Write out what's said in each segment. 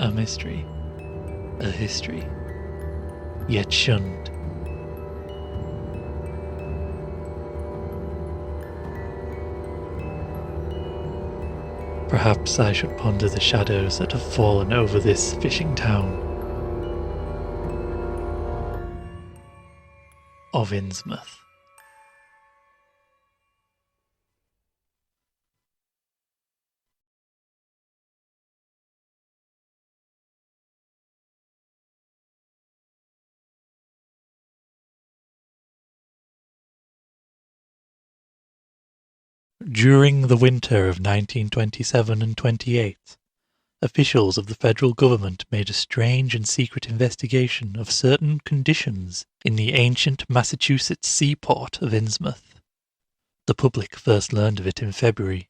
A mystery, a history, yet shunned. Perhaps I should ponder the shadows that have fallen over this fishing town of Innsmouth. During the winter of 1927 and 28, officials of the federal government made a strange and secret investigation of certain conditions in the ancient Massachusetts seaport of Innsmouth. The public first learned of it in February,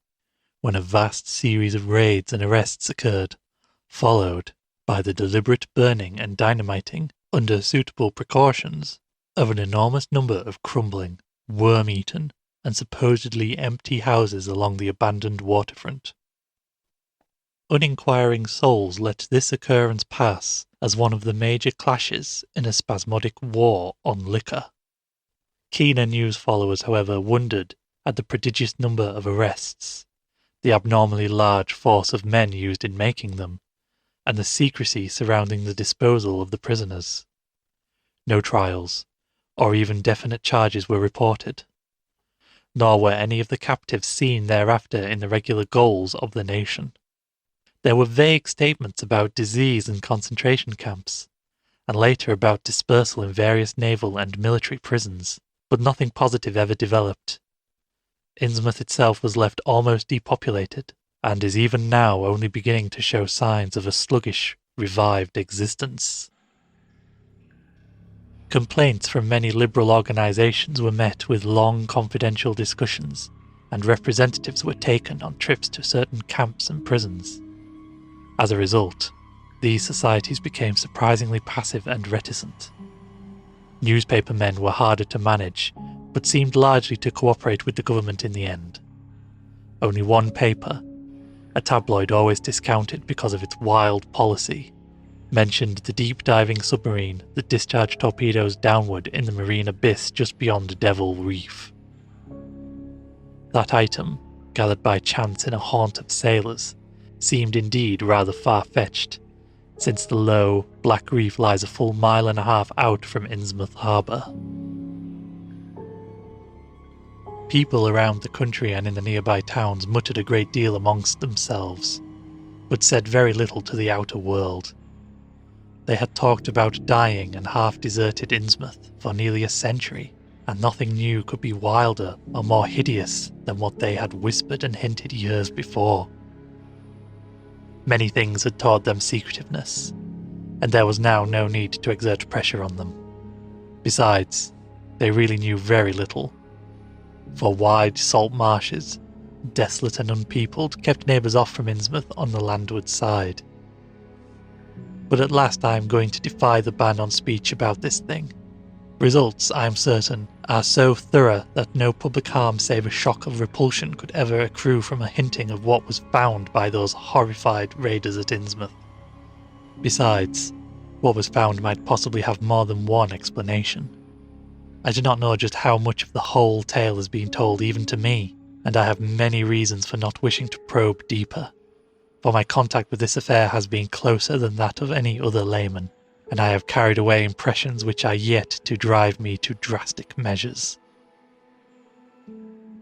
when a vast series of raids and arrests occurred, followed by the deliberate burning and dynamiting, under suitable precautions, of an enormous number of crumbling, worm-eaten, and supposedly empty houses along the abandoned waterfront. Uninquiring souls let this occurrence pass as one of the major clashes in a spasmodic war on liquor. Keener news followers, however, wondered at the prodigious number of arrests, the abnormally large force of men used in making them, and the secrecy surrounding the disposal of the prisoners. No trials, or even definite charges were reported, nor were any of the captives seen thereafter in the regular goals of the nation. There were vague statements about disease in concentration camps, and later about dispersal in various naval and military prisons, but nothing positive ever developed. Innsmouth itself was left almost depopulated, and is even now only beginning to show signs of a sluggish, revived existence. Complaints from many liberal organisations were met with long confidential discussions, and representatives were taken on trips to certain camps and prisons. As a result, these societies became surprisingly passive and reticent. Newspaper men were harder to manage, but seemed largely to cooperate with the government in the end. Only one paper, a tabloid always discounted because of its wild policy, mentioned the deep-diving submarine that discharged torpedoes downward in the marine abyss just beyond Devil Reef. That item, gathered by chance in a haunt of sailors, seemed indeed rather far-fetched, since the low, black reef lies a full mile and a half out from Innsmouth harbour. People around the country and in the nearby towns muttered a great deal amongst themselves, but said very little to the outer world. They had talked about dying and half-deserted Innsmouth for nearly a century, and nothing new could be wilder or more hideous than what they had whispered and hinted years before. Many things had taught them secretiveness, and there was now no need to exert pressure on them. Besides, they really knew very little, for wide salt marshes, desolate and unpeopled, kept neighbours off from Innsmouth on the landward side. But at last I am going to defy the ban on speech about this thing. Results, I am certain, are so thorough that no public harm save a shock of repulsion could ever accrue from a hinting of what was found by those horrified raiders at Innsmouth. Besides, what was found might possibly have more than one explanation. I do not know just how much of the whole tale has been told even to me, and I have many reasons for not wishing to probe deeper. For my contact with this affair has been closer than that of any other layman, and I have carried away impressions which are yet to drive me to drastic measures.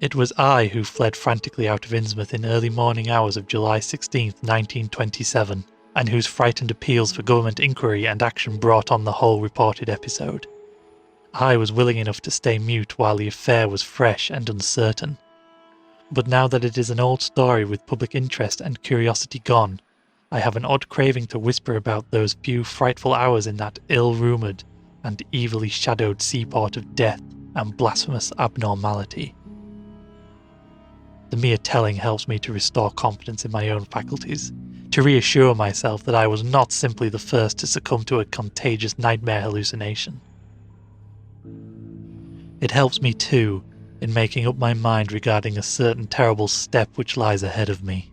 It was I who fled frantically out of Innsmouth in early morning hours of July 16, 1927, and whose frightened appeals for government inquiry and action brought on the whole reported episode. I was willing enough to stay mute while the affair was fresh and uncertain. But now that it is an old story with public interest and curiosity gone, I have an odd craving to whisper about those few frightful hours in that ill-rumoured and evilly shadowed seaport of death and blasphemous abnormality. The mere telling helps me to restore confidence in my own faculties, to reassure myself that I was not simply the first to succumb to a contagious nightmare hallucination. It helps me too in making up my mind regarding a certain terrible step which lies ahead of me.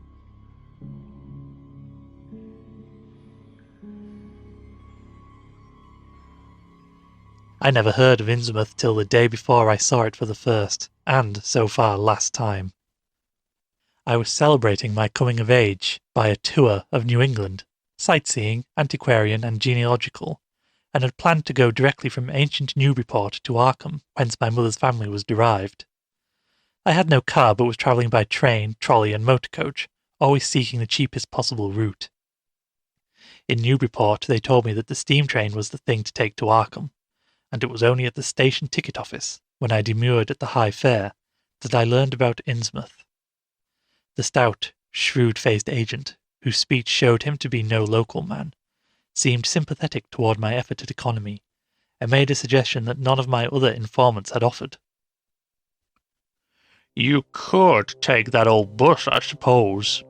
I never heard of Innsmouth till the day before I saw it for the first, and, so far, last time. I was celebrating my coming of age by a tour of New England, sightseeing, antiquarian and genealogical, and had planned to go directly from ancient Newburyport to Arkham, whence my mother's family was derived. I had no car but was travelling by train, trolley and motor coach, always seeking the cheapest possible route. In Newburyport they told me that the steam train was the thing to take to Arkham, and it was only at the station ticket office, when I demurred at the high fare, that I learned about Innsmouth. The stout, shrewd-faced agent, whose speech showed him to be no local man, seemed sympathetic toward my effort at economy, and made a suggestion that none of my other informants had offered. "You could take that old bus, I suppose,"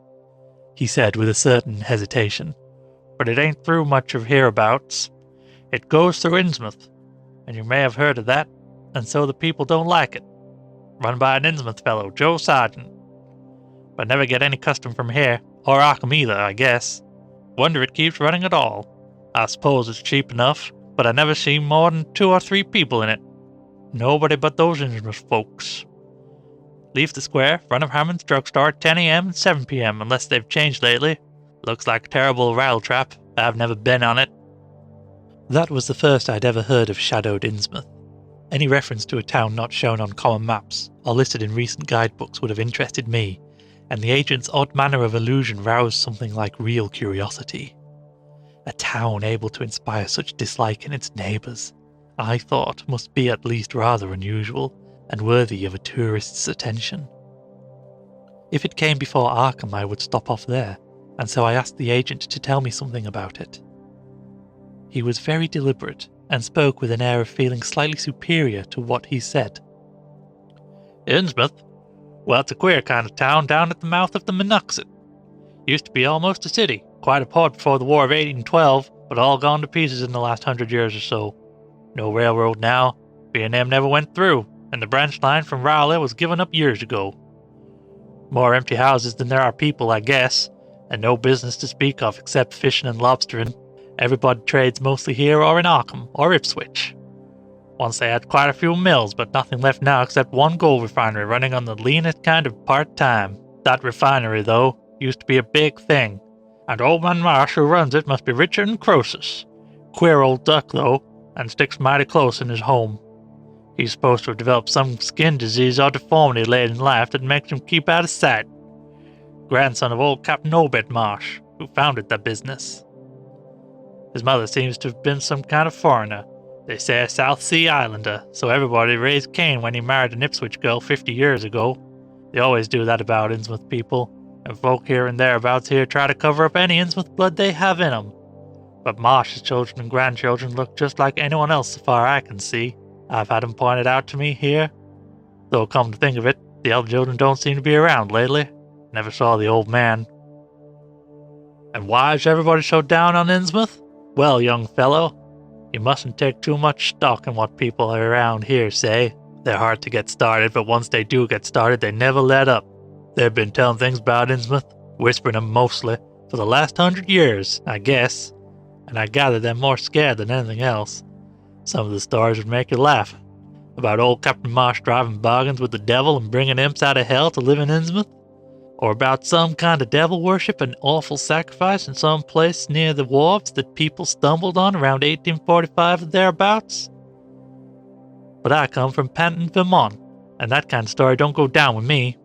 he said with a certain hesitation, "but it ain't through much of hereabouts. It goes through Innsmouth, and you may have heard of that, and so the people don't like it. Run by an Innsmouth fellow, Joe Sargent. But never get any custom from here, or Arkham either, I guess. Wonder it keeps running at all. I suppose it's cheap enough, but I never seen more than 2 or 3 people in it. Nobody but those Innsmouth folks. Leave the square, front of Hammond's drugstore at 10 a.m. and 7 p.m. unless they've changed lately. Looks like a terrible rattletrap. I've never been on it." That was the first I'd ever heard of shadowed Innsmouth. Any reference to a town not shown on common maps or listed in recent guidebooks would have interested me, and the agent's odd manner of allusion roused something like real curiosity. A town able to inspire such dislike in its neighbours, I thought, must be at least rather unusual, and worthy of a tourist's attention. If it came before Arkham, I would stop off there, and so I asked the agent to tell me something about it. He was very deliberate, and spoke with an air of feeling slightly superior to what he said. "Innsmouth? Well, it's a queer kind of town down at the mouth of the Monoxet. Used to be almost a city, quite a port before the War of 1812, but all gone to pieces in the last 100 years or so. No railroad now, B&M never went through, and the branch line from Raleigh was given up years ago. More empty houses than there are people, I guess, and no business to speak of except fishing and lobstering. Everybody trades mostly here or in Arkham or Ipswich. Once they had quite a few mills, but nothing left now except one gold refinery running on the leanest kind of part-time. That refinery, though, used to be a big thing, and old man Marsh who runs it must be richer than Croesus. Queer old duck, though, and sticks mighty close in his home. He's supposed to have developed some skin disease or deformity late in life that makes him keep out of sight. Grandson of old Captain Obed Marsh, who founded the business. His mother seems to have been some kind of foreigner. They say a South Sea Islander, so everybody raised Cain when he married an Ipswich girl 50 years ago. They always do that about Innsmouth people, and folk here and thereabouts here try to cover up any Innsmouth blood they have in them. But Marsh's children and grandchildren look just like anyone else so far I can see. I've had them pointed out to me here. Though come to think of it, the elder children don't seem to be around lately. Never saw the old man. And why is everybody so down on Innsmouth? Well, young fellow, you mustn't take too much stock in what people around here say. They're hard to get started, but once they do get started, they never let up. They've been telling things about Innsmouth, whispering them mostly, for the last 100 years, I guess, and I gather they're more scared than anything else. Some of the stories would make you laugh. About old Captain Marsh driving bargains with the devil and bringing imps out of hell to live in Innsmouth. Or about some kind of devil worship and awful sacrifice in some place near the wharves that people stumbled on around 1845 or thereabouts. But I come from Panton, Vermont, and that kind of story don't go down with me.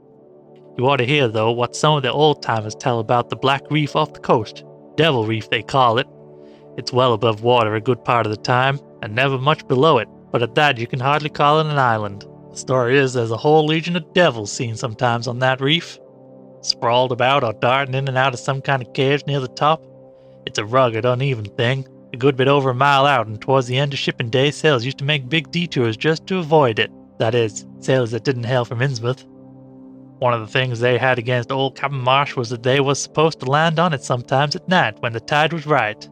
You ought to hear, though, what some of the old-timers tell about the Black Reef off the coast. Devil Reef, they call it. It's well above water a good part of the time, and never much below it, but at that you can hardly call it an island. The story is there's a whole legion of devils seen sometimes on that reef, sprawled about or darting in and out of some kind of caves near the top. It's a rugged, uneven thing, a good bit over a mile out, and towards the end of shipping day, sailors used to make big detours just to avoid it. That is, sailors that didn't hail from Innsmouth. One of the things they had against old Captain Marsh was that they was supposed to land on it sometimes at night when the tide was right.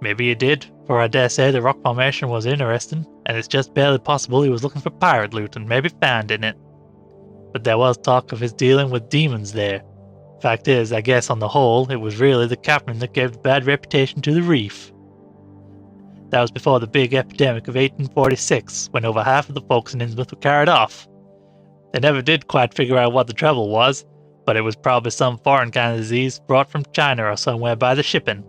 Maybe he did, for I dare say the rock formation was interesting, and it's just barely possible he was looking for pirate loot and maybe found in it. But there was talk of his dealing with demons there. Fact is, I guess on the whole, it was really the captain that gave the bad reputation to the reef. That was before the big epidemic of 1846, when over half of the folks in Innsmouth were carried off. They never did quite figure out what the trouble was, but it was probably some foreign kind of disease brought from China or somewhere by the shipping.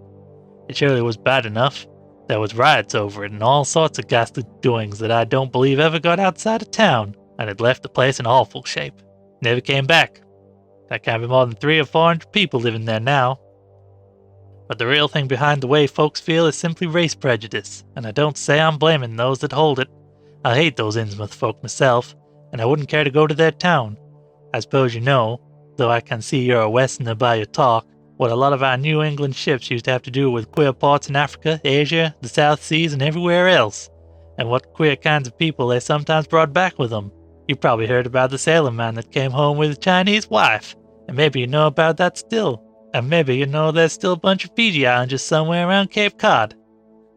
It surely was bad enough. There was riots over it and all sorts of ghastly doings that I don't believe ever got outside of town, and it left the place in awful shape. Never came back. There can't be more than 300 or 400 people living there now. But the real thing behind the way folks feel is simply race prejudice, and I don't say I'm blaming those that hold it. I hate those Innsmouth folk myself, and I wouldn't care to go to their town. I suppose you know, though I can see you're a Westerner by your talk, what a lot of our New England ships used to have to do with queer ports in Africa, Asia, the South Seas, and everywhere else, and what queer kinds of people they sometimes brought back with them. You probably heard about the sailor man that came home with a Chinese wife, and maybe you know about that still. And maybe you know there's still a bunch of Fiji Islanders somewhere around Cape Cod.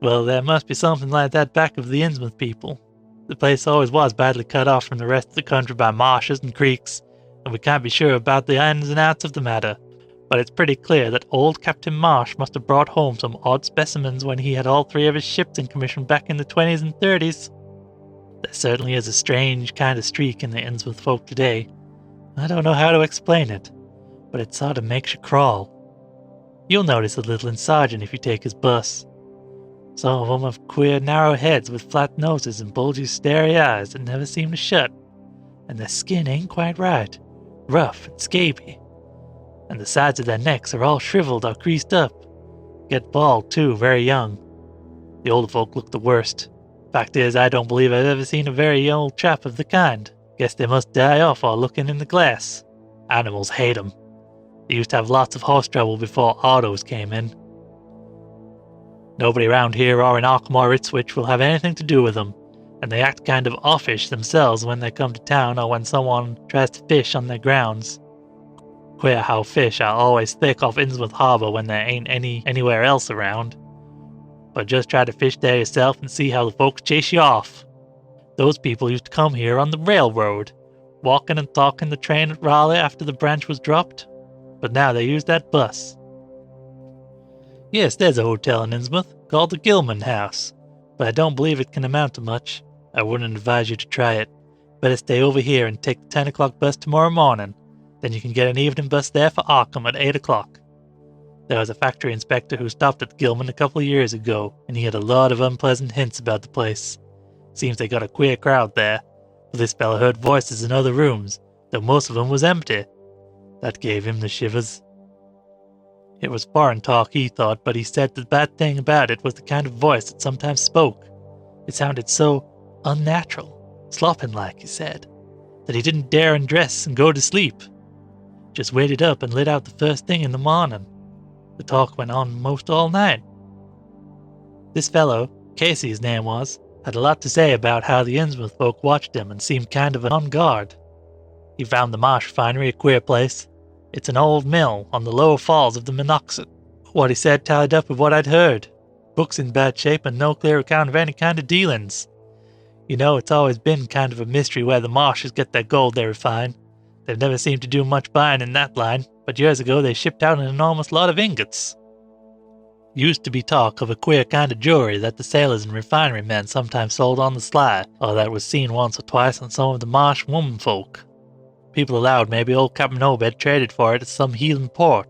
Well, there must be something like that back of the Innsmouth people. The place always was badly cut off from the rest of the country by marshes and creeks, and we can't be sure about the ins and outs of the matter. But it's pretty clear that old Captain Marsh must have brought home some odd specimens when he had all 3 of his ships in commission back in the 20s and 30s. There certainly is a strange kind of streak in the Innsmouth folk today. I don't know how to explain it, but it sort of makes you crawl. You'll notice a little in Sergeant if you take his bus. Some of them have queer narrow heads with flat noses and bulgy starey eyes that never seem to shut, and their skin ain't quite right, rough and scaby, and the sides of their necks are all shriveled or creased up. Get bald too, very young. The older folk look the worst. Fact is, I don't believe I've ever seen a very old chap of the kind. Guess they must die off while looking in the glass. Animals hate 'em. They used to have lots of horse trouble before autos came in. Nobody around here or in Arkham or Ipswich will have anything to do with them, and they act kind of offish themselves when they come to town or when someone tries to fish on their grounds. Queer how fish are always thick off Innsmouth Harbour when there ain't anywhere else around. But just try to fish there yourself and see how the folks chase you off. Those people used to come here on the railroad, walking and talking the train at Raleigh after the branch was dropped. But now they use that bus. Yes, there's a hotel in Innsmouth called the Gilman House, but I don't believe it can amount to much. I wouldn't advise you to try it. Better stay over here and take the 10 o'clock bus tomorrow morning. Then you can get an evening bus there for Arkham at 8 o'clock. There was a factory inspector who stopped at Gilman a couple of years ago, and he had a lot of unpleasant hints about the place. Seems they got a queer crowd there, for this fella heard voices in other rooms, though most of them was empty. That gave him the shivers. It was foreign talk, he thought, but he said the bad thing about it was the kind of voice that sometimes spoke. It sounded so unnatural, slopping-like, he said, that he didn't dare undress and go to sleep. Just waited up and lit out the first thing in the morning. The talk went on most all night. This fellow, Casey his name was, had a lot to say about how the Innsmouth folk watched him and seemed kind of on guard. He found the Marsh Refinery a queer place. It's an old mill on the lower falls of the Monoxet. What he said tallied up with what I'd heard. Books in bad shape and no clear account of any kind of dealings. You know, it's always been kind of a mystery where the Marshes get their gold they refine. They've never seemed to do much buying in that line, but years ago they shipped out an enormous lot of ingots. Used to be talk of a queer kind of jewelry that the sailors and refinery men sometimes sold on the sly, or that was seen once or twice on some of the Marsh womenfolk. People allowed maybe old Captain Obed traded for it at some heathen port,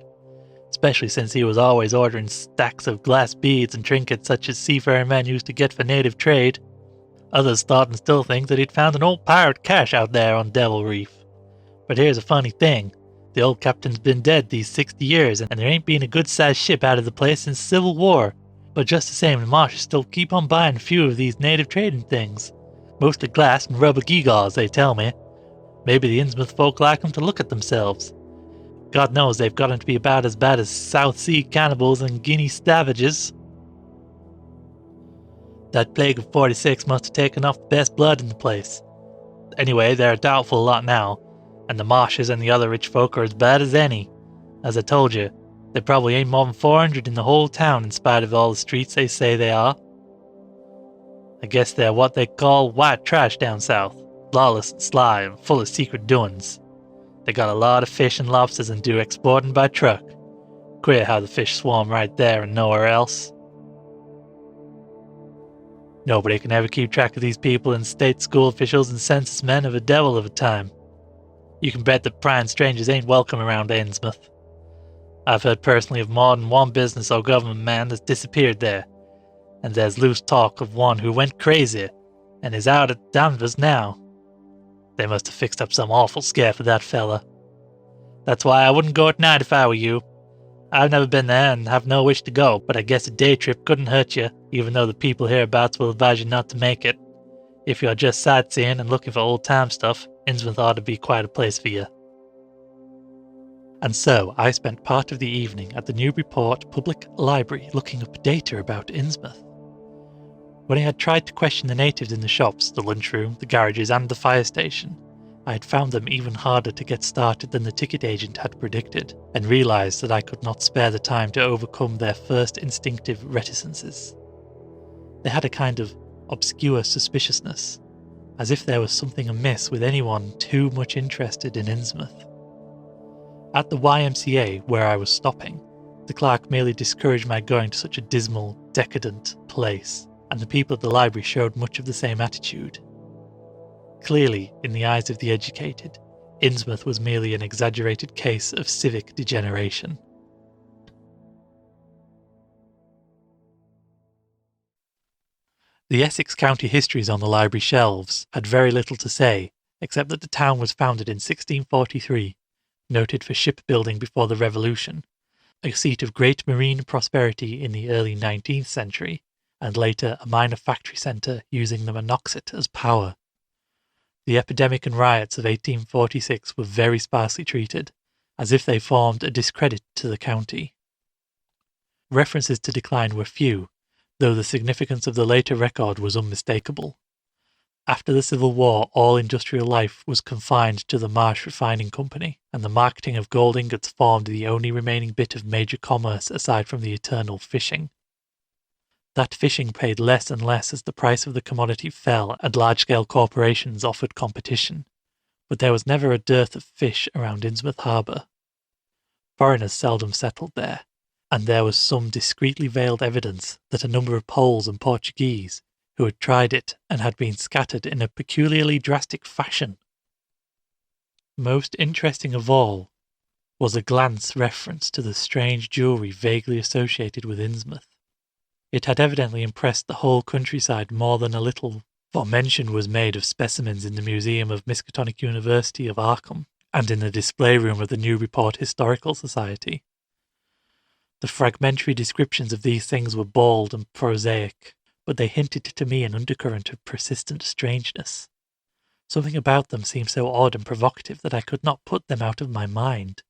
especially since he was always ordering stacks of glass beads and trinkets such as seafaring men used to get for native trade. Others thought and still think that he'd found an old pirate cache out there on Devil Reef. But here's a funny thing. The old captain's been dead these 60 years, and there ain't been a good-sized ship out of the place since Civil War. But just the same, the Marshes still keep on buying a few of these native trading things. Mostly glass and rubber gewgaws, they tell me. Maybe the Innsmouth folk like 'em to look at themselves. God knows they've gotten to be about as bad as South Sea cannibals and Guinea savages. That plague of 46 must have taken off the best blood in the place. Anyway, they're a doubtful lot now, and the Marshes and the other rich folk are as bad as any. As I told you, there probably ain't more than 400 in the whole town in spite of all the streets they say they are. I guess they're what they call white trash down south. Lawless and sly and full of secret doings. They got a lot of fish and lobsters and do exporting by truck. Queer how the fish swarm right there and nowhere else. Nobody can ever keep track of these people, and state school officials and census men have a devil of a time. You can bet that prying strangers ain't welcome around Innsmouth. I've heard personally of more than one business or government man that's disappeared there, and there's loose talk of one who went crazy and is out at Danvers now. They must have fixed up some awful scare for that fella. That's why I wouldn't go at night if I were you. I've never been there and have no wish to go, but I guess a day trip couldn't hurt you, even though the people hereabouts will advise you not to make it. If you're just sightseeing and looking for old-time stuff, Innsmouth ought to be quite a place for you. And so I spent part of the evening at the Newburyport Public Library looking up data about Innsmouth. When I had tried to question the natives in the shops, the lunchroom, the garages and the fire station, I had found them even harder to get started than the ticket agent had predicted, and realised that I could not spare the time to overcome their first instinctive reticences. They had a kind of obscure suspiciousness, as if there was something amiss with anyone too much interested in Innsmouth. At the YMCA, where I was stopping, the clerk merely discouraged my going to such a dismal, decadent place, and the people at the library showed much of the same attitude. Clearly, in the eyes of the educated, Innsmouth was merely an exaggerated case of civic degeneration. The Essex County histories on the library shelves had very little to say, except that the town was founded in 1643, noted for shipbuilding before the Revolution, a seat of great marine prosperity in the early 19th century, and later a minor factory centre using the monoxide as power. The epidemic and riots of 1846 were very sparsely treated, as if they formed a discredit to the county. References to decline were few, though the significance of the later record was unmistakable. After the Civil War, all industrial life was confined to the Marsh Refining Company, and the marketing of gold ingots formed the only remaining bit of major commerce aside from the eternal fishing. That fishing paid less and less as the price of the commodity fell and large-scale corporations offered competition, but there was never a dearth of fish around Innsmouth harbour. Foreigners seldom settled there, and there was some discreetly veiled evidence that a number of Poles and Portuguese who had tried it and had been scattered in a peculiarly drastic fashion. Most interesting of all was a glance reference to the strange jewellery vaguely associated with Innsmouth. It had evidently impressed the whole countryside more than a little, for mention was made of specimens in the Museum of Miskatonic University of Arkham and in the display room of the Newburyport Historical Society. The fragmentary descriptions of these things were bald and prosaic, but they hinted to me an undercurrent of persistent strangeness. Something about them seemed so odd and provocative that I could not put them out of my mind.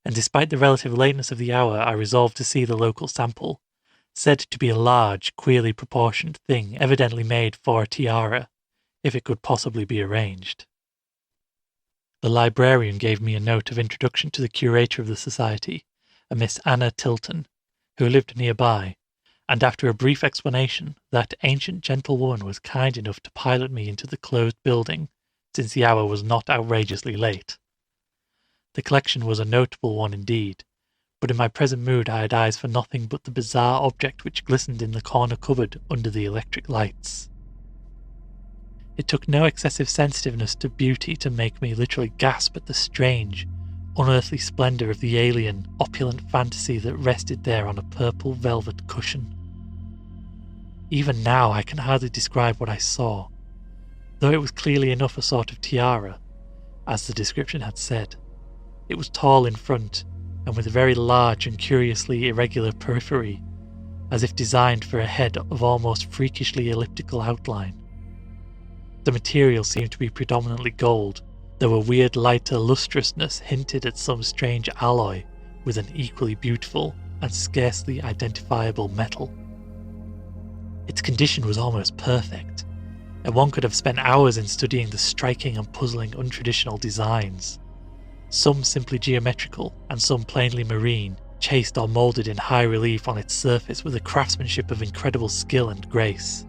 And despite the relative lateness of the hour, I resolved to see the local sample, said to be a large, queerly proportioned thing evidently made for a tiara, if it could possibly be arranged. The librarian gave me a note of introduction to the curator of the society, a Miss Anna Tilton, who lived nearby, and after a brief explanation, that ancient gentlewoman was kind enough to pilot me into the closed building, since the hour was not outrageously late. The collection was a notable one indeed, but in my present mood I had eyes for nothing but the bizarre object which glistened in the corner cupboard under the electric lights. It took no excessive sensitiveness to beauty to make me literally gasp at the strange, unearthly splendour of the alien, opulent fantasy that rested there on a purple velvet cushion. Even now I can hardly describe what I saw, though it was clearly enough a sort of tiara, as the description had said. It was tall in front, and with a very large and curiously irregular periphery, as if designed for a head of almost freakishly elliptical outline. The material seemed to be predominantly gold, though a weird lighter lustrousness hinted at some strange alloy with an equally beautiful and scarcely identifiable metal. Its condition was almost perfect, and one could have spent hours in studying the striking and puzzling untraditional designs. Some simply geometrical, and some plainly marine, chased or moulded in high relief on its surface with a craftsmanship of incredible skill and grace.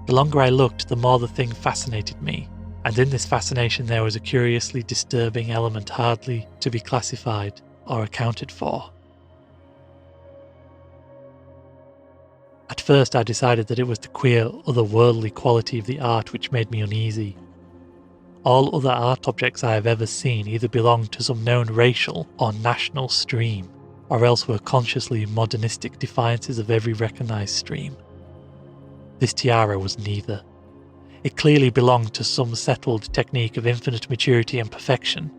The longer I looked, the more the thing fascinated me, and in this fascination there was a curiously disturbing element hardly to be classified or accounted for. At first I decided that it was the queer, otherworldly quality of the art which made me uneasy. All other art objects I have ever seen either belonged to some known racial or national stream, or else were consciously modernistic defiances of every recognised stream. This tiara was neither. It clearly belonged to some settled technique of infinite maturity and perfection,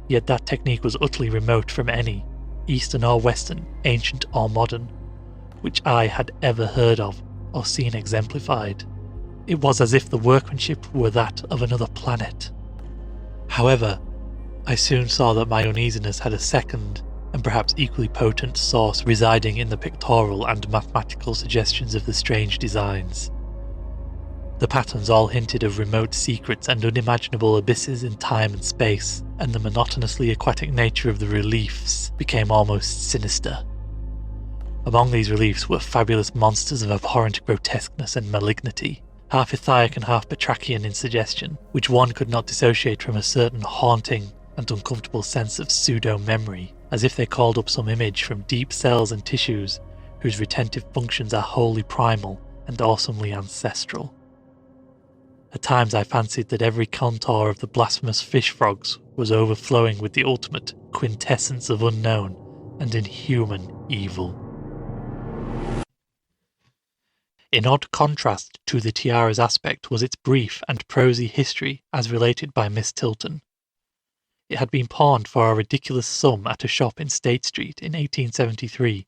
yet that technique was utterly remote from any, Eastern or Western, ancient or modern, which I had ever heard of or seen exemplified. It was as if the workmanship were that of another planet. However, I soon saw that my uneasiness had a second, and perhaps equally potent source residing in the pictorial and mathematical suggestions of the strange designs. The patterns all hinted of remote secrets and unimaginable abysses in time and space, and the monotonously aquatic nature of the reliefs became almost sinister. Among these reliefs were fabulous monsters of abhorrent grotesqueness and malignity, half Ethiopic and half Batrachian in suggestion, which one could not dissociate from a certain haunting and uncomfortable sense of pseudo-memory, as if they called up some image from deep cells and tissues whose retentive functions are wholly primal and awesomely ancestral. At times I fancied that every contour of the blasphemous fish frogs was overflowing with the ultimate quintessence of unknown and inhuman evil. In odd contrast to the tiara's aspect was its brief and prosy history as related by Miss Tilton. It had been pawned for a ridiculous sum at a shop in State Street in 1873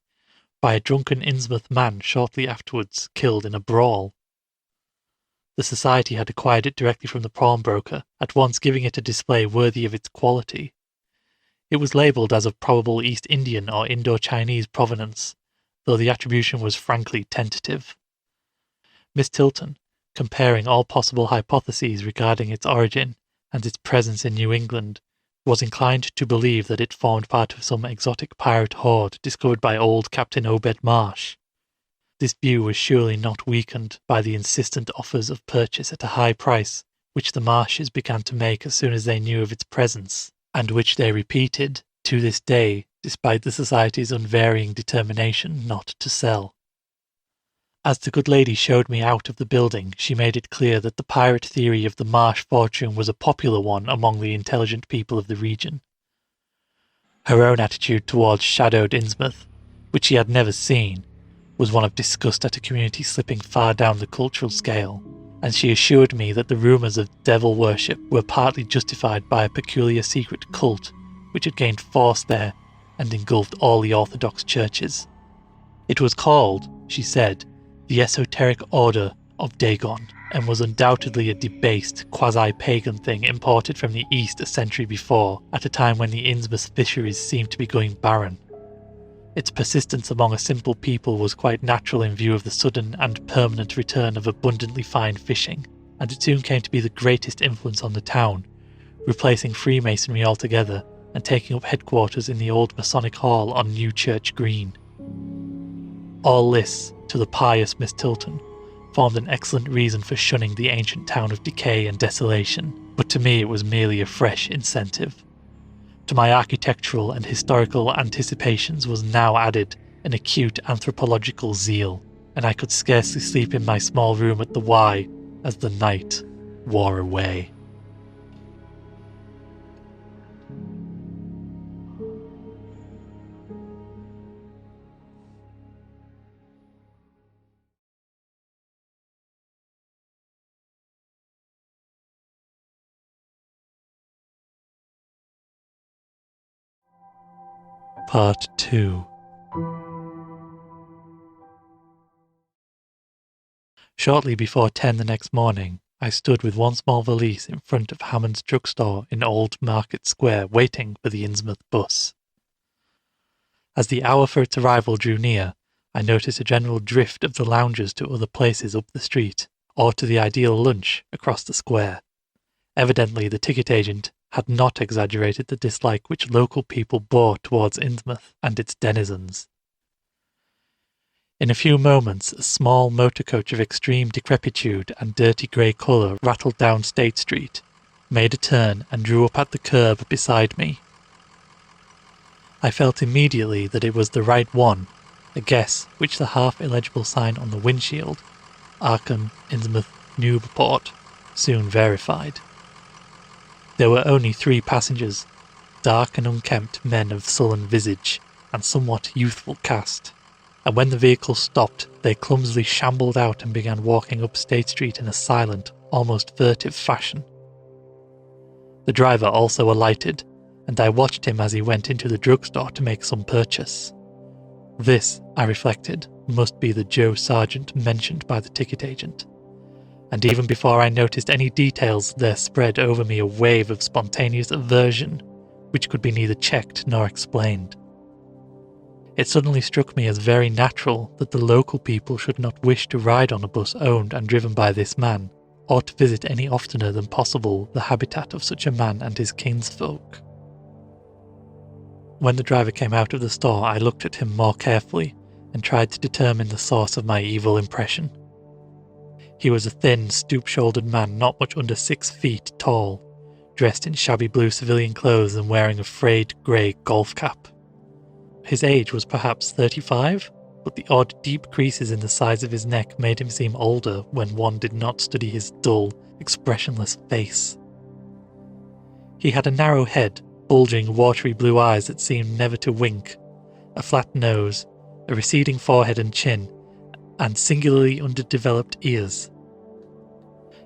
by a drunken Innsmouth man shortly afterwards killed in a brawl. The Society had acquired it directly from the pawnbroker, at once giving it a display worthy of its quality. It was labelled as of probable East Indian or Indo-Chinese provenance, though the attribution was frankly tentative. Miss Tilton, comparing all possible hypotheses regarding its origin and its presence in New England, was inclined to believe that it formed part of some exotic pirate horde discovered by old Captain Obed Marsh. This view was surely not weakened by the insistent offers of purchase at a high price which the Marshes began to make as soon as they knew of its presence, and which they repeated to this day despite the Society's unvarying determination not to sell. As the good lady showed me out of the building, she made it clear that the pirate theory of the Marsh fortune was a popular one among the intelligent people of the region. Her own attitude towards shadowed Innsmouth, which she had never seen, was one of disgust at a community slipping far down the cultural scale, and she assured me that the rumours of devil worship were partly justified by a peculiar secret cult which had gained force there and engulfed all the orthodox churches. It was called, she said, the Esoteric Order of Dagon, and was undoubtedly a debased, quasi-pagan thing imported from the East a century before, at a time when the Innsmouth fisheries seemed to be going barren. Its persistence among a simple people was quite natural in view of the sudden and permanent return of abundantly fine fishing, and it soon came to be the greatest influence on the town, replacing Freemasonry altogether and taking up headquarters in the old Masonic Hall on New Church Green. All this, to the pious Miss Tilton, formed an excellent reason for shunning the ancient town of decay and desolation, but to me it was merely a fresh incentive. To my architectural and historical anticipations was now added an acute anthropological zeal, and I could scarcely sleep in my small room at the Y as the night wore away. Part 2. Shortly before 10 the next morning, I stood with one small valise in front of Hammond's drugstore in Old Market Square waiting for the Innsmouth bus. As the hour for its arrival drew near, I noticed a general drift of the loungers to other places up the street, or to the ideal lunch across the square. Evidently the ticket agent had not exaggerated the dislike which local people bore towards Innsmouth and its denizens. In a few moments, a small motor coach of extreme decrepitude and dirty grey colour rattled down State Street, made a turn and drew up at the curb beside me. I felt immediately that it was the right one, a guess which the half-illegible sign on the windshield, Arkham, Innsmouth, Newport, soon verified. There were only 3 passengers, dark and unkempt men of sullen visage and somewhat youthful cast, and when the vehicle stopped, they clumsily shambled out and began walking up State Street in a silent, almost furtive fashion. The driver also alighted, and I watched him as he went into the drugstore to make some purchase. This, I reflected, must be the Joe Sargent mentioned by the ticket agent. And even before I noticed any details, there spread over me a wave of spontaneous aversion, which could be neither checked nor explained. It suddenly struck me as very natural that the local people should not wish to ride on a bus owned and driven by this man, or to visit any oftener than possible the habitat of such a man and his kinsfolk. When the driver came out of the store, I looked at him more carefully and tried to determine the source of my evil impression. He was a thin, stoop-shouldered man not much under 6 feet tall, dressed in shabby blue civilian clothes and wearing a frayed grey golf cap. His age was perhaps 35, but the odd deep creases in the sides of his neck made him seem older when one did not study his dull, expressionless face. He had a narrow head, bulging watery blue eyes that seemed never to wink, a flat nose, a receding forehead and chin, and singularly underdeveloped ears.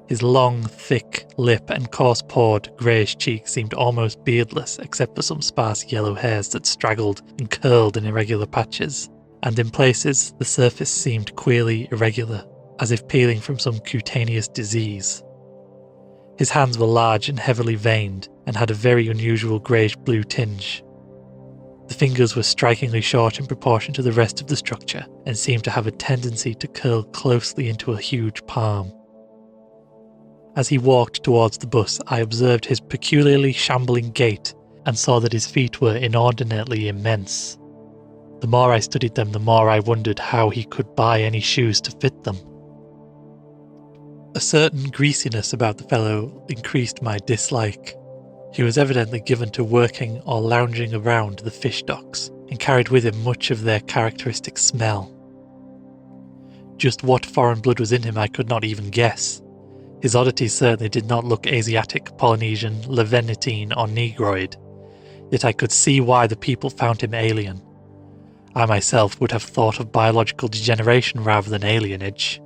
His long, thick lip and coarse-pored, greyish cheek seemed almost beardless except for some sparse yellow hairs that straggled and curled in irregular patches, and in places the surface seemed queerly irregular, as if peeling from some cutaneous disease. His hands were large and heavily veined, and had a very unusual greyish-blue tinge. The fingers were strikingly short in proportion to the rest of the structure, and seemed to have a tendency to curl closely into a huge palm. As he walked towards the bus, I observed his peculiarly shambling gait, and saw that his feet were inordinately immense. The more I studied them, the more I wondered how he could buy any shoes to fit them. A certain greasiness about the fellow increased my dislike. He was evidently given to working or lounging around the fish docks, and carried with him much of their characteristic smell. Just what foreign blood was in him I could not even guess. His oddities certainly did not look Asiatic, Polynesian, Levantine or Negroid, yet I could see why the people found him alien. I myself would have thought of biological degeneration rather than alienage.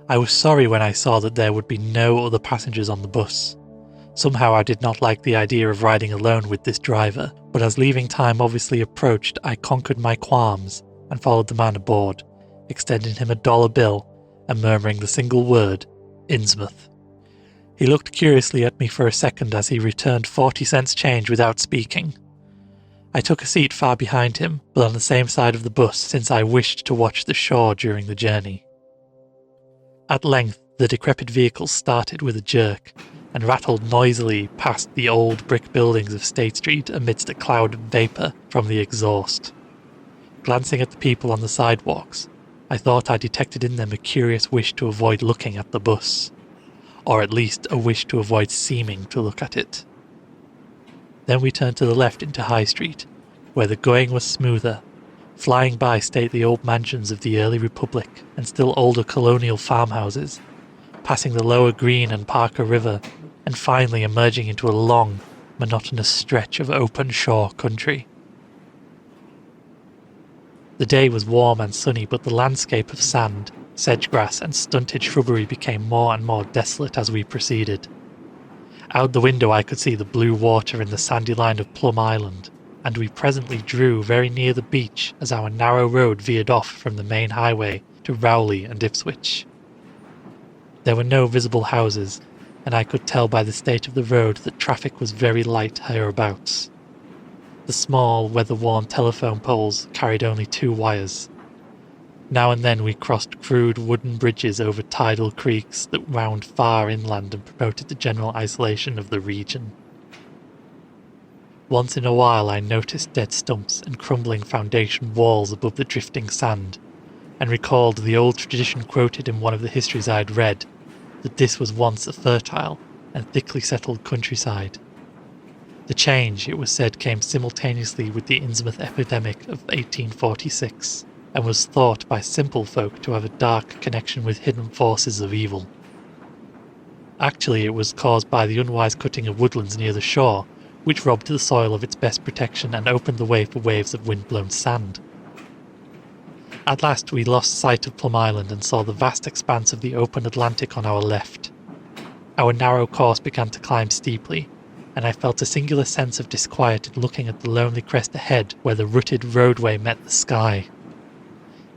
I was sorry when I saw that there would be no other passengers on the bus. Somehow I did not like the idea of riding alone with this driver, but as leaving time obviously approached, I conquered my qualms and followed the man aboard, extending him a $1 bill and murmuring the single word, Innsmouth. He looked curiously at me for a second as he returned 40 cents change without speaking. I took a seat far behind him, but on the same side of the bus, since I wished to watch the shore during the journey. At length, the decrepit vehicle started with a jerk, and rattled noisily past the old brick buildings of State Street amidst a cloud of vapour from the exhaust. Glancing at the people on the sidewalks, I thought I detected in them a curious wish to avoid looking at the bus, or at least a wish to avoid seeming to look at it. Then we turned to the left into High Street, where the going was smoother, flying by stately old mansions of the early Republic and still older colonial farmhouses, passing the lower Green and Parker River, and finally emerging into a long, monotonous stretch of open shore country. The day was warm and sunny, but the landscape of sand, sedge-grass and stunted shrubbery became more and more desolate as we proceeded. Out the window I could see the blue water and the sandy line of Plum Island, and we presently drew very near the beach as our narrow road veered off from the main highway to Rowley and Ipswich. There were no visible houses, and I could tell by the state of the road that traffic was very light hereabouts. The small, weather-worn telephone poles carried only 2 wires. Now and then we crossed crude wooden bridges over tidal creeks that wound far inland and promoted the general isolation of the region. Once in a while I noticed dead stumps and crumbling foundation walls above the drifting sand, and recalled the old tradition quoted in one of the histories I had read, that this was once a fertile and thickly settled countryside. The change, it was said, came simultaneously with the Innsmouth epidemic of 1846, and was thought by simple folk to have a dark connection with hidden forces of evil. Actually, it was caused by the unwise cutting of woodlands near the shore, which robbed the soil of its best protection and opened the way for waves of wind-blown sand. At last we lost sight of Plum Island and saw the vast expanse of the open Atlantic on our left. Our narrow course began to climb steeply, and I felt a singular sense of disquiet in looking at the lonely crest ahead where the rutted roadway met the sky.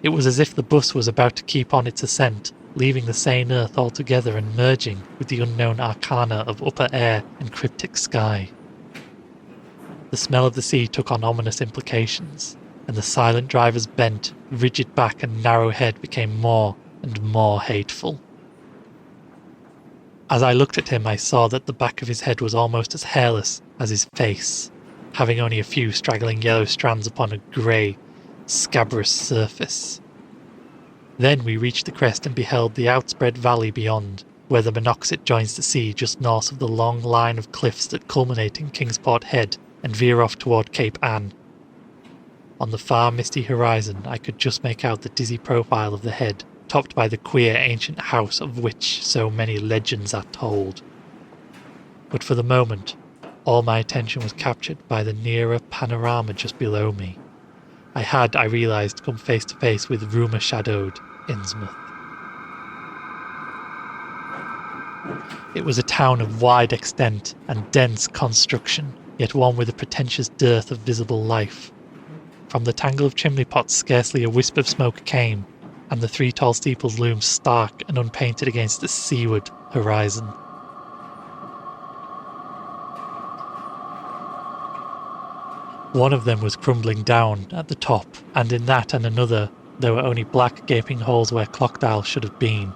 It was as if the bus was about to keep on its ascent, leaving the sane earth altogether and merging with the unknown arcana of upper air and cryptic sky. The smell of the sea took on ominous implications, and the silent driver's bent, rigid back and narrow head became more and more hateful. As I looked at him, I saw that the back of his head was almost as hairless as his face, having only a few straggling yellow strands upon a grey, scabrous surface. Then we reached the crest and beheld the outspread valley beyond, where the Monoxide joins the sea just north of the long line of cliffs that culminate in Kingsport Head and veer off toward Cape Ann. On the far misty horizon I could just make out the dizzy profile of the head, topped by the queer ancient house of which so many legends are told. But for the moment, all my attention was captured by the nearer panorama just below me. I had, I realised, come face to face with rumour-shadowed Innsmouth. It was a town of wide extent and dense construction, yet one with a pretentious dearth of visible life. From the tangle of chimney pots scarcely a wisp of smoke came, and the three tall steeples loomed stark and unpainted against the seaward horizon. One of them was crumbling down at the top, and in that and another there were only black gaping holes where clock dials should have been.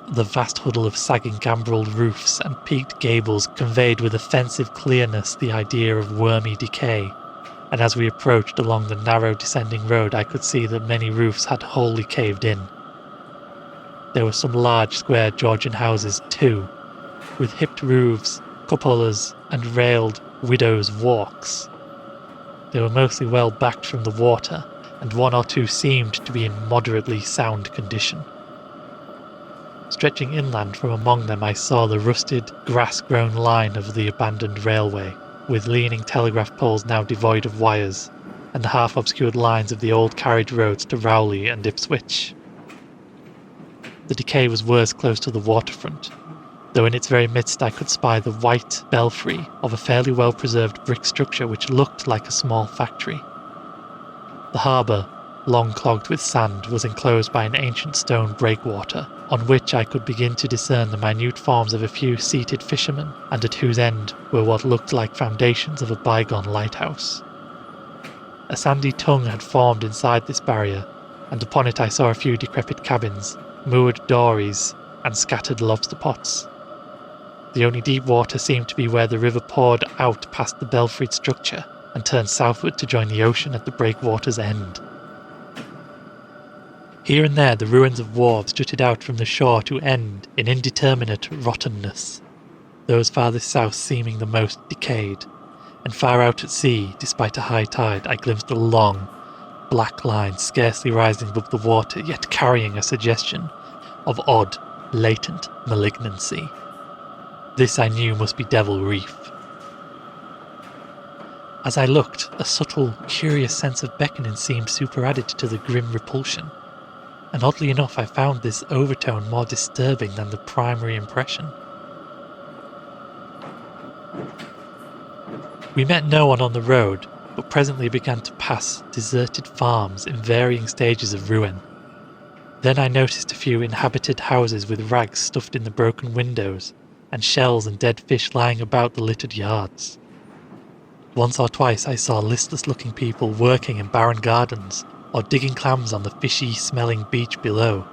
The vast huddle of sagging gambreled roofs and peaked gables conveyed with offensive clearness the idea of wormy decay, and as we approached along the narrow descending road I could see that many roofs had wholly caved in. There were some large square Georgian houses too, with hipped roofs, cupolas and railed widows' walks. They were mostly well backed from the water, and one or two seemed to be in moderately sound condition. Stretching inland from among them I saw the rusted, grass-grown line of the abandoned railway, with leaning telegraph poles now devoid of wires, and the half-obscured lines of the old carriage roads to Rowley and Ipswich. The decay was worse close to the waterfront, though in its very midst I could spy the white belfry of a fairly well-preserved brick structure which looked like a small factory. The harbour, long clogged with sand, was enclosed by an ancient stone breakwater, on which I could begin to discern the minute forms of a few seated fishermen, and at whose end were what looked like foundations of a bygone lighthouse. A sandy tongue had formed inside this barrier, and upon it I saw a few decrepit cabins, moored dories, and scattered lobster pots. The only deep water seemed to be where the river poured out past the belfried structure and turned southward to join the ocean at the breakwater's end. Here and there the ruins of wharves jutted out from the shore to end in indeterminate rottenness, those farthest south seeming the most decayed, and far out at sea, despite a high tide, I glimpsed a long, black line scarcely rising above the water, yet carrying a suggestion of odd, latent malignancy. This I knew must be Devil Reef. As I looked, a subtle, curious sense of beckoning seemed superadded to the grim repulsion, and oddly enough I found this overtone more disturbing than the primary impression. We met no one on the road, but presently began to pass deserted farms in varying stages of ruin. Then I noticed a few inhabited houses with rags stuffed in the broken windows, and shells and dead fish lying about the littered yards. Once or twice I saw listless-looking people working in barren gardens, or digging clams on the fishy-smelling beach below,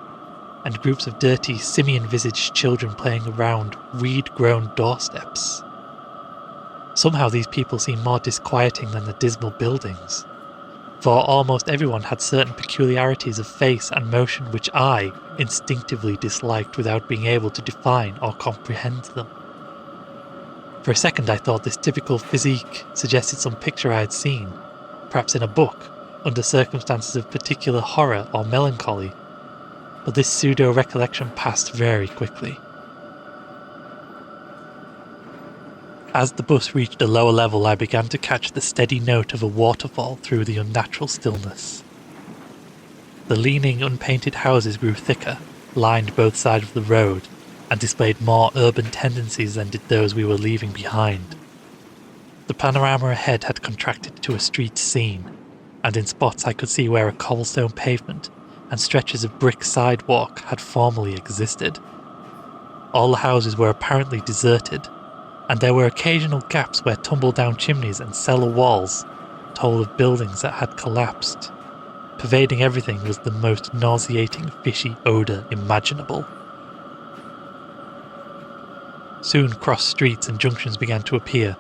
and groups of dirty, simian-visaged children playing around weed-grown doorsteps. Somehow these people seemed more disquieting than the dismal buildings, for almost everyone had certain peculiarities of face and motion which I instinctively disliked without being able to define or comprehend them. For a second I thought this typical physique suggested some picture I had seen, perhaps in a book, under circumstances of particular horror or melancholy, but this pseudo-recollection passed very quickly. As the bus reached a lower level, I began to catch the steady note of a waterfall through the unnatural stillness. The leaning, unpainted houses grew thicker, lined both sides of the road, and displayed more urban tendencies than did those we were leaving behind. The panorama ahead had contracted to a street scene, and in spots I could see where a cobblestone pavement and stretches of brick sidewalk had formerly existed. All the houses were apparently deserted, and there were occasional gaps where tumble-down chimneys and cellar walls told of buildings that had collapsed. Pervading everything was the most nauseating fishy odour imaginable. Soon cross streets and junctions began to appear,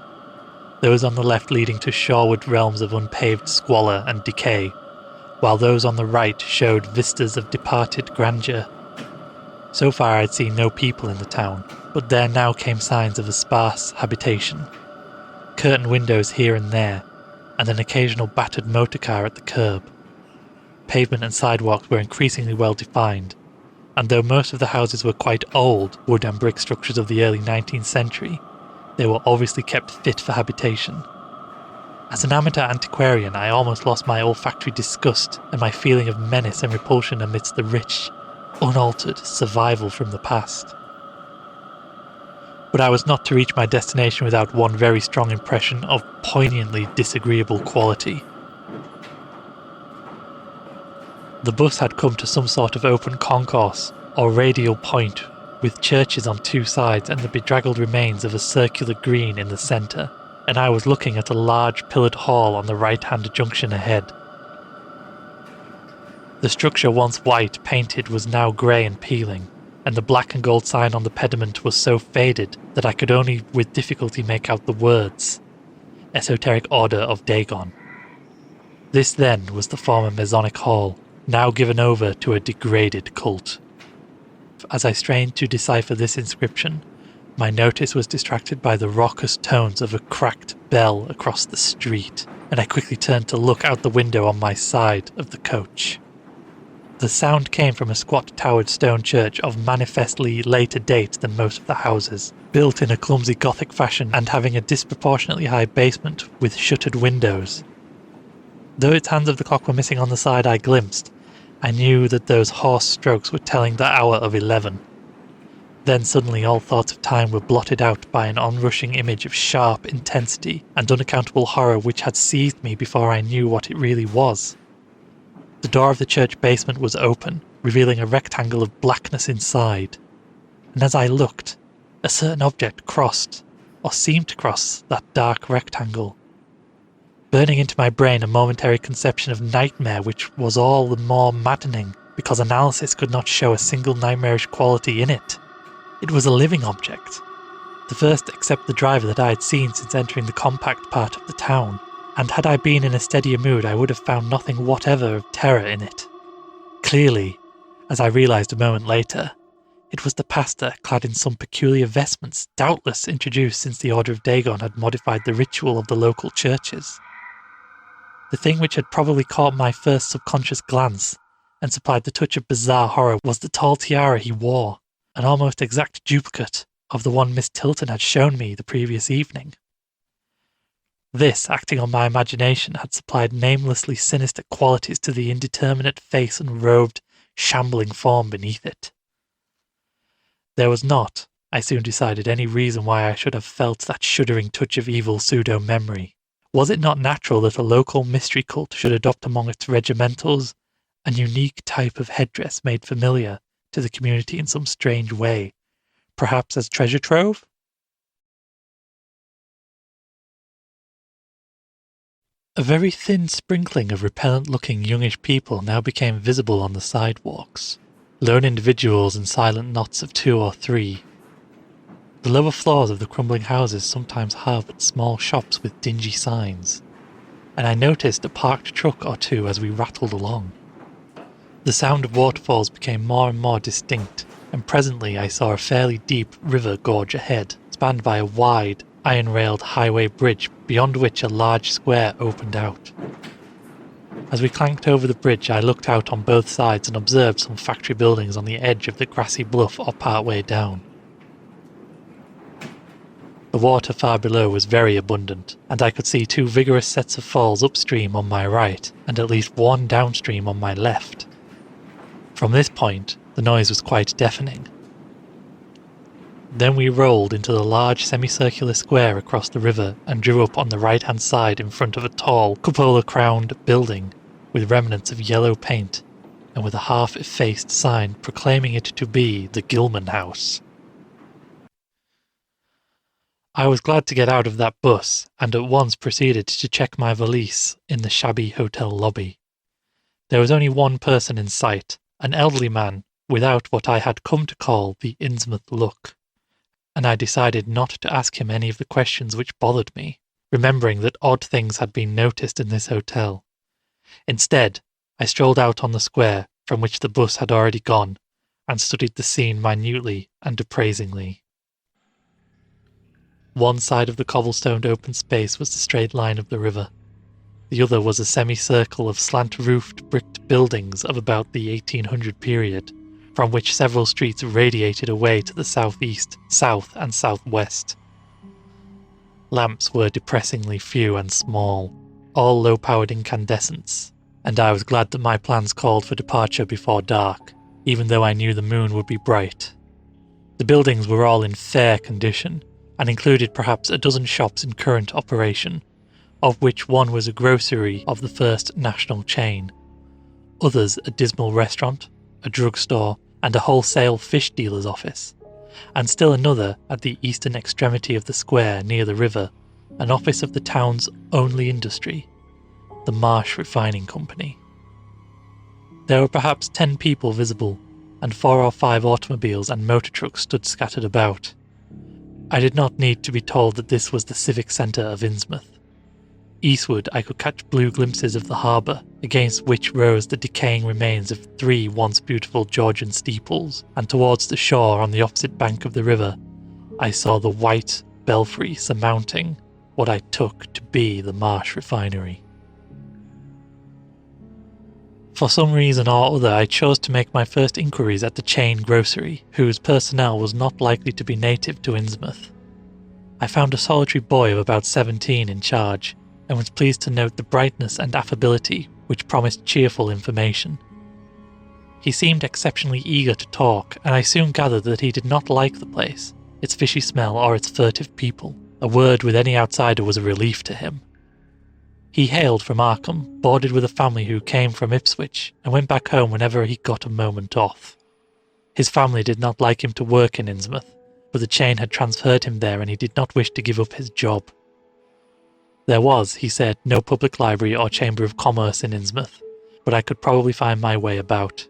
those on the left leading to shoreward realms of unpaved squalor and decay, while those on the right showed vistas of departed grandeur. So far I had seen no people in the town, but there now came signs of a sparse habitation. Curtained windows here and there, and an occasional battered motor car at the curb. Pavement and sidewalks were increasingly well defined, and though most of the houses were quite old wood and brick structures of the early 19th century, they were obviously kept fit for habitation. As an amateur antiquarian, I almost lost my olfactory disgust and my feeling of menace and repulsion amidst the rich, unaltered survival from the past. But I was not to reach my destination without one very strong impression of poignantly disagreeable quality. The bus had come to some sort of open concourse, or radial point, with churches on two sides and the bedraggled remains of a circular green in the centre, and I was looking at a large pillared hall on the right-hand junction ahead. The structure, once white painted, was now grey and peeling, and the black and gold sign on the pediment was so faded that I could only with difficulty make out the words, Esoteric Order of Dagon. This then was the former Masonic Hall, now given over to a degraded cult. As I strained to decipher this inscription, my notice was distracted by the raucous tones of a cracked bell across the street, and I quickly turned to look out the window on my side of the coach. The sound came from a squat towered stone church of manifestly later date than most of the houses, built in a clumsy Gothic fashion and having a disproportionately high basement with shuttered windows. Though its hands of the clock were missing on the side I glimpsed, I knew that those hoarse strokes were telling the hour of 11. Then suddenly all thoughts of time were blotted out by an onrushing image of sharp intensity and unaccountable horror which had seized me before I knew what it really was. The door of the church basement was open, revealing a rectangle of blackness inside, and as I looked, a certain object crossed, or seemed to cross, that dark rectangle, burning into my brain a momentary conception of nightmare which was all the more maddening because analysis could not show a single nightmarish quality in it. It was a living object, the first except the driver that I had seen since entering the compact part of the town, and had I been in a steadier mood I would have found nothing whatever of terror in it. Clearly, as I realised a moment later, it was the pastor clad in some peculiar vestments doubtless introduced since the Order of Dagon had modified the ritual of the local churches. The thing which had probably caught my first subconscious glance and supplied the touch of bizarre horror was the tall tiara he wore, an almost exact duplicate of the one Miss Tilton had shown me the previous evening. This, acting on my imagination, had supplied namelessly sinister qualities to the indeterminate face and robed, shambling form beneath it. There was not, I soon decided, any reason why I should have felt that shuddering touch of evil pseudo-memory. Was it not natural that a local mystery cult should adopt among its regimentals a unique type of headdress made familiar to the community in some strange way, perhaps as treasure trove? A very thin sprinkling of repellent-looking youngish people now became visible on the sidewalks, lone individuals in silent knots of 2 or 3. The lower floors of the crumbling houses sometimes harboured small shops with dingy signs, and I noticed a parked truck or two as we rattled along. The sound of waterfalls became more and more distinct, and presently I saw a fairly deep river gorge ahead, spanned by a wide, iron-railed highway bridge beyond which a large square opened out. As we clanked over the bridge, I looked out on both sides and observed some factory buildings on the edge of the grassy bluff or partway down. The water far below was very abundant, and I could see 2 vigorous sets of falls upstream on my right, and at least 1 downstream on my left. From this point, the noise was quite deafening. Then we rolled into the large semicircular square across the river and drew up on the right-hand side in front of a tall, cupola-crowned building with remnants of yellow paint and with a half-effaced sign proclaiming it to be the Gilman House. I was glad to get out of that bus and at once proceeded to check my valise in the shabby hotel lobby. There was only one person in sight, an elderly man without what I had come to call the Innsmouth look, and I decided not to ask him any of the questions which bothered me, remembering that odd things had been noticed in this hotel. Instead, I strolled out on the square from which the bus had already gone and studied the scene minutely and appraisingly. One side of the cobblestoned open space was the straight line of the river. The other was a semicircle of slant-roofed bricked buildings of about the 1800 period, from which several streets radiated away to the southeast, south and southwest. Lamps were depressingly few and small, all low-powered incandescents, and I was glad that my plans called for departure before dark, even though I knew the moon would be bright. The buildings were all in fair condition, and included perhaps a dozen shops in current operation, of which one was a grocery of the first national chain, others a dismal restaurant, a drugstore, and a wholesale fish dealer's office, and still another at the eastern extremity of the square near the river, an office of the town's only industry, the Marsh Refining Company. There were perhaps 10 people visible, and 4 or 5 automobiles and motor trucks stood scattered about. I did not need to be told that this was the civic centre of Innsmouth. Eastward I could catch blue glimpses of the harbour, against which rose the decaying remains of 3 once beautiful Georgian steeples, and towards the shore on the opposite bank of the river I saw the white belfry surmounting what I took to be the Marsh Refinery. For some reason or other I chose to make my first inquiries at the chain grocery, whose personnel was not likely to be native to Innsmouth. I found a solitary boy of about 17 in charge, and was pleased to note the brightness and affability which promised cheerful information. He seemed exceptionally eager to talk, and I soon gathered that he did not like the place, its fishy smell or its furtive people. A word with any outsider was a relief to him. He hailed from Arkham, boarded with a family who came from Ipswich, and went back home whenever he got a moment off. His family did not like him to work in Innsmouth, but the chain had transferred him there and he did not wish to give up his job. There was, he said, no public library or chamber of commerce in Innsmouth, but I could probably find my way about.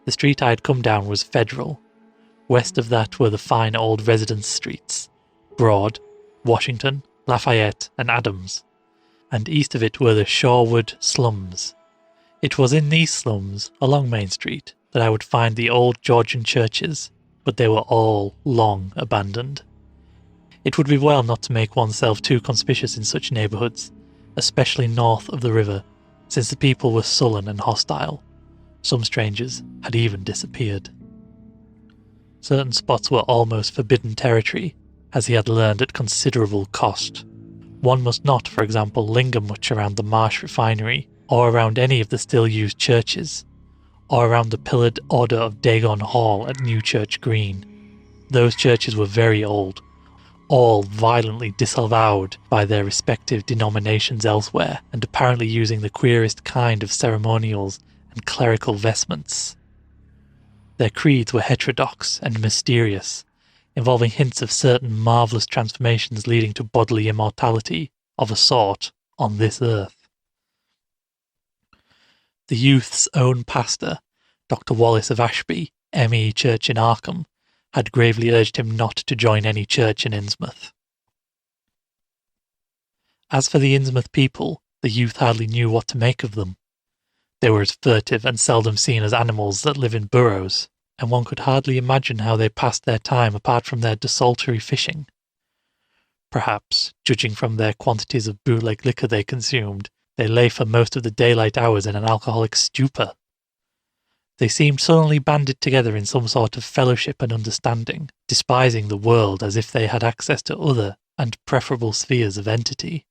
The street I had come down was Federal. West of that were the fine old residence streets, Broad, Washington, Lafayette and Adams, and east of it were the Shorewood slums. It was in these slums, along Main Street, that I would find the old Georgian churches, but they were all long abandoned. It would be well not to make oneself too conspicuous in such neighbourhoods, especially north of the river, since the people were sullen and hostile. Some strangers had even disappeared. Certain spots were almost forbidden territory, as he had learned at considerable cost. One must not, for example, linger much around the Marsh Refinery, or around any of the still-used churches, or around the pillared Order of Dagon Hall at Newchurch Green. Those churches were very old, all violently disavowed by their respective denominations elsewhere, and apparently using the queerest kind of ceremonials and clerical vestments. Their creeds were heterodox and mysterious, involving hints of certain marvellous transformations leading to bodily immortality, of a sort, on this earth. The youth's own pastor, Dr. Wallace of Ashby, M.E. Church in Arkham, had gravely urged him not to join any church in Innsmouth. As for the Innsmouth people, the youth hardly knew what to make of them. They were as furtive and seldom seen as animals that live in burrows, and one could hardly imagine how they passed their time apart from their desultory fishing. Perhaps, judging from their quantities of bootleg liquor they consumed, they lay for most of the daylight hours in an alcoholic stupor. They seemed suddenly banded together in some sort of fellowship and understanding, despising the world as if they had access to other and preferable spheres of entity.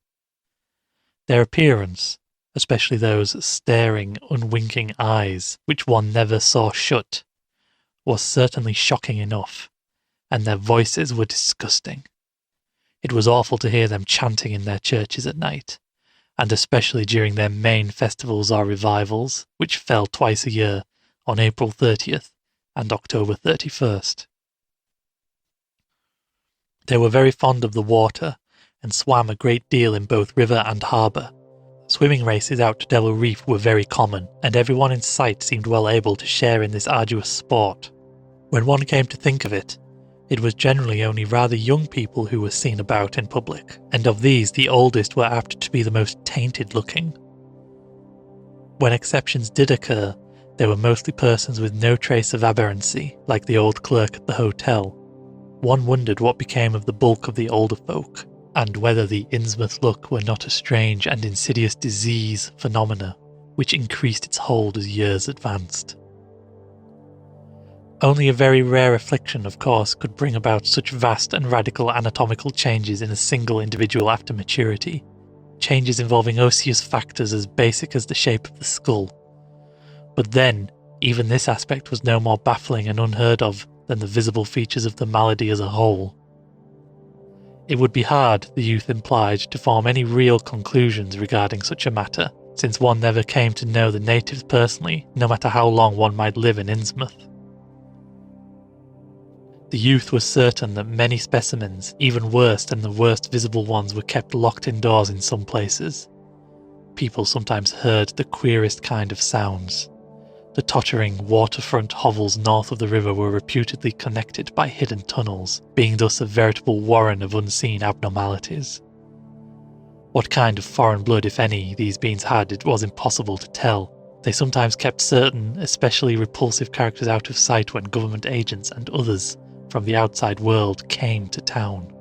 Their appearance, especially those staring, unwinking eyes which one never saw shut, was certainly shocking enough, and their voices were disgusting. It was awful to hear them chanting in their churches at night, and especially during their main festivals or revivals, which fell twice a year, on April 30th and October 31st. They were very fond of the water, and swam a great deal in both river and harbour. Swimming races out to Devil Reef were very common, and everyone in sight seemed well able to share in this arduous sport. When one came to think of it, it was generally only rather young people who were seen about in public, and of these the oldest were apt to be the most tainted looking. When exceptions did occur, they were mostly persons with no trace of aberrancy, like the old clerk at the hotel. One wondered what became of the bulk of the older folk, and whether the Innsmouth look were not a strange and insidious disease phenomena, which increased its hold as years advanced. Only a very rare affliction, of course, could bring about such vast and radical anatomical changes in a single individual after maturity, changes involving osseous factors as basic as the shape of the skull. But then, even this aspect was no more baffling and unheard of than the visible features of the malady as a whole. It would be hard, the youth implied, to form any real conclusions regarding such a matter, since one never came to know the natives personally, no matter how long one might live in Innsmouth. The youth was certain that many specimens, even worse than the worst visible ones, were kept locked indoors in some places. People sometimes heard the queerest kind of sounds. The tottering waterfront hovels north of the river were reputedly connected by hidden tunnels, being thus a veritable warren of unseen abnormalities. What kind of foreign blood, if any, these beings had, it was impossible to tell. They sometimes kept certain, especially repulsive characters out of sight when government agents and others from the outside world came to town.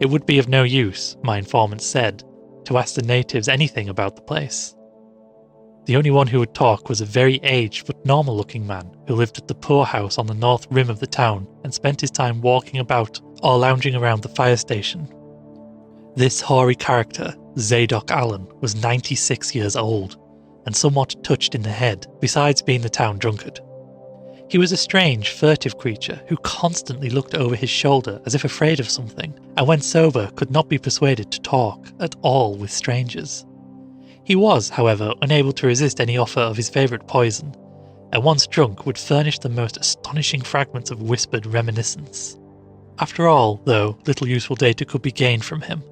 It would be of no use, my informant said, to ask the natives anything about the place. The only one who would talk was a very aged but normal-looking man who lived at the poorhouse on the north rim of the town and spent his time walking about or lounging around the fire station. This hoary character, Zadok Allen, was 96 years old and somewhat touched in the head, besides being the town drunkard. He was a strange, furtive creature who constantly looked over his shoulder as if afraid of something, and when sober could not be persuaded to talk at all with strangers. He was, however, unable to resist any offer of his favourite poison, and once drunk would furnish the most astonishing fragments of whispered reminiscence. After all, though, little useful data could be gained from him,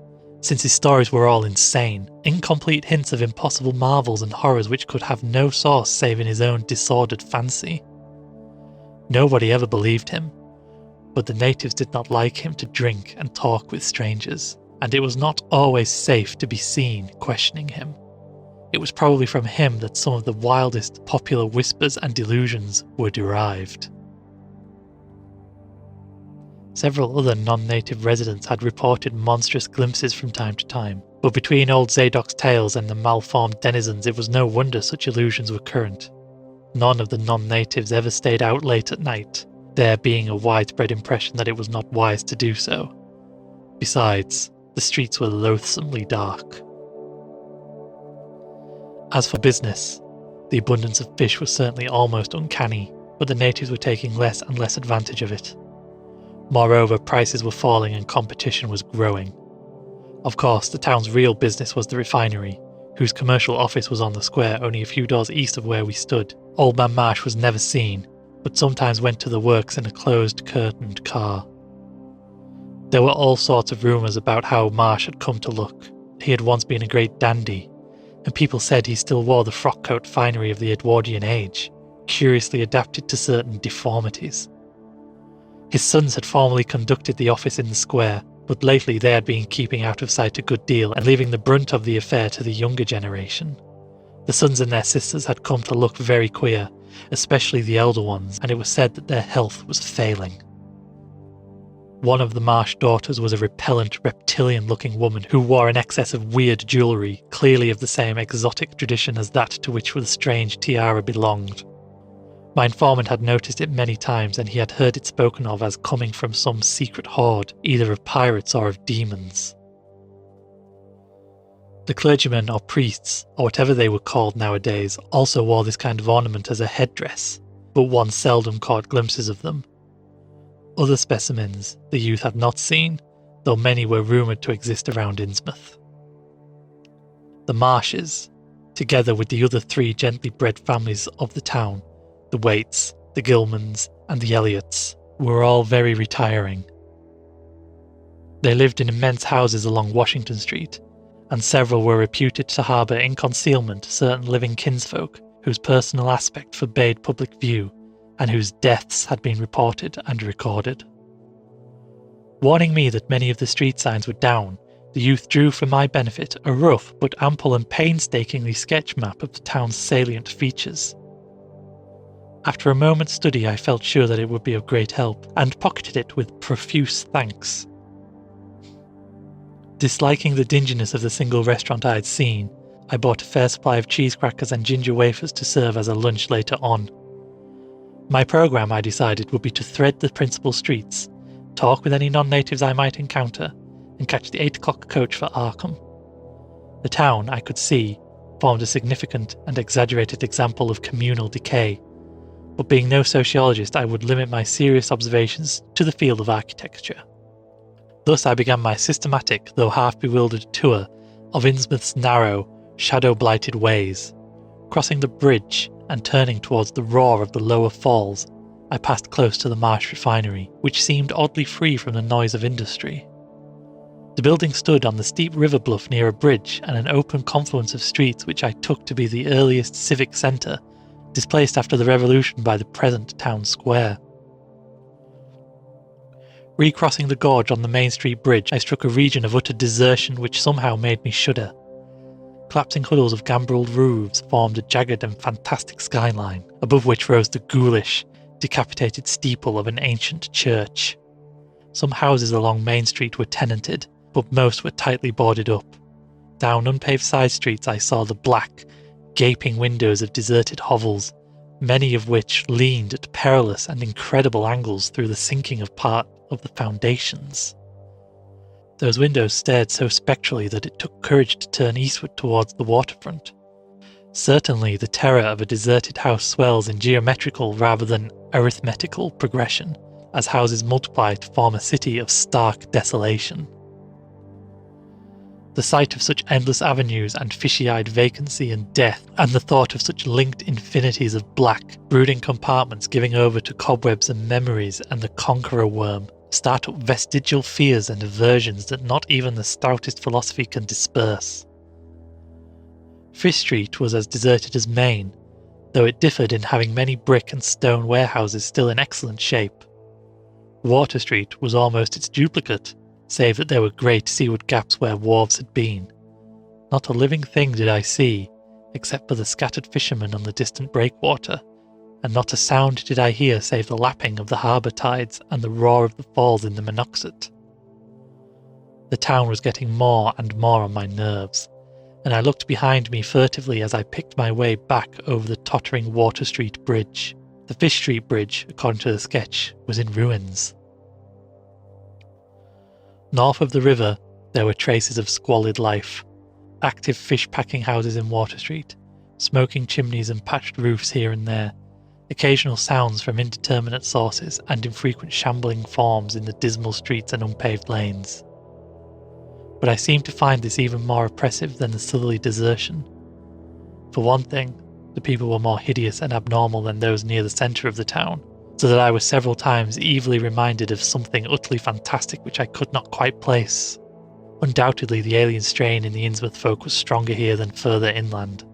since his stories were all insane, incomplete hints of impossible marvels and horrors which could have no source save in his own disordered fancy. Nobody ever believed him, but the natives did not like him to drink and talk with strangers, and it was not always safe to be seen questioning him. It was probably from him that some of the wildest popular whispers and delusions were derived. Several other non-native residents had reported monstrous glimpses from time to time, but between old Zadok's tales and the malformed denizens it was no wonder such illusions were current. None of the non-natives ever stayed out late at night, there being a widespread impression that it was not wise to do so. Besides, the streets were loathsomely dark. As for business, the abundance of fish was certainly almost uncanny, but the natives were taking less and less advantage of it. Moreover, prices were falling and competition was growing. Of course, the town's real business was the refinery, whose commercial office was on the square only a few doors east of where we stood. Old Man Marsh was never seen, but sometimes went to the works in a closed, curtained car. There were all sorts of rumours about how Marsh had come to look. He had once been a great dandy, and people said he still wore the frock-coat finery of the Edwardian age, curiously adapted to certain deformities. His sons had formerly conducted the office in the square, but lately they had been keeping out of sight a good deal and leaving the brunt of the affair to the younger generation. The sons and their sisters had come to look very queer, especially the elder ones, and it was said that their health was failing. One of the marsh daughters was a repellent, reptilian-looking woman who wore an excess of weird jewellery, clearly of the same exotic tradition as that to which the strange tiara belonged. My informant had noticed it many times, and he had heard it spoken of as coming from some secret horde, either of pirates or of demons. The clergymen or priests, or whatever they were called nowadays, also wore this kind of ornament as a headdress, but one seldom caught glimpses of them. Other specimens the youth had not seen, though many were rumoured to exist around Innsmouth. The Marshes, together with the other 3 gently bred families of the town, the Waits, the Gilmans, and the Elliots, were all very retiring. They lived in immense houses along Washington Street, and several were reputed to harbour in concealment certain living kinsfolk whose personal aspect forbade public view, and whose deaths had been reported and recorded. Warning me that many of the street signs were down, the youth drew for my benefit a rough but ample and painstakingly sketch map of the town's salient features. After a moment's study I felt sure that it would be of great help, and pocketed it with profuse thanks. Disliking the dinginess of the single restaurant I had seen, I bought a fair supply of cheese crackers and ginger wafers to serve as a lunch later on. My programme, I decided, would be to thread the principal streets, talk with any non-natives I might encounter, and catch the 8 o'clock coach for Arkham. The town, I could see, formed a significant and exaggerated example of communal decay, but being no sociologist I would limit my serious observations to the field of architecture. Thus I began my systematic, though half-bewildered tour of Innsmouth's narrow, shadow-blighted ways. Crossing the bridge and turning towards the roar of the lower falls, I passed close to the Marsh refinery, which seemed oddly free from the noise of industry. The building stood on the steep river bluff near a bridge and an open confluence of streets which I took to be the earliest civic centre, displaced after the revolution by the present town square. Recrossing the gorge on the Main Street Bridge, I struck a region of utter desertion which somehow made me shudder. Collapsing huddles of gambrelled roofs formed a jagged and fantastic skyline, above which rose the ghoulish, decapitated steeple of an ancient church. Some houses along Main Street were tenanted, but most were tightly boarded up. Down unpaved side streets I saw the black, gaping windows of deserted hovels, many of which leaned at perilous and incredible angles through the sinking of part of the foundations. Those windows stared so spectrally that it took courage to turn eastward towards the waterfront. Certainly the terror of a deserted house swells in geometrical rather than arithmetical progression, as houses multiply to form a city of stark desolation. The sight of such endless avenues and fishy-eyed vacancy and death, and the thought of such linked infinities of black, brooding compartments giving over to cobwebs and memories and the conqueror worm, start up vestigial fears and aversions that not even the stoutest philosophy can disperse. Fish Street was as deserted as Main, though it differed in having many brick and stone warehouses still in excellent shape. Water Street was almost its duplicate, save that there were great seaward gaps where wharves had been. Not a living thing did I see, except for the scattered fishermen on the distant breakwater, and not a sound did I hear save the lapping of the harbour tides and the roar of the falls in the Monoxet. The town was getting more and more on my nerves, and I looked behind me furtively as I picked my way back over the tottering Water Street Bridge. The Fish Street Bridge, according to the sketch, was in ruins. North of the river, there were traces of squalid life. Active fish-packing houses in Water Street, smoking chimneys and patched roofs here and there, occasional sounds from indeterminate sources and infrequent shambling forms in the dismal streets and unpaved lanes. But I seemed to find this even more oppressive than the southerly desertion. For one thing, the people were more hideous and abnormal than those near the centre of the town, so that I was several times evilly reminded of something utterly fantastic which I could not quite place. Undoubtedly the alien strain in the Innsmouth folk was stronger here than further inland.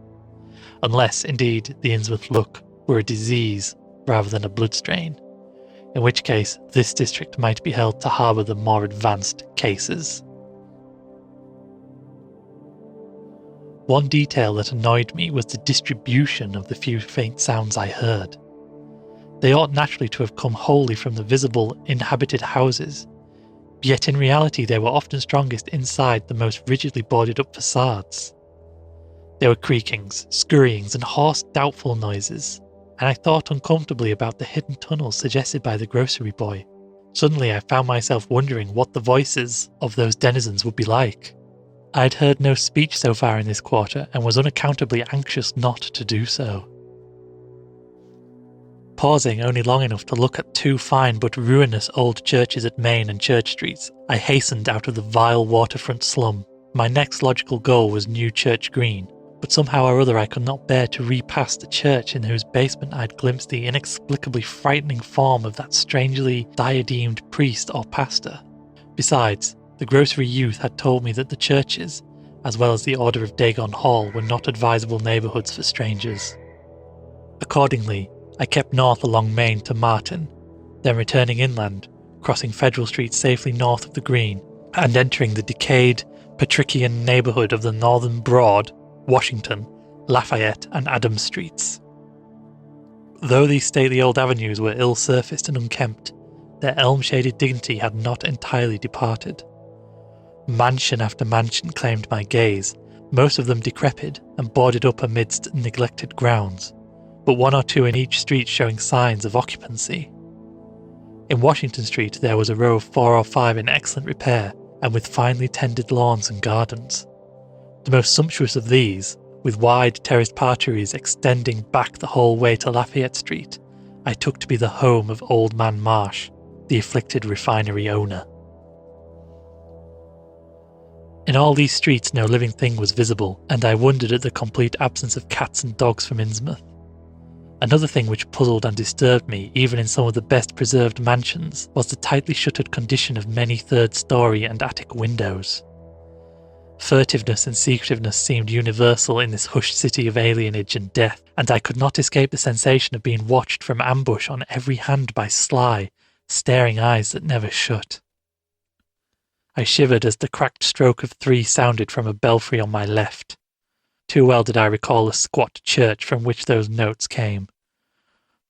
Unless, indeed, the Innsmouth look were a disease rather than a blood strain, in which case this district might be held to harbour the more advanced cases. One detail that annoyed me was the distribution of the few faint sounds I heard. They ought naturally to have come wholly from the visible, inhabited houses, yet in reality they were often strongest inside the most rigidly boarded up facades. There were creakings, scurryings, and hoarse, doubtful noises, and I thought uncomfortably about the hidden tunnels suggested by the grocery boy. Suddenly I found myself wondering what the voices of those denizens would be like. I had heard no speech so far in this quarter and was unaccountably anxious not to do so. Pausing only long enough to look at two fine but ruinous old churches at Main and Church Streets, I hastened out of the vile waterfront slum. My next logical goal was New Church Green, but somehow or other I could not bear to repass the church in whose basement I'd glimpsed the inexplicably frightening form of that strangely diademed priest or pastor. Besides, the grocery youth had told me that the churches, as well as the Order of Dagon Hall, were not advisable neighbourhoods for strangers. Accordingly, I kept north along Main to Martin, then returning inland, crossing Federal Street safely north of the Green, and entering the decayed, Patrician neighbourhood of the Northern Broad, Washington, Lafayette and Adams Streets. Though these stately old avenues were ill-surfaced and unkempt, their elm-shaded dignity had not entirely departed. Mansion after mansion claimed my gaze, most of them decrepit and boarded up amidst neglected grounds, but one or two in each street showing signs of occupancy. In Washington Street there was a row of 4 or 5 in excellent repair and with finely tended lawns and gardens. The most sumptuous of these, with wide terraced parterres extending back the whole way to Lafayette Street, I took to be the home of Old Man Marsh, the afflicted refinery owner. In all these streets no living thing was visible, and I wondered at the complete absence of cats and dogs from Innsmouth. Another thing which puzzled and disturbed me, even in some of the best preserved mansions, was the tightly shuttered condition of many third-storey and attic windows. Furtiveness and secretiveness seemed universal in this hushed city of alienage and death, and I could not escape the sensation of being watched from ambush on every hand by sly, staring eyes that never shut. I shivered as the cracked stroke of 3 sounded from a belfry on my left. Too well did I recall the squat church from which those notes came.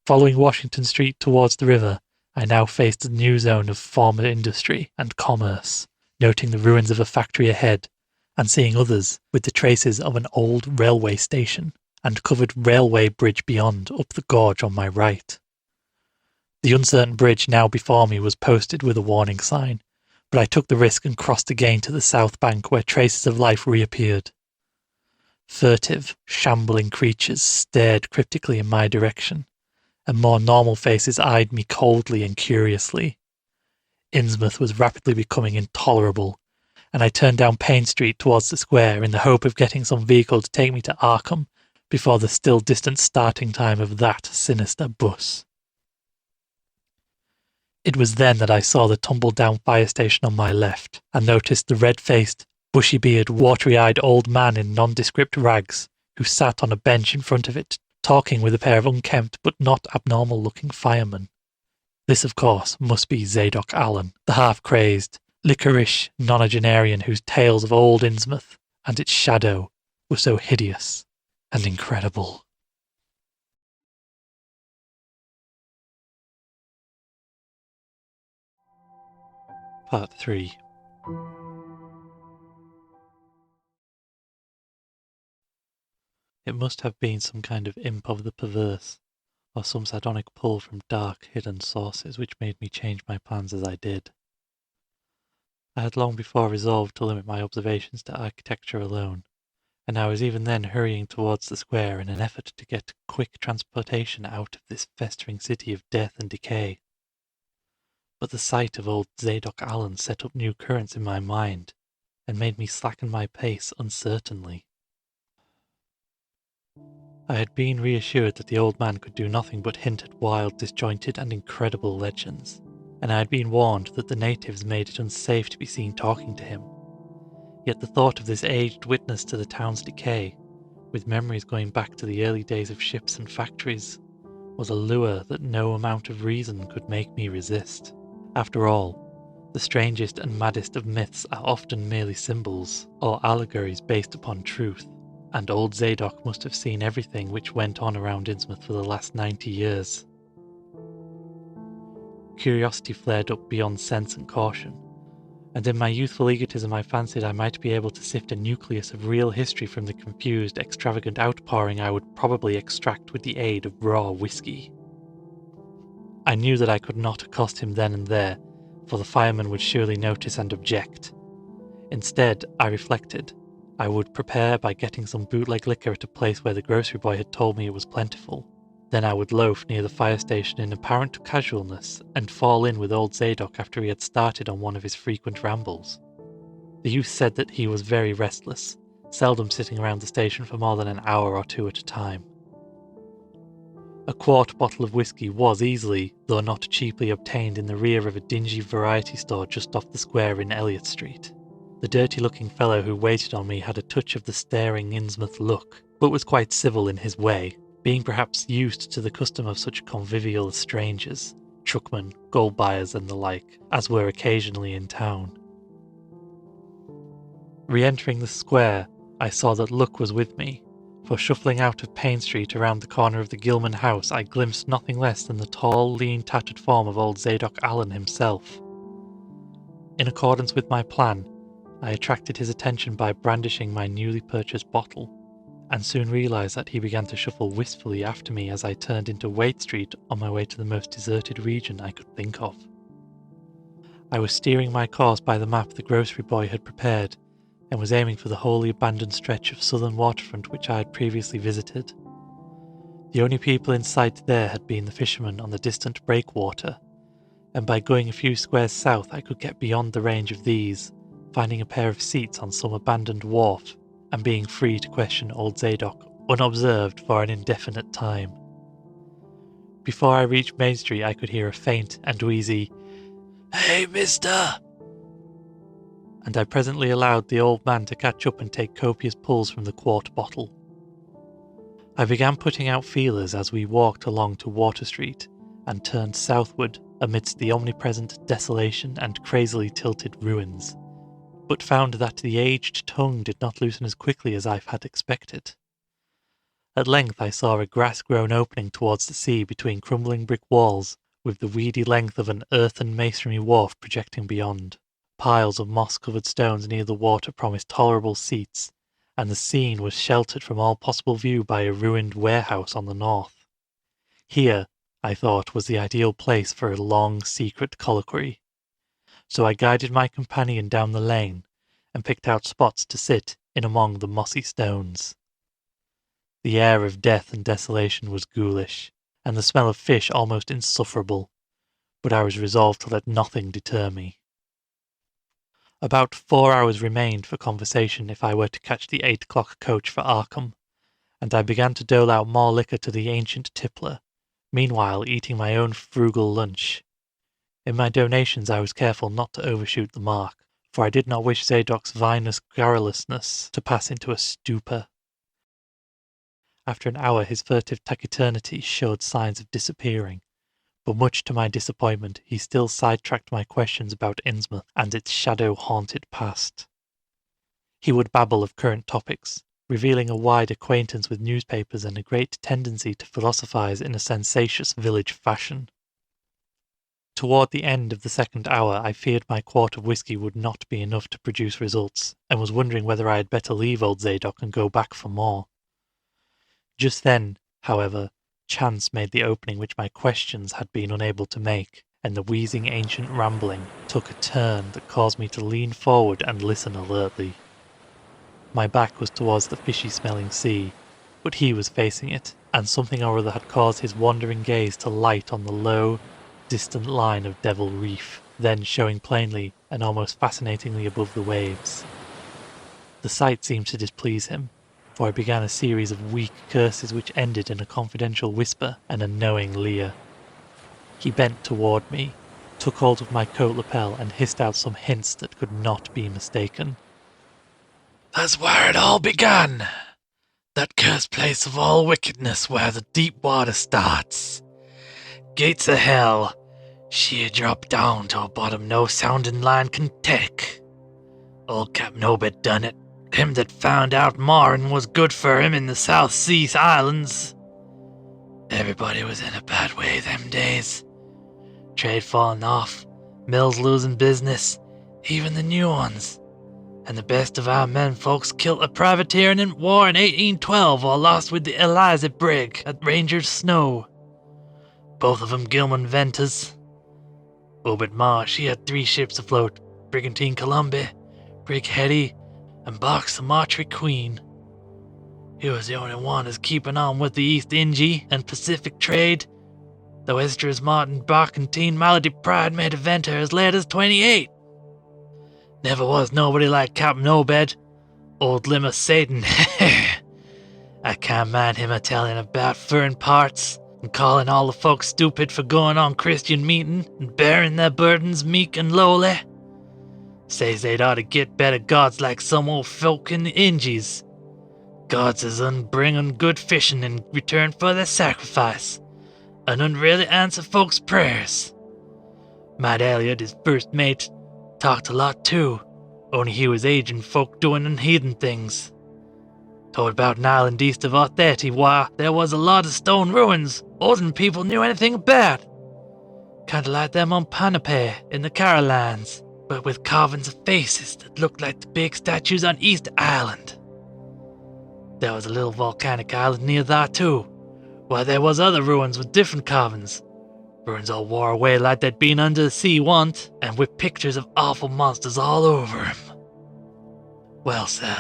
Following Washington Street towards the river, I now faced a new zone of former industry and commerce, noting the ruins of a factory ahead, and seeing others with the traces of an old railway station and covered railway bridge beyond up the gorge on my right. The uncertain bridge now before me was posted with a warning sign, but I took the risk and crossed again to the south bank where traces of life reappeared. Furtive, shambling creatures stared cryptically in my direction, and more normal faces eyed me coldly and curiously. Innsmouth was rapidly becoming intolerable, and I turned down Payne Street towards the square in the hope of getting some vehicle to take me to Arkham before the still distant starting time of that sinister bus. It was then that I saw the tumble-down fire station on my left, and noticed the red-faced, bushy-bearded, watery-eyed old man in nondescript rags, who sat on a bench in front of it, talking with a pair of unkempt but not abnormal-looking firemen. This, of course, must be Zadok Allen, the half-crazed, liquorish nonagenarian whose tales of old Innsmouth and its shadow were so hideous and incredible. Part 3. It must have been some kind of imp of the perverse, or some sardonic pull from dark, hidden sources which made me change my plans as I did. I had long before resolved to limit my observations to architecture alone, and I was even then hurrying towards the square in an effort to get quick transportation out of this festering city of death and decay. But the sight of old Zadok Allen set up new currents in my mind, and made me slacken my pace uncertainly. I had been reassured that the old man could do nothing but hint at wild, disjointed, and incredible legends, and I had been warned that the natives made it unsafe to be seen talking to him. Yet the thought of this aged witness to the town's decay, with memories going back to the early days of ships and factories, was a lure that no amount of reason could make me resist. After all, the strangest and maddest of myths are often merely symbols, or allegories based upon truth, and old Zadok must have seen everything which went on around Innsmouth for the last 90 years. Curiosity flared up beyond sense and caution, and in my youthful egotism I fancied I might be able to sift a nucleus of real history from the confused, extravagant outpouring I would probably extract with the aid of raw whiskey. I knew that I could not accost him then and there, for the fireman would surely notice and object. Instead, I reflected, I would prepare by getting some bootleg liquor at a place where the grocery boy had told me it was plentiful. Then I would loaf near the fire station in apparent casualness and fall in with old Zadok after he had started on one of his frequent rambles. The youth said that he was very restless, seldom sitting around the station for more than an hour or two at a time. A quart bottle of whiskey was easily, though not cheaply, obtained in the rear of a dingy variety store just off the square in Elliot Street. The dirty-looking fellow who waited on me had a touch of the staring Innsmouth look, but was quite civil in his way, being perhaps used to the custom of such convivial strangers, truckmen, gold buyers and the like, as were occasionally in town. Re-entering the square, I saw that luck was with me, for shuffling out of Payne Street around the corner of the Gilman house I glimpsed nothing less than the tall, lean, tattered form of old Zadok Allen himself. In accordance with my plan, I attracted his attention by brandishing my newly purchased bottle, and soon realised that he began to shuffle wistfully after me as I turned into Waite Street on my way to the most deserted region I could think of. I was steering my course by the map the grocery boy had prepared, and was aiming for the wholly abandoned stretch of southern waterfront which I had previously visited. The only people in sight there had been the fishermen on the distant breakwater, and by going a few squares south I could get beyond the range of these, finding a pair of seats on some abandoned wharf, and being free to question old Zadok unobserved for an indefinite time. Before I reached Main Street I could hear a faint and wheezy, "Hey, mister!" and I presently allowed the old man to catch up and take copious pulls from the quart bottle. I began putting out feelers as we walked along to Water Street, and turned southward amidst the omnipresent desolation and crazily tilted ruins, but found that the aged tongue did not loosen as quickly as I had expected. At length I saw a grass-grown opening towards the sea between crumbling brick walls, with the weedy length of an earthen masonry wharf projecting beyond. Piles of moss-covered stones near the water promised tolerable seats, and the scene was sheltered from all possible view by a ruined warehouse on the north. Here, I thought, was the ideal place for a long, secret colloquy. So I guided my companion down the lane, and picked out spots to sit in among the mossy stones. The air of death and desolation was ghoulish, and the smell of fish almost insufferable, but I was resolved to let nothing deter me. About 4 hours remained for conversation if I were to catch the 8 o'clock coach for Arkham, and I began to dole out more liquor to the ancient tippler, meanwhile eating my own frugal lunch. In my donations I was careful not to overshoot the mark, for I did not wish Zadok's vinous garrulousness to pass into a stupor. After an hour his furtive taciturnity showed signs of disappearing, but much to my disappointment he still sidetracked my questions about Innsmouth and its shadow-haunted past. He would babble of current topics, revealing a wide acquaintance with newspapers and a great tendency to philosophize in a sensacious village fashion. Toward the end of the second hour I feared my quart of whiskey would not be enough to produce results, and was wondering whether I had better leave old Zadok and go back for more. Just then, however, chance made the opening which my questions had been unable to make, and the wheezing ancient rambling took a turn that caused me to lean forward and listen alertly. My back was towards the fishy-smelling sea, but he was facing it, and something or other had caused his wandering gaze to light on the low, distant line of Devil Reef, then showing plainly and almost fascinatingly above the waves. The sight seemed to displease him, for I began a series of weak curses which ended in a confidential whisper and a knowing leer. He bent toward me, took hold of my coat lapel and hissed out some hints that could not be mistaken. "That's where it all began. That cursed place of all wickedness where the deep water starts. Gates of hell. Sheer drop down to a bottom no sounding line can take. Old Captain Obed done it. Him that found out more and was good for him in the South Sea Islands. Everybody was in a bad way them days. Trade falling off, mills losing business, even the new ones. And the best of our men folks killed a privateer in war in 1812 or lost with the Eliza brig at Ranger's Snow. Both of them Gilman Ventus. Obed Marsh, he had 3 ships afloat, Brigantine Columbia, Brig Hetty, and Box the Martry Queen. He was the only one that's keeping on with the East Indy and Pacific trade, though Esdras Martin Barkentine Malady Pride made a venture as late as 28. Never was nobody like Captain Obed, old Limmer Satan. I can't mind him a telling about furrin parts and calling all the folks stupid for going on Christian meeting and bearing their burdens meek and lowly. Says they'd ought to get better gods like some old folk in the Ingies. Gods as bringin' good fishing in return for their sacrifice, and really answer folks' prayers. Matt Elliot, his first mate, talked a lot too, only he was aging folk doing unheathen things. Told about an island east of Otheti where there was a lot of stone ruins older than people knew anything about. Kinda like them on Panape in the Carolines, but with carvings of faces that looked like the big statues on Easter Island. There was a little volcanic island near there too, where there was other ruins with different carvings. Ruins all wore away like they'd been under the sea once, and with pictures of awful monsters all over 'em. Well, sir,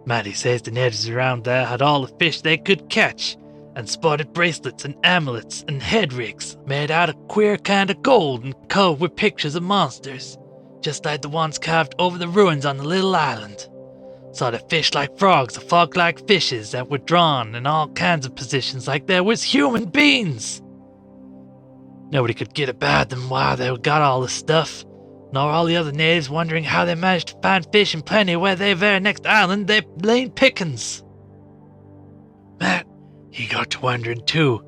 Matty says the natives around there had all the fish they could catch, and sported bracelets and amulets and head rigs made out of queer kind of gold and covered with pictures of monsters, just like the ones carved over the ruins on the little island. Sort of fish like frogs or frog like fishes that were drawn in all kinds of positions like there was human beings. Nobody could get about them while they got all the stuff, nor all the other natives wondering how they managed to find fish in plenty where they very next island they laid pickings. Matt, he got to wondering too,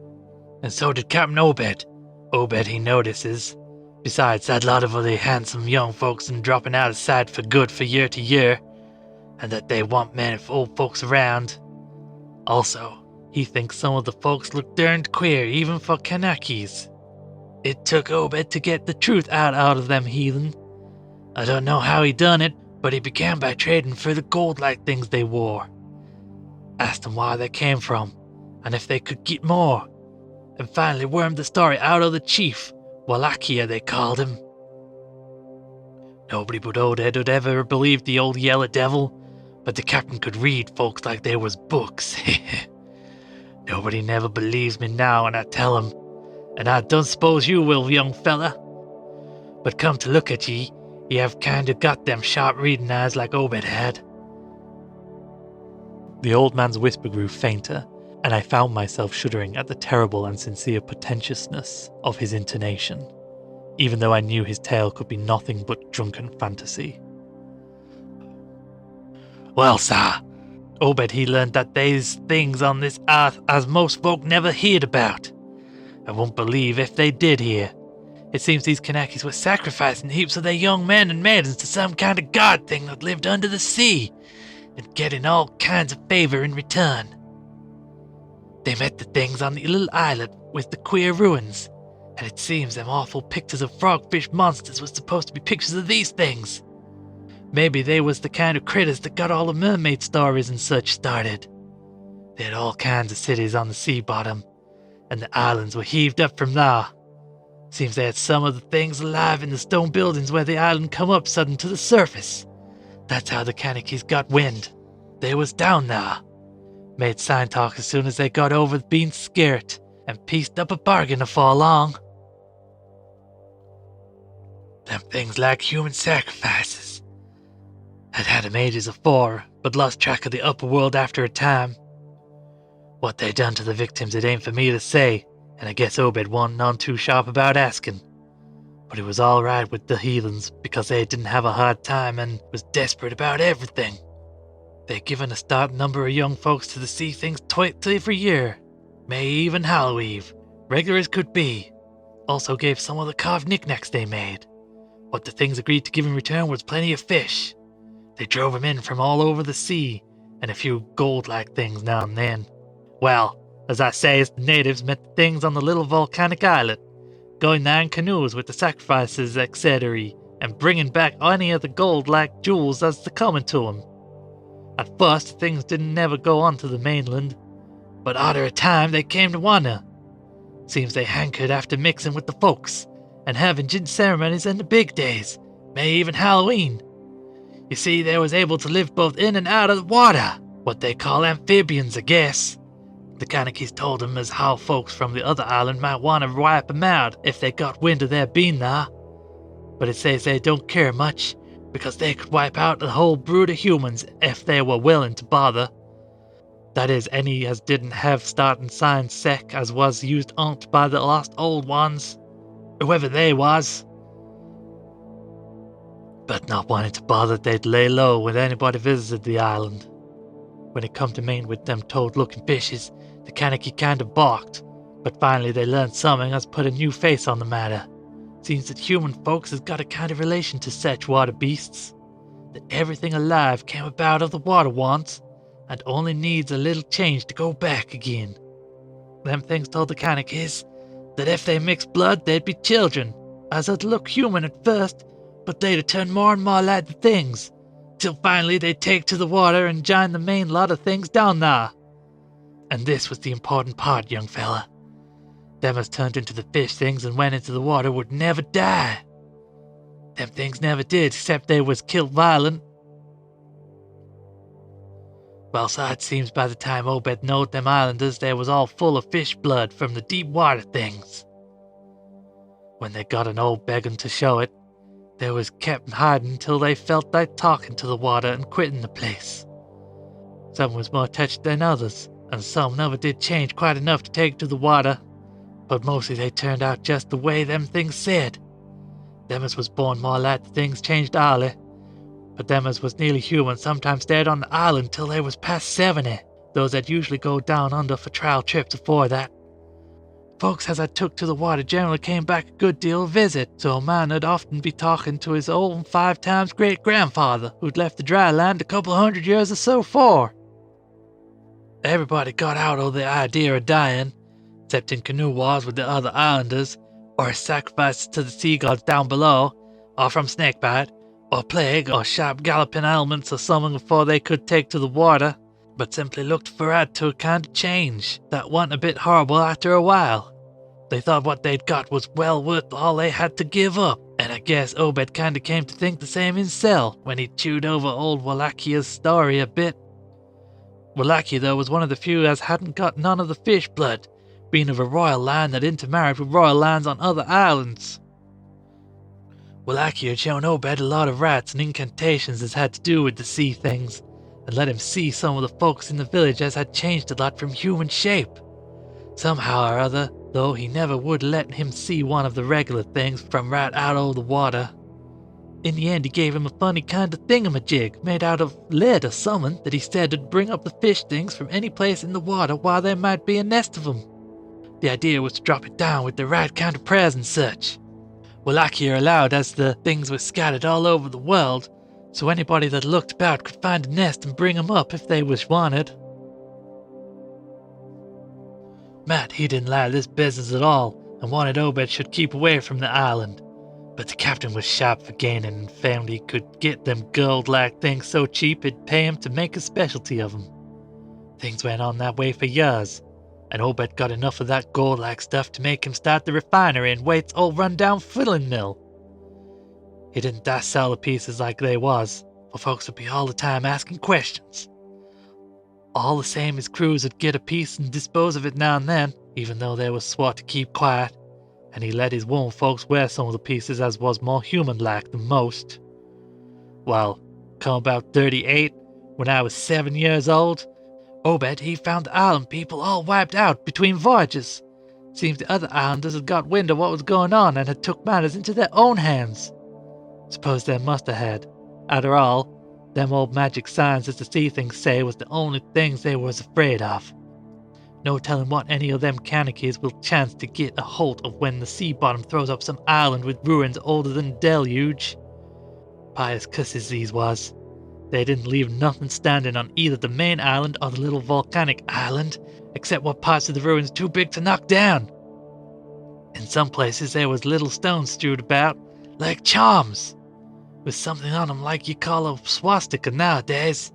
and so did Captain Obed. Obed he notices, besides that lot of the handsome young folks and dropping out of sight for good for year to year, and that they want men if old folks around. Also, he thinks some of the folks look darned queer even for Kanakis. It took Obed to get the truth out of them heathen. I don't know how he done it, but he began by trading for the gold-like things they wore. Asked them where they came from, and if they could get more, and finally wormed the story out of the chief, Wallachia they called him. Nobody but Oded would ever believe the old yellow devil, but the captain could read folks like they was books. Nobody never believes me now when I tell 'em, and I don't suppose you will, young fella. But come to look at ye, you have kinda got them sharp reading eyes like Obed had. The old man's whisper grew fainter, and I found myself shuddering at the terrible and sincere pretentiousness of his intonation, even though I knew his tale could be nothing but drunken fantasy. Well, sir, Obed he learned that there's things on this earth as most folk never heard about. I won't believe if they did hear. It seems these Kanakis were sacrificing heaps of their young men and maidens to some kind of god thing that lived under the sea, and getting all kinds of favor in return. They met the things on the little islet with the queer ruins, and it seems them awful pictures of frogfish monsters was supposed to be pictures of these things. Maybe they was the kind of critters that got all the mermaid stories and such started. They had all kinds of cities on the sea bottom, and the islands were heaved up from there. Seems they had some of the things alive in the stone buildings where the island come up sudden to the surface. That's how the Kanakis got wind. They was down there. Made sign talk as soon as they got over being scared, and pieced up a bargain afore long. Them things like human sacrifices. I'd had 'em ages afore, but lost track of the upper world after a time. What they done to the victims it ain't for me to say, and I guess Obed wasn't none too sharp about asking. But it was all right with the heathens because they didn't have a hard time and was desperate about everything. They given a starting number of young folks to the sea things twice every year, May Eve and Hallow Eve, regular as could be. Also gave some of the carved knickknacks they made. What the things agreed to give in return was plenty of fish. They drove 'em in from all over the sea, and a few gold-like things now and then. Well, as I says, the natives met the things on the little volcanic islet, going there in canoes with the sacrifices, etc., and bringing back any of the gold like jewels as they're coming to 'em. At first, things didn't never go on to the mainland, but arter a time they came to wanna. Seems they hankered after mixing with the folks, and having gin ceremonies in the big days, may even Halloween. You see, they was able to live both in and out of the water, what they call amphibians, I guess. The Kanakys told 'em as how folks from the other island might want to wipe 'em out if they got wind of their being there. But it says they don't care much, because they could wipe out the whole brood of humans if they were willing to bother. That is, any as didn't have starting signs sec as was used on't by the lost old ones, whoever they was. But not wanting to bother, they'd lay low when anybody visited the island. When it come to main with them toad-looking fishes, the Kanaki kind of balked, but finally they learned something as put a new face on the matter. Seems that human folks has got a kind of relation to such water beasts, that everything alive came about of the water once, and only needs a little change to go back again. Them things told the Kanakys that if they mixed blood, they'd be children, as 'ud look human at first, but they'd turn more and more like the things, till finally they'd take to the water and join the main lot of things down there. And this was the important part, young fella. Them as turned into the fish things and went into the water would never die. Them things never did, except they was killed violent. Well, so it seems by the time Obed knowed them islanders, they was all full of fish blood from the deep water things. When they got an old begging to show it, they was kept hiding till they felt like talking to the water and quitting the place. Some was more touched than others, and some never did change quite enough to take to the water, but mostly they turned out just the way them things said. Them as was born more like the things changed early, but them as was nearly human sometimes stayed on the island till they was past 70, those that usually go down under for trial trips afore that. Folks as I took to the water generally came back a good deal of visit, so a man would often be talking to his old 5 times great-grandfather who'd left the dry land a couple of 100 years or so fore. Everybody got out of the idea of dying, except in canoe wars with the other islanders, or as sacrifices to the sea gods down below, or from snakebite, or plague, or sharp galloping ailments or something before they could take to the water, but simply looked forward to a kind of change that went a bit horrible after a while. They thought what they'd got was well worth all they had to give up, and I guess Obed kinda came to think the same himself when he chewed over old Wallachia's story a bit. Wallachia, though, was one of the few as hadn't got none of the fish blood, being of a royal line that intermarried with royal lines on other islands. Wallachia had shown Obed a lot of rites and incantations as had to do with the sea things, and let him see some of the folks in the village as had changed a lot from human shape. Somehow or other, though, he never would let him see one of the regular things from right out of the water. In the end, he gave him a funny kind of thingamajig made out of lead or something that he said would bring up the fish things from any place in the water while there might be a nest of them. The idea was to drop it down with the right kind of prayers and such. Wallachia allowed as the things were scattered all over the world, so anybody that looked about could find a nest and bring 'em up if they was wanted. Matt, he didn't like this business at all, and wanted Obed should keep away from the island. But the captain was sharp for gaining and found he could get them gold-like things so cheap it'd pay him to make a specialty of 'em. Things went on that way for years, and Obed got enough of that gold-like stuff to make him start the refinery in Waite's old run-down fiddling mill. He didn't dare sell the pieces like they was, for folks would be all the time asking questions. All the same, his crews would get a piece and dispose of it now and then, even though they was swore to keep quiet, and he let his woman folks wear some of the pieces as was more human-like than most. Well, come about 38, when I was 7 years old, Obed, he found the island people all wiped out between voyages. Seems the other islanders had got wind of what was going on and had took matters into their own hands. Suppose they must have had. After all, them old magic signs as the sea things say was the only things they was afraid of. No telling what any of them Kanakys will chance to get a holt of when the sea bottom throws up some island with ruins older than the deluge. Pious cusses these was. They didn't leave nothing standing on either the main island or the little volcanic island, except what parts of the ruins too big to knock down. In some places there was little stones strewed about, like charms. with something on 'em like you call a swastika nowadays.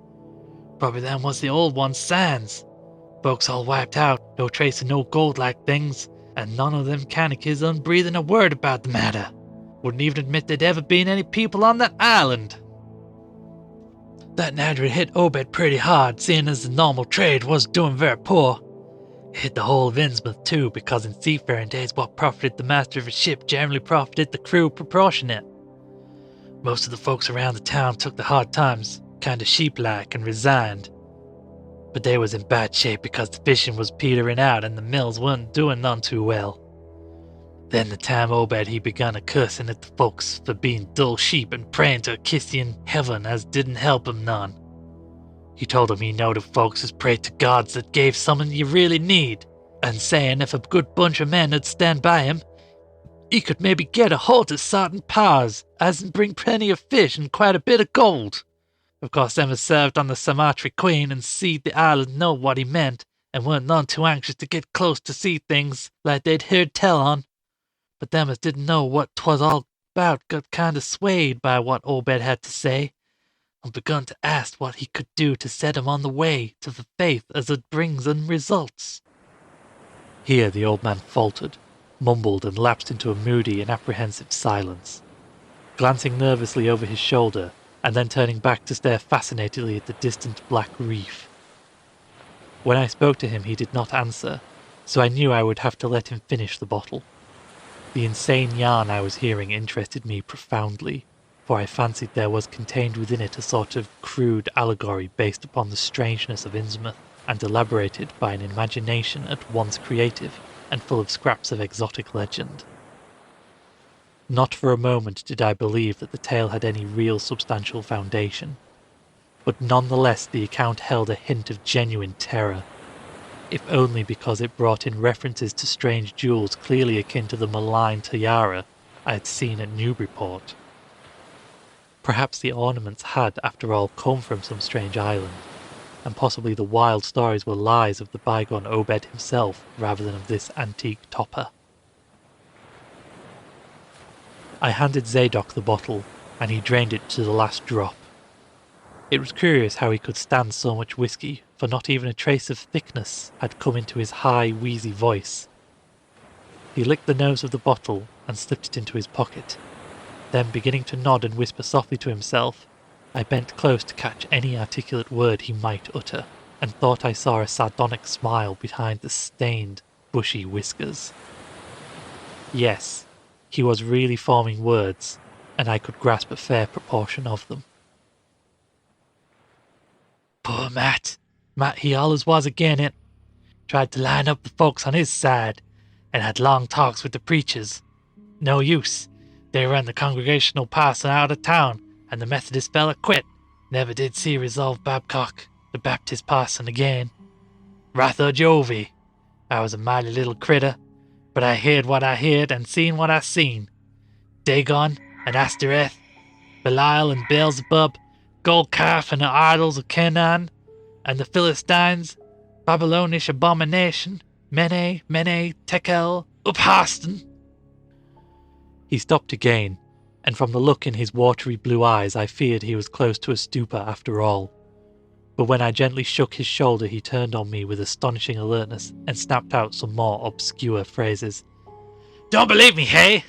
Probably them was the old one's signs. Folks all wiped out, no trace of no gold-like things, and none of them Kanakys unbreathing a word about the matter. Wouldn't even admit there'd ever been any people on that island. That naturally hit Obed pretty hard, seeing as the normal trade was doing very poor. It hit the whole of Innsmouth too, because in seafaring days what profited the master of a ship generally profited the crew proportionate. Most of the folks around the town took the hard times, kinda sheep-like, and resigned. But they was in bad shape because the fishing was petering out and the mills weren't doing none too well. Then the time Obed he begun a cursing at the folks for being dull sheep and praying to a Kissian heaven as didn't help him none. He told 'em he knowed of folks as prayed to gods that gave something you really need, and saying if a good bunch of men would stand by him, he could maybe get a hold of certain powers, as and bring plenty of fish and quite a bit of gold. Of course, them as served on the Zanachi queen and seed the island know what he meant, and weren't none too anxious to get close to see things like they'd heard tell on. But them as didn't know what 'twas all about got kind of swayed by what Obed had to say, and begun to ask what he could do to set him on the way to the faith as it brings in results. Here the old man faltered, mumbled, and lapsed into a moody and apprehensive silence, glancing nervously over his shoulder, and then turning back to stare fascinatedly at the distant black reef. When I spoke to him he did not answer, so I knew I would have to let him finish the bottle. The insane yarn I was hearing interested me profoundly, for I fancied there was contained within it a sort of crude allegory based upon the strangeness of Innsmouth, and elaborated by an imagination at once creative and full of scraps of exotic legend. Not for a moment did I believe that the tale had any real substantial foundation, but nonetheless the account held a hint of genuine terror, if only because it brought in references to strange jewels clearly akin to the malign tiara I had seen at Newburyport. Perhaps the ornaments had, after all, come from some strange island, and possibly the wild stories were lies of the bygone Obed himself rather than of this antique topper. I handed Zadok the bottle, and he drained it to the last drop. It was curious how he could stand so much whiskey, for not even a trace of thickness had come into his high, wheezy voice. He licked the nose of the bottle and slipped it into his pocket. Then, beginning to nod and whisper softly to himself, I bent close to catch any articulate word he might utter, and thought I saw a sardonic smile behind the stained, bushy whiskers. Yes, he was really forming words, and I could grasp a fair proportion of them. Poor Matt. Matt he allus was again it. Tried to line up the folks on his side, and had long talks with the preachers. No use. They run the Congregational parson out of town, and the Methodist fella quit. Never did see Resolve Babcock, the Baptist parson, again. Wrath o' Jovie. I was a mighty little critter, but I heard what I heard and seen what I seen. Dagon and Astereth, Belial and Beelzebub, gold calf and the idols of Canaan, and the Philistines, Babylonish abomination, Mene, Tekel, Upharsten. He stopped again, and from the look in his watery blue eyes I feared he was close to a stupor after all. But when I gently shook his shoulder he turned on me with astonishing alertness and snapped out some more obscure phrases. Don't believe me, hey?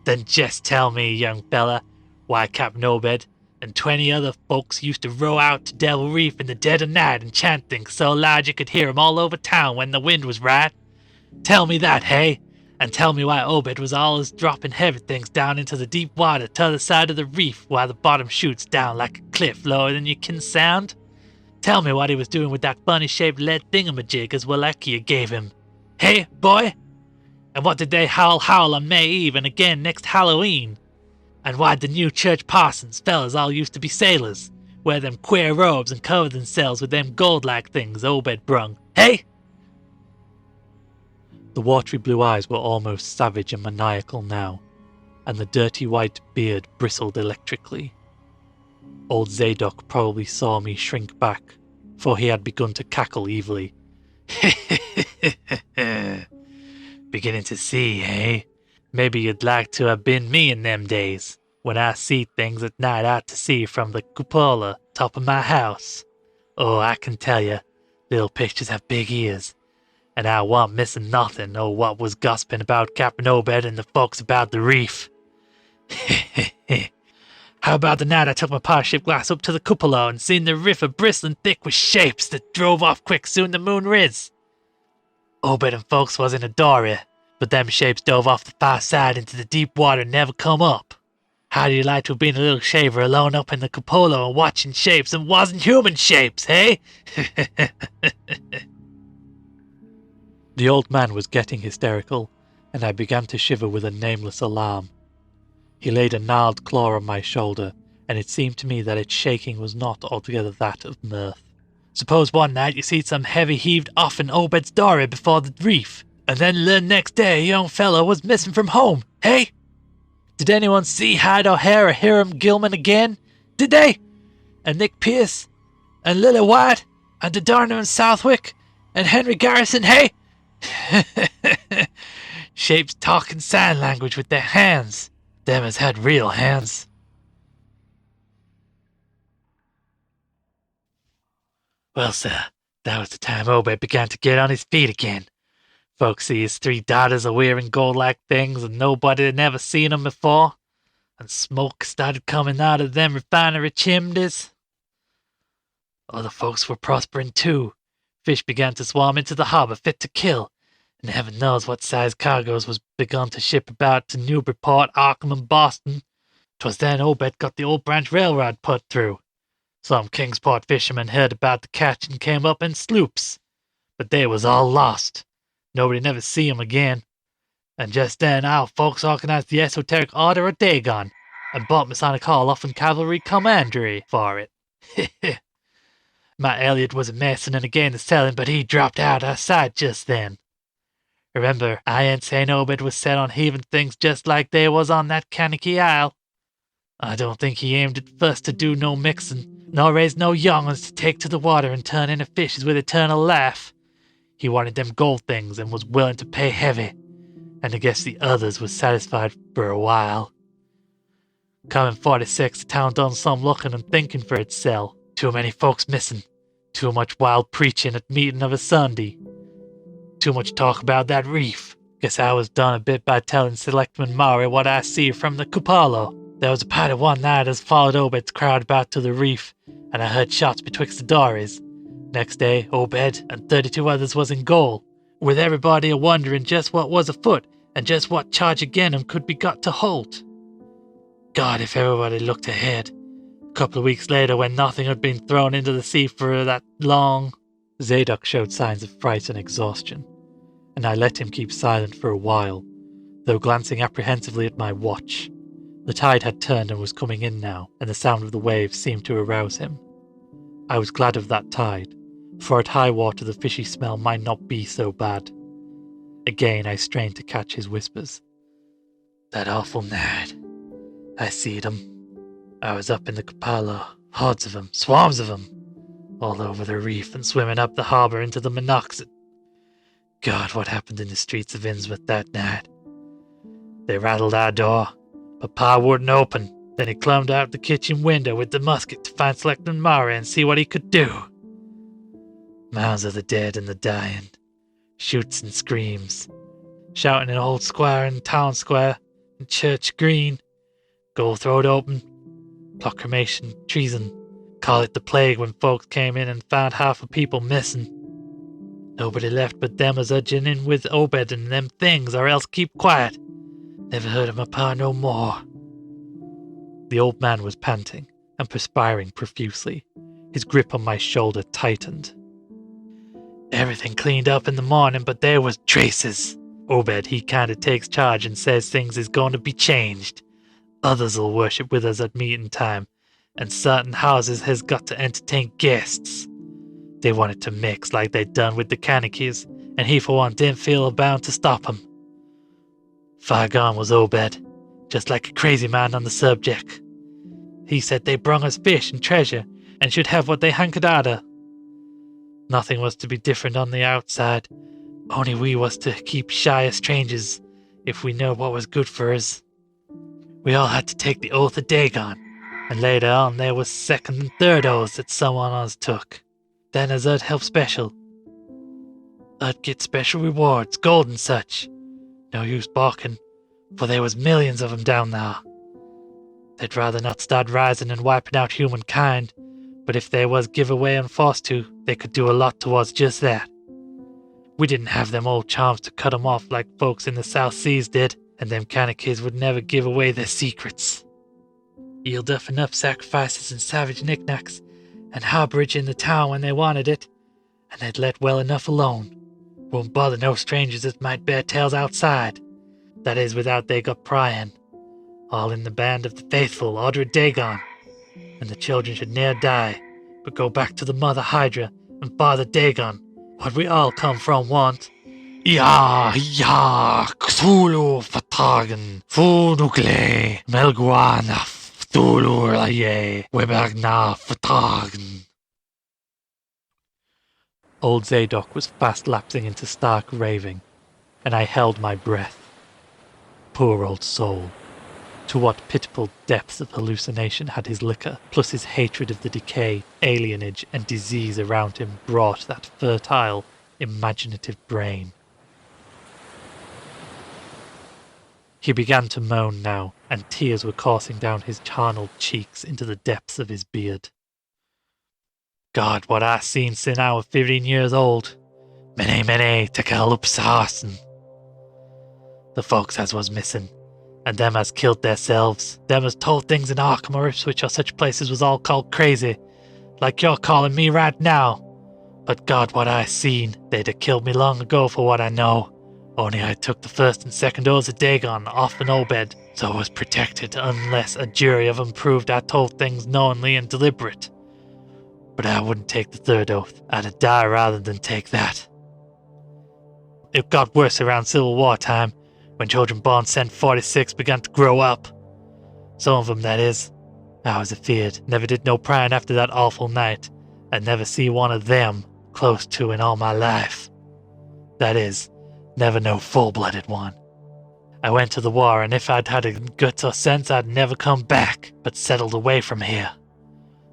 Then just tell me, young fella, why Captain Obed and 20 other folks used to row out to Devil Reef in the dead of night and chant things so loud you could hear 'em all over town when the wind was right. Tell me that, hey? And tell me why Obed was always dropping heavy things down into the deep water t'other side of the reef while the bottom shoots down like a cliff lower than you can sound. Tell me what he was doing with that funny-shaped lead thingamajig as Wallachia gave him. Hey, boy? And what did they howl on May Eve and again next Halloween? And why'd the new church parsons, fellas all used to be sailors, wear them queer robes and cover themselves with them gold-like things Obed brung? Hey? The watery blue eyes were almost savage and maniacal now, and the dirty white beard bristled electrically. Old Zadok probably saw me shrink back, for he had begun to cackle evilly. Beginning to see, eh? Maybe you'd like to have been me in them days. when I see things at night out to sea from the cupola top of my house. Oh, I can tell you, little pictures have big ears, and I wasn't missing nothing or what was gossiping about Captain Obed and the folks about the reef. How about the night I took my parship glass up to the cupola and seen the river bristling thick with shapes that drove off quick soon the moon riz? Obed and folks was in a dory, but them shapes dove off the far side into the deep water and never come up. How do you like to have been a little shaver alone up in the cupola and watching shapes and wasn't human shapes, hey? The old man was getting hysterical, and I began to shiver with a nameless alarm. He laid a gnarled claw on my shoulder, and it seemed to me that its shaking was not altogether that of mirth. Suppose one night you see some heavy heaved off in Obed's dory before the reef, and then learn next day a young fellow was missing from home, hey? Did anyone see, hide or hair or Hiram Gilman again? Did they? And Nick Pierce? And Lily White? And the Darner and Southwick? And Henry Garrison, hey? Shapes talking sign language with their hands. Them as had real hands. Well, sir, that was the time Obed began to get on his feet again. Folks see his 3 daughters are wearing gold-like things and nobody had never seen 'em before, and smoke started coming out of them refinery chimneys. Other folks were prospering too. Fish began to swarm into the harbor fit to kill, and heaven knows what size cargoes was begun to ship about to Newburyport, Arkham, and Boston. 'Twas then Obed got the Old Branch Railroad put through. Some Kingsport fishermen heard about the catch and came up in sloops, but they was all lost. Nobody never see 'em again. And just then our folks organized the Esoteric Order of Dagon and bought Masonic Hall off in Cavalry Commandery for it. My Elliot was a Mason and again the selling, but he dropped out our sight just then. Remember, I ain't saying Obed was set on heaving things just like they was on that Kaniki Isle. I don't think he aimed at first to do no mixing, nor raise no young ones to take to the water and turn into fishes with eternal life. He wanted them gold things and was willing to pay heavy, and I guess the others was satisfied for a while. Come in 46, the town done some looking and thinking for itself. Too many folks missing, too much wild preaching at meeting of a Sunday, too much talk about that reef. Guess I was done a bit by telling Selectman Maury what I see from the cupola. There was a party one night as followed Obed's crowd about to the reef, and I heard shots betwixt the dories. Next day, Obed and 32 others was in goal, with everybody a-wondering just what was afoot and just what charge again 'em could be got to halt. God, if everybody looked ahead. A couple of weeks later, when nothing had been thrown into the sea for that long... Zadok showed signs of fright and exhaustion, and I let him keep silent for a while, though glancing apprehensively at my watch. The tide had turned and was coming in now, and the sound of the waves seemed to arouse him. I was glad of that tide, for at high water the fishy smell might not be so bad. Again I strained to catch his whispers. That awful night. I seed 'em. I was up in the cupola, hordes of 'em, swarms of 'em, all over the reef and swimming up the harbour into the Monoxid. God, what happened in the streets of Innsmouth that night? They rattled our door, but Pa wouldn't open. Then he climbed out the kitchen window with the musket to find Selectman Maury and see what he could do. Mounds of the dead and the dying, shoots and screams, shouting in Old Square and Town Square and Church Green. Go throw it open, proclamation, treason. Call it the plague when folks came in and found half the people missing. Nobody left but them as urging in with Obed and them things, or else keep quiet. Never heard of my pa no more. The old man was panting and perspiring profusely. His grip on my shoulder tightened. Everything cleaned up in the morning, but there was traces. Obed, he kinda takes charge and says things is going to be changed. Others'll worship with us at meeting time, and certain houses has got to entertain guests. They wanted to mix like they'd done with the Kanikis, and he for one didn't feel bound to stop 'em. Far gone was Obed, just like a crazy man on the subject. He said they brung us fish and treasure, and should have what they hankered arter. Nothing was to be different on the outside, only we was to keep shy of strangers if we know what was good for us. We all had to take the oath of Dagon, and later on there was second and third oaths that someone else took. Then as I'd help special, I'd get special rewards, gold and such. No use balking, for there was millions of 'em down there. They'd rather not start rising and wiping out humankind, but if they was give away and forced to, they could do a lot towards just that. We didn't have them old charms to cut 'em off like folks in the South Seas did, and them kind of kids would never give away their secrets. Yield up enough sacrifices and savage knickknacks, and harborage in the town when they wanted it, and they'd let well enough alone. Won't bother no strangers that might bear tales outside. That is, without they got prying. All in the band of the faithful, Ordred Dagon. And the children should ne'er die, but go back to the mother Hydra and father Dagon, what we all come from want. Ja, Cthulhu Fatagen, Funugle, Melguana, Cthulhu Laye, Webagna Fatagen. Old Zadok was fast lapsing into stark raving, and I held my breath. Poor old soul. To what pitiful depths of hallucination had his liquor, plus his hatred of the decay, alienage, and disease around him brought that fertile, imaginative brain? He began to moan now, and tears were coursing down his charnel cheeks into the depths of his beard. God, what I seen sin I was 15 years old. Mene, Tickle, Upsarsen. The folks as was missing, and them as killed theirselves, them as told things in Arkham or Ipswich or such places was all called crazy, like you're calling me right now. But God, what I seen, they'd have killed me long ago for what I know. Only I took the first and second oaths of Dagon off an Obed, so I was protected unless a jury of 'em proved I told things knowingly and deliberate. But I wouldn't take the third oath. I'd have died rather than take that. It got worse around Civil War time, when children born Cent 46 began to grow up. Some of 'em, that is. I was afeard. Never did no prying after that awful night. I'd never see one of them close to in all my life. That is, never no full-blooded one. I went to the war, and if I'd had a guts or sense, I'd never come back, but settled away from here.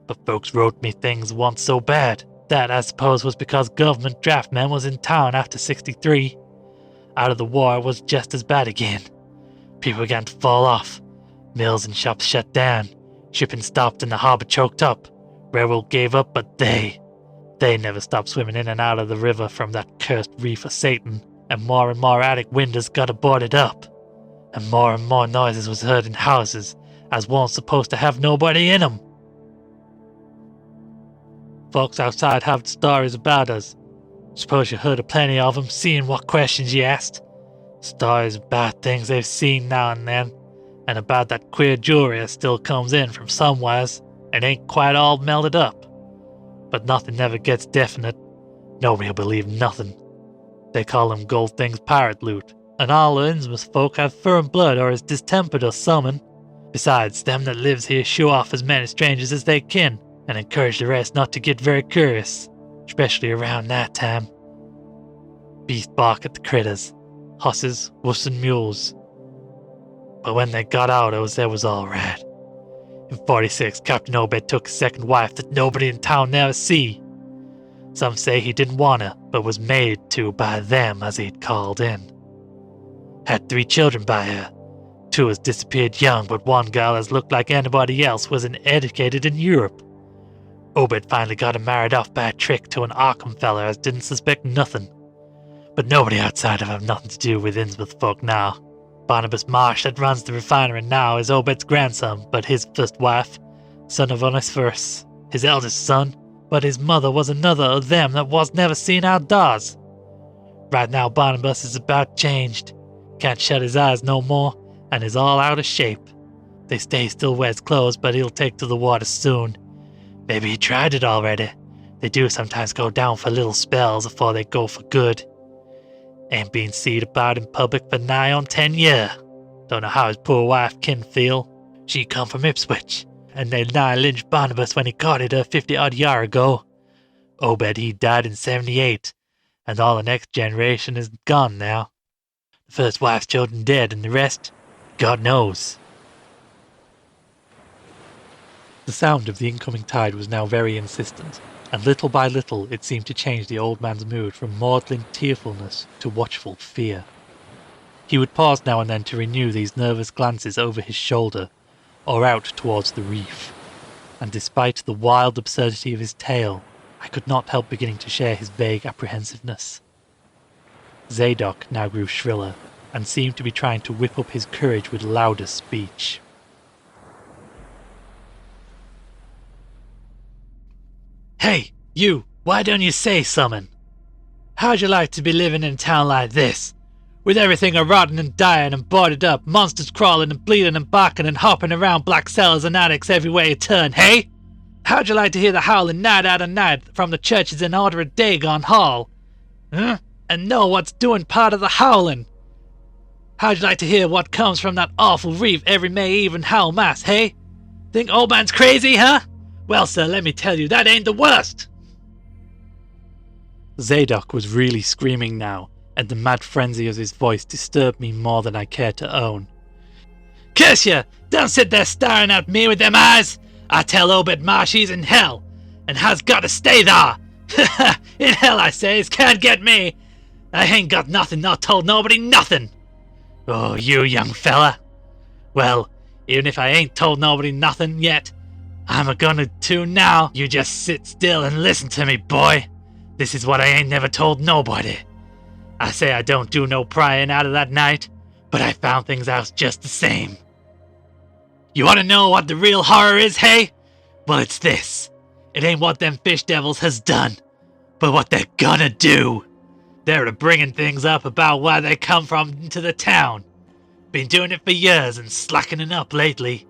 But folks wrote me things once so bad. That, I suppose, was because government draftmen was in town after 63. Out of the war, it was just as bad again. People began to fall off. Mills and shops shut down. Shipping stopped and the harbor choked up. Railroad gave up, but they never stopped swimming in and out of the river from that cursed reef of Satan. And more attic windows got boarded up. And more noises was heard in houses, as weren't supposed to have nobody in 'em. Folks outside have stories about us. Suppose you heard of plenty of 'em, seeing what questions you asked. Stories about things they've seen now and then, and about that queer jewelry that still comes in from somewheres and ain't quite all melted up. But nothing never gets definite. Nobody'll believe nothing. They call them gold things pirate loot, and all the Innsmouth folk have firm blood or is distempered or summoned. Besides, them that lives here show off as many strangers as they can, and encourage the rest not to get very curious, especially around night time. Beast bark at the critters, horses, wolves and mules. But when they got out, they was all right. In 46, Captain Obed took a second wife that nobody in town never see. Some say he didn't want her, but was made to by them as he'd called in. Had 3 children by her. 2 has disappeared young, but one girl as looked like anybody else was educated in Europe. Obed finally got her married off by a trick to an Arkham feller as didn't suspect nothing. But nobody outside of him nothing to do with Innsmouth folk now. Barnabas Marsh that runs the refinery now is Obed's grandson, but his first wife, son of Onesphorus, his eldest son, but his mother was another of them that was never seen outdoors. Right now Barnabas is about changed. Can't shut his eyes no more, and is all out of shape. They say he still wears clothes, but he'll take to the water soon. Maybe he tried it already. They do sometimes go down for little spells before they go for good. Ain't been seen about in public for nigh on 10 year. Don't know how his poor wife can feel. She come from Ipswich, and they nigh lynched Barnabas when he courted her 50-odd year ago. Obed he died in 78, and all the next generation is gone now. The first wife's children dead, and the rest, God knows. The sound of the incoming tide was now very insistent, and little by little it seemed to change the old man's mood from maudlin tearfulness to watchful fear. He would pause now and then to renew these nervous glances over his shoulder, or out towards the reef, and despite the wild absurdity of his tale, I could not help beginning to share his vague apprehensiveness. Zadok now grew shriller, and seemed to be trying to whip up his courage with louder speech. Hey, you, why don't you say something? How'd you like to be living in a town like this? With everything a-rotting and dying and boarded up, monsters crawling and bleeding and barking and hopping around black cellars and attics everywhere you turn, hey? How'd you like to hear the howling night out of night from the churches in order of Dagon Hall? Huh? And know what's doing part of the howling? How'd you like to hear what comes from that awful reef every May Eve and howl mass, hey? Think old man's crazy, huh? Well, sir, let me tell you, that ain't the worst! Zadok was really screaming now, and the mad frenzy of his voice disturbed me more than I cared to own. Curse you! Don't sit there staring at me with them eyes! I tell Obed Marsh he's in hell, and has got to stay there! In hell, I says, can't get me! I ain't got nothing, not told nobody nothing! Oh, you young fella! Well, even if I ain't told nobody nothing yet, I'm a-gonna to now. You just sit still and listen to me, boy. This is what I ain't never told nobody. I say I don't do no prying out of that night, but I found things out just the same. You want to know what the real horror is, hey? Well, it's this. It ain't what them fish devils has done, but what they're gonna do. They're a-bringing things up about where they come from into the town. Been doing it for years and slackening up lately.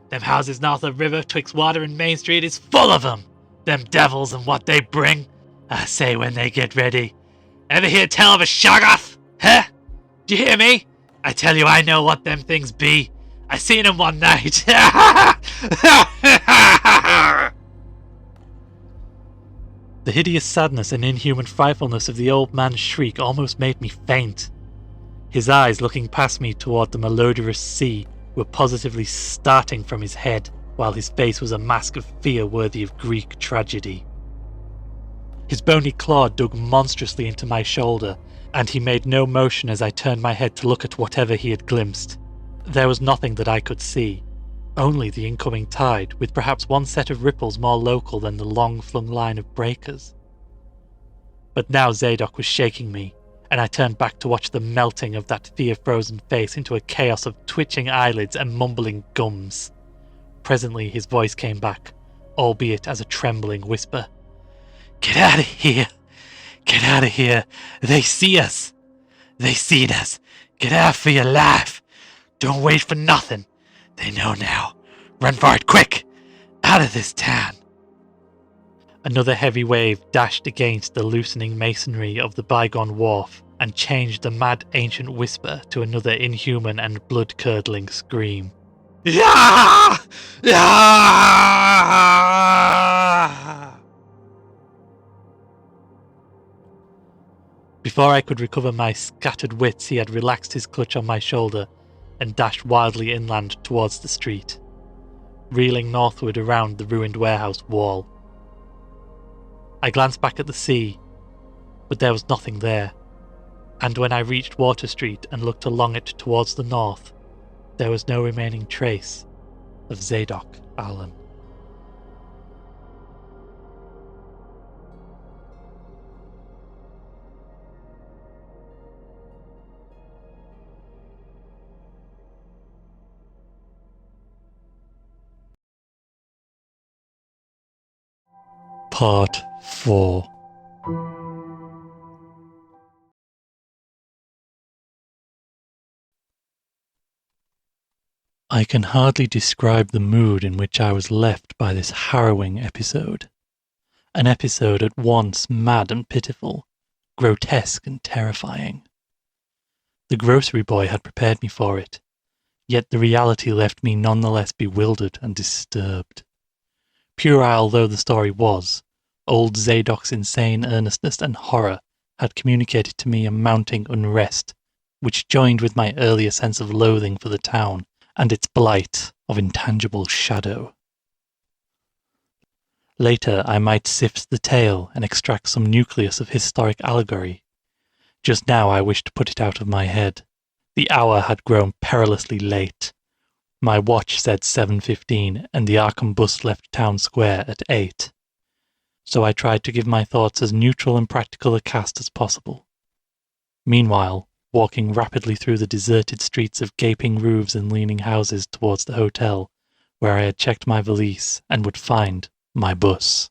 Them houses north of river twixt Water and Main Street is full of them. Them devils and what they bring. I say when they get ready. Ever hear tell of a Shoggoth? Huh? Do you hear me? I tell you I know what them things be. I seen 'em one night. The hideous sadness and inhuman frightfulness of the old man's shriek almost made me faint. His eyes, looking past me toward the malodorous sea, were positively starting from his head, while his face was a mask of fear worthy of Greek tragedy. His bony claw dug monstrously into my shoulder, and he made no motion as I turned my head to look at whatever he had glimpsed. There was nothing that I could see, only the incoming tide, with perhaps one set of ripples more local than the long-flung line of breakers. But now Zadok was shaking me, and I turned back to watch the melting of that fear-frozen face into a chaos of twitching eyelids and mumbling gums. Presently his voice came back, albeit as a trembling whisper. "Get out of here! Get out of here! They see us! They seen us! Get out for your life! Don't wait for nothing! They know now! Run for it, quick! Out of this town!" Another heavy wave dashed against the loosening masonry of the bygone wharf and changed the mad ancient whisper to another inhuman and blood-curdling scream. "Yeah! Yeah!" Before I could recover my scattered wits, he had relaxed his clutch on my shoulder and dashed wildly inland towards the street, reeling northward around the ruined warehouse wall. I glanced back at the sea, but there was nothing there, and when I reached Water Street and looked along it towards the north, there was no remaining trace of Zadok Allen. Part 4. I can hardly describe the mood in which I was left by this harrowing episode. An episode at once mad and pitiful, grotesque and terrifying. The grocery boy had prepared me for it, yet the reality left me none the less bewildered and disturbed. Puerile though the story was, old Zadok's insane earnestness and horror had communicated to me a mounting unrest, which joined with my earlier sense of loathing for the town and its blight of intangible shadow. Later I might sift the tale and extract some nucleus of historic allegory. Just now I wished to put it out of my head. The hour had grown perilously late. My watch said 7:15, and the Arkham bus left town square at 8. So I tried to give my thoughts as neutral and practical a cast as possible. Meanwhile, walking rapidly through the deserted streets of gaping roofs and leaning houses towards the hotel, where I had checked my valise and would find my bus.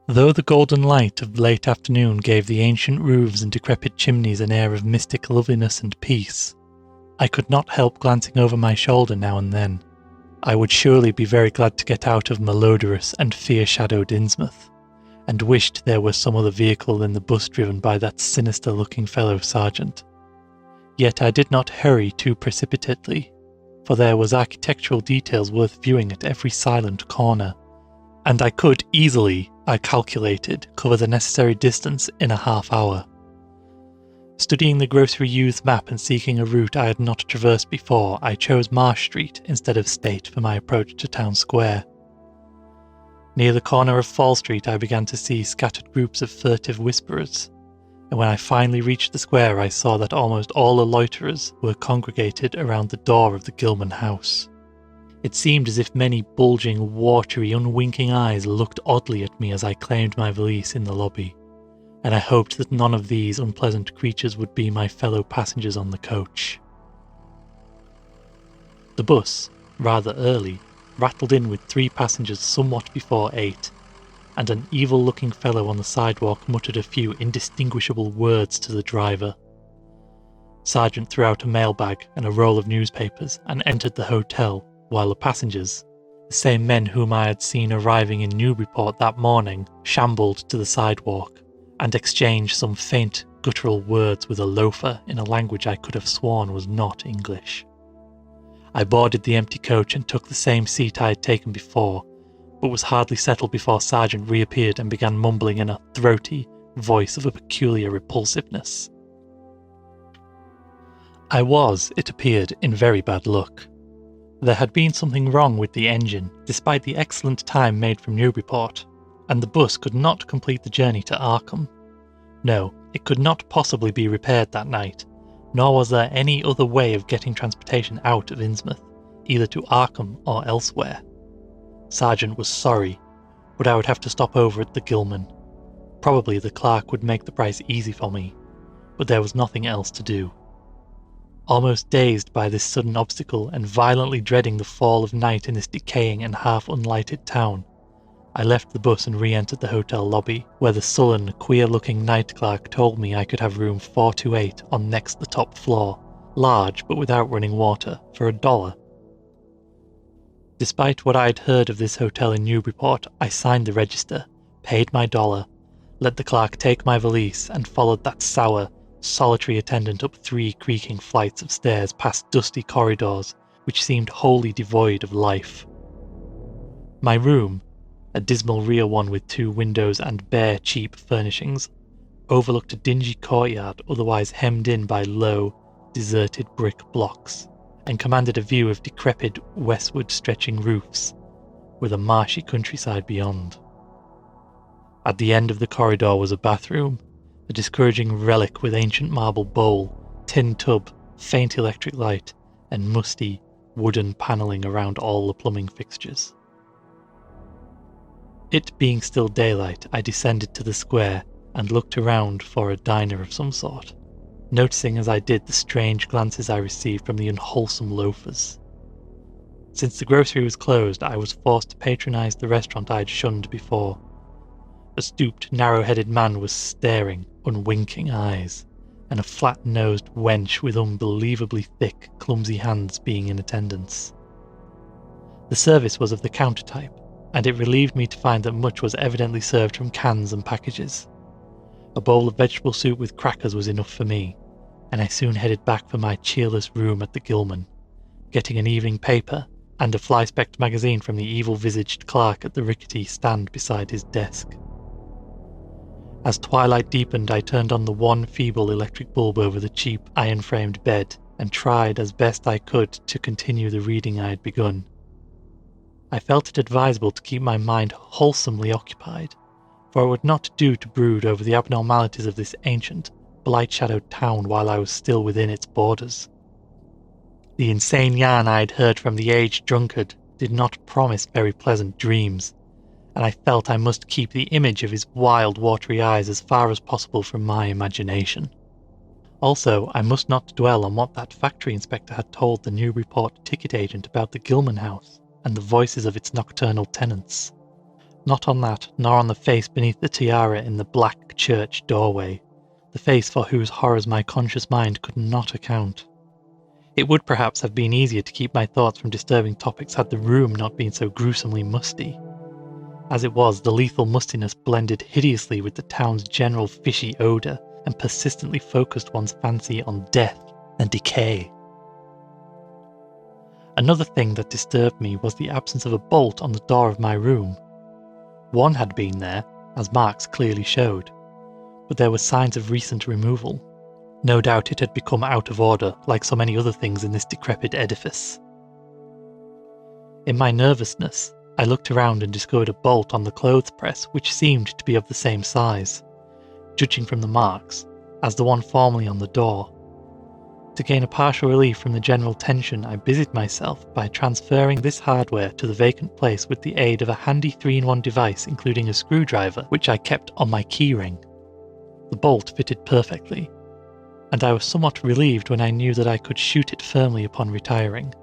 Though the golden light of late afternoon gave the ancient roofs and decrepit chimneys an air of mystic loveliness and peace, I could not help glancing over my shoulder now and then. I would surely be very glad to get out of malodorous and fear-shadowed Innsmouth, and wished there were some other vehicle than the bus driven by that sinister-looking fellow sergeant. Yet I did not hurry too precipitately, for there was architectural details worth viewing at every silent corner, and I could easily, I calculated, cover the necessary distance in a half hour. Studying the grocery youth map and seeking a route I had not traversed before, I chose Marsh Street instead of State for my approach to Town Square. Near the corner of Fall Street I began to see scattered groups of furtive whisperers, and when I finally reached the square I saw that almost all the loiterers were congregated around the door of the Gilman house. It seemed as if many bulging, watery, unwinking eyes looked oddly at me as I claimed my valise in the lobby, and I hoped that none of these unpleasant creatures would be my fellow passengers on the coach. The bus, rather early, rattled in with 3 passengers somewhat before 8, and an evil-looking fellow on the sidewalk muttered a few indistinguishable words to the driver. Sergeant threw out a mailbag and a roll of newspapers and entered the hotel, while the passengers, the same men whom I had seen arriving in Newburyport that morning, shambled to the sidewalk and exchanged some faint, guttural words with a loafer in a language I could have sworn was not English. I boarded the empty coach and took the same seat I had taken before, but was hardly settled before Sergeant reappeared and began mumbling in a throaty voice of a peculiar repulsiveness. I was, it appeared, in very bad luck. There had been something wrong with the engine, despite the excellent time made from Newburyport, and the bus could not complete the journey to Arkham. No, it could not possibly be repaired that night, nor was there any other way of getting transportation out of Innsmouth, either to Arkham or elsewhere. Sergeant was sorry, but I would have to stop over at the Gilman. Probably the clerk would make the price easy for me, but there was nothing else to do. Almost dazed by this sudden obstacle and violently dreading the fall of night in this decaying and half-unlighted town, I left the bus and re-entered the hotel lobby, where the sullen, queer-looking night clerk told me I could have room 428 on next the top floor, large but without running water, for $1. Despite what I had heard of this hotel in Newburyport, I signed the register, paid my $1, let the clerk take my valise, and followed that sour, solitary attendant up 3 creaking flights of stairs past dusty corridors which seemed wholly devoid of life. My room, a dismal rear one with 2 windows and bare, cheap furnishings, overlooked a dingy courtyard otherwise hemmed in by low, deserted brick blocks, and commanded a view of decrepit, westward stretching roofs, with a marshy countryside beyond. At the end of the corridor was a bathroom, a discouraging relic with ancient marble bowl, tin tub, faint electric light, and musty, wooden panelling around all the plumbing fixtures. It being still daylight, I descended to the square and looked around for a diner of some sort, noticing as I did the strange glances I received from the unwholesome loafers. Since the grocery was closed, I was forced to patronize the restaurant I had shunned before. A stooped, narrow-headed man was staring, unwinking eyes, and a flat-nosed wench with unbelievably thick, clumsy hands being in attendance. The service was of the counter type, and it relieved me to find that much was evidently served from cans and packages. A bowl of vegetable soup with crackers was enough for me, and I soon headed back for my cheerless room at the Gilman, getting an evening paper and a fly-specked magazine from the evil-visaged clerk at the rickety stand beside his desk. As twilight deepened, I turned on the one feeble electric bulb over the cheap, iron-framed bed and tried as best I could to continue the reading I had begun. I felt it advisable to keep my mind wholesomely occupied, for it would not do to brood over the abnormalities of this ancient, blight-shadowed town while I was still within its borders. The insane yarn I had heard from the aged drunkard did not promise very pleasant dreams, and I felt I must keep the image of his wild, watery eyes as far as possible from my imagination. Also, I must not dwell on what that factory inspector had told the Newburyport ticket agent about the Gilman house and the voices of its nocturnal tenants. Not on that, nor on the face beneath the tiara in the black church doorway, the face for whose horrors my conscious mind could not account. It would perhaps have been easier to keep my thoughts from disturbing topics had the room not been so gruesomely musty. As it was, the lethal mustiness blended hideously with the town's general fishy odour and persistently focused one's fancy on death and decay. Another thing that disturbed me was the absence of a bolt on the door of my room. One had been there, as marks clearly showed, but there were signs of recent removal. No doubt it had become out of order, like so many other things in this decrepit edifice. In my nervousness, I looked around and discovered a bolt on the clothes press which seemed to be of the same size, judging from the marks, as the one formerly on the door. To gain a partial relief from the general tension, I busied myself by transferring this hardware to the vacant place with the aid of a handy 3-in-1 device including a screwdriver which I kept on my keyring. The bolt fitted perfectly, and I was somewhat relieved when I knew that I could shoot it firmly upon retiring.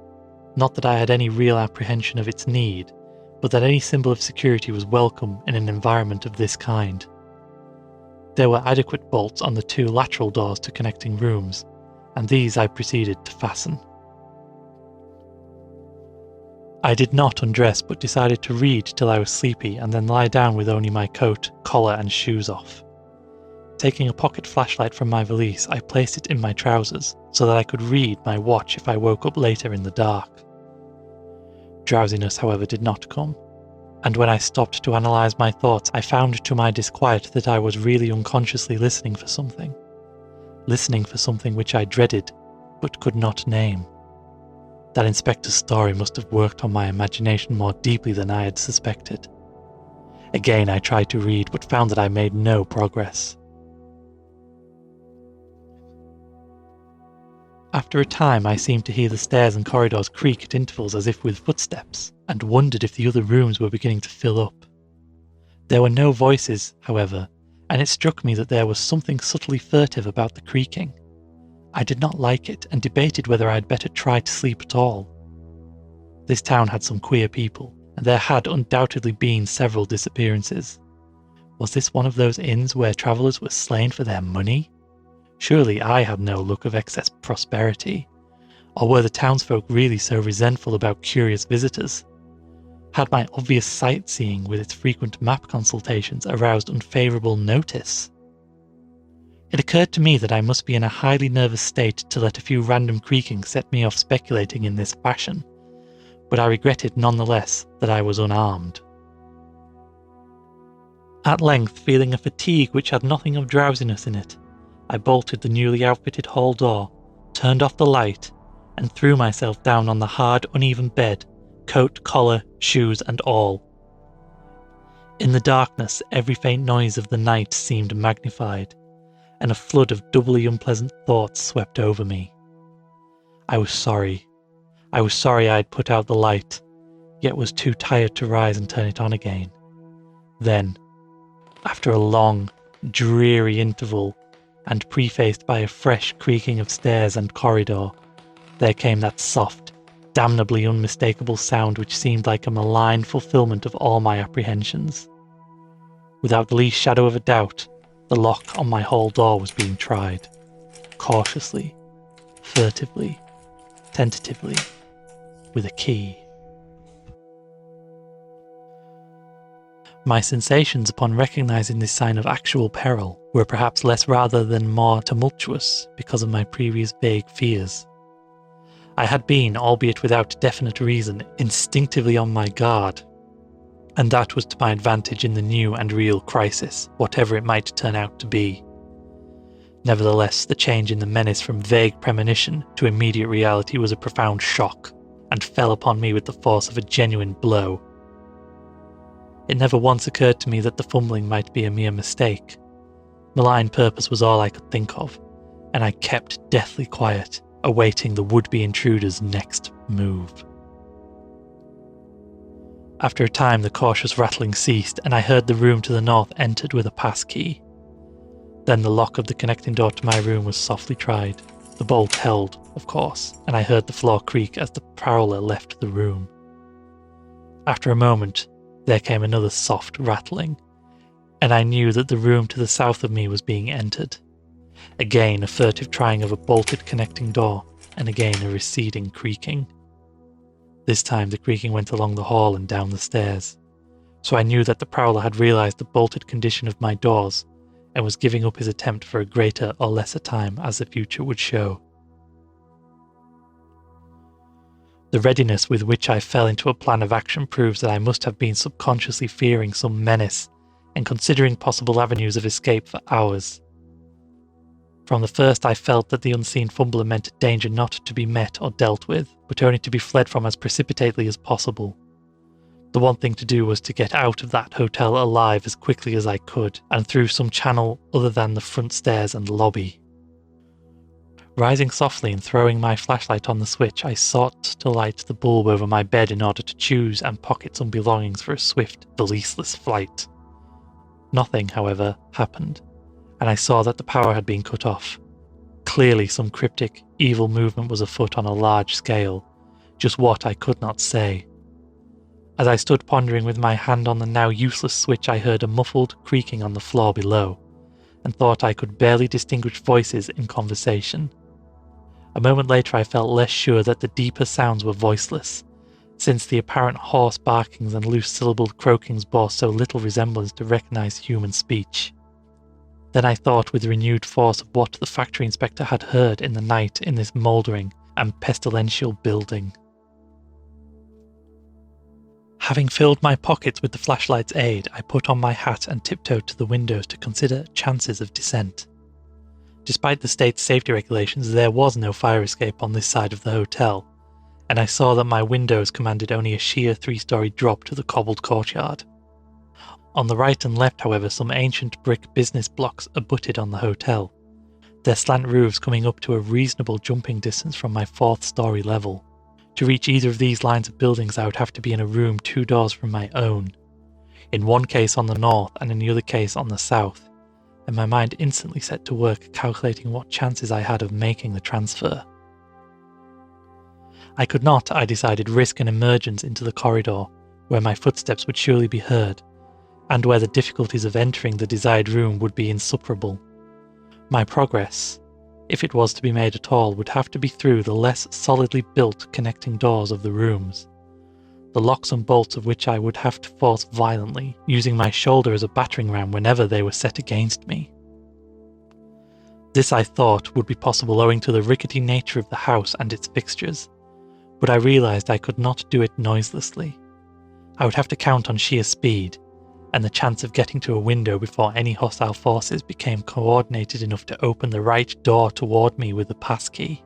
Not that I had any real apprehension of its need, but that any symbol of security was welcome in an environment of this kind. There were adequate bolts on the 2 lateral doors to connecting rooms, and these I proceeded to fasten. I did not undress but decided to read till I was sleepy and then lie down with only my coat, collar and shoes off. Taking a pocket flashlight from my valise, I placed it in my trousers so that I could read my watch if I woke up later in the dark. Drowsiness, however, did not come, and when I stopped to analyse my thoughts, I found to my disquiet that I was really unconsciously listening for something which I dreaded but could not name. That inspector's story must have worked on my imagination more deeply than I had suspected. Again I tried to read, but found that I made no progress. After a time I seemed to hear the stairs and corridors creak at intervals as if with footsteps, and wondered if the other rooms were beginning to fill up. There were no voices, however, and it struck me that there was something subtly furtive about the creaking. I did not like it, and debated whether I had better try to sleep at all. This town had some queer people, and there had undoubtedly been several disappearances. Was this one of those inns where travellers were slain for their money? Surely I had no look of excess prosperity, or were the townsfolk really so resentful about curious visitors? Had my obvious sightseeing with its frequent map consultations aroused unfavourable notice? It occurred to me that I must be in a highly nervous state to let a few random creakings set me off speculating in this fashion, but I regretted nonetheless that I was unarmed. At length, feeling a fatigue which had nothing of drowsiness in it, I bolted the newly outfitted hall door, turned off the light, and threw myself down on the hard, uneven bed, coat, collar, shoes and all. In the darkness, every faint noise of the night seemed magnified, and a flood of doubly unpleasant thoughts swept over me. I was sorry I had put out the light, yet was too tired to rise and turn it on again. Then, after a long, dreary interval, and prefaced by a fresh creaking of stairs and corridor, there came that soft, damnably unmistakable sound which seemed like a malign fulfilment of all my apprehensions. Without the least shadow of a doubt, the lock on my hall door was being tried, cautiously, furtively, tentatively, with a key. My sensations upon recognising this sign of actual peril were perhaps less rather than more tumultuous because of my previous vague fears. I had been, albeit without definite reason, instinctively on my guard, and that was to my advantage in the new and real crisis, whatever it might turn out to be. Nevertheless, the change in the menace from vague premonition to immediate reality was a profound shock, and fell upon me with the force of a genuine blow. It never once occurred to me that the fumbling might be a mere mistake. Malign purpose was all I could think of, and I kept deathly quiet, awaiting the would-be intruder's next move. After a time, the cautious rattling ceased, and I heard the room to the north entered with a passkey. Then the lock of the connecting door to my room was softly tried. The bolt held, of course, and I heard the floor creak as the prowler left the room. After a moment, there came another soft rattling, and I knew that the room to the south of me was being entered. Again a furtive trying of a bolted connecting door, and again a receding creaking. This time the creaking went along the hall and down the stairs, so I knew that the prowler had realised the bolted condition of my doors, and was giving up his attempt for a greater or lesser time as the future would show. The readiness with which I fell into a plan of action proves that I must have been subconsciously fearing some menace and considering possible avenues of escape for hours. From the first I felt that the unseen fumbler meant danger not to be met or dealt with, but only to be fled from as precipitately as possible. The one thing to do was to get out of that hotel alive as quickly as I could, and through some channel other than the front stairs and lobby. Rising softly and throwing my flashlight on the switch, I sought to light the bulb over my bed in order to choose and pocket some belongings for a swift, releaseless flight. Nothing, however, happened, and I saw that the power had been cut off. Clearly some cryptic, evil movement was afoot on a large scale, just what I could not say. As I stood pondering with my hand on the now useless switch, I heard a muffled creaking on the floor below, and thought I could barely distinguish voices in conversation. A moment later I felt less sure that the deeper sounds were voiceless, since the apparent hoarse barkings and loose-syllabled croakings bore so little resemblance to recognise human speech. Then I thought with renewed force of what the factory inspector had heard in the night in this mouldering and pestilential building. Having filled my pockets with the flashlight's aid, I put on my hat and tiptoed to the windows to consider chances of descent. Despite the state's safety regulations, there was no fire escape on this side of the hotel, and I saw that my windows commanded only a sheer 3-story drop to the cobbled courtyard. On the right and left, however, some ancient brick business blocks abutted on the hotel, their slant roofs coming up to a reasonable jumping distance from my 4th-story level. To reach either of these lines of buildings, I would have to be in a room 2 doors from my own, in one case on the north and in the other case on the south, and my mind instantly set to work calculating what chances I had of making the transfer. I could not, I decided, risk an emergence into the corridor, where my footsteps would surely be heard, and where the difficulties of entering the desired room would be insuperable. My progress, if it was to be made at all, would have to be through the less solidly built connecting doors of the rooms, the locks and bolts of which I would have to force violently, using my shoulder as a battering ram whenever they were set against me. This, I thought, would be possible owing to the rickety nature of the house and its fixtures, but I realised I could not do it noiselessly. I would have to count on sheer speed, and the chance of getting to a window before any hostile forces became coordinated enough to open the right door toward me with the passkey.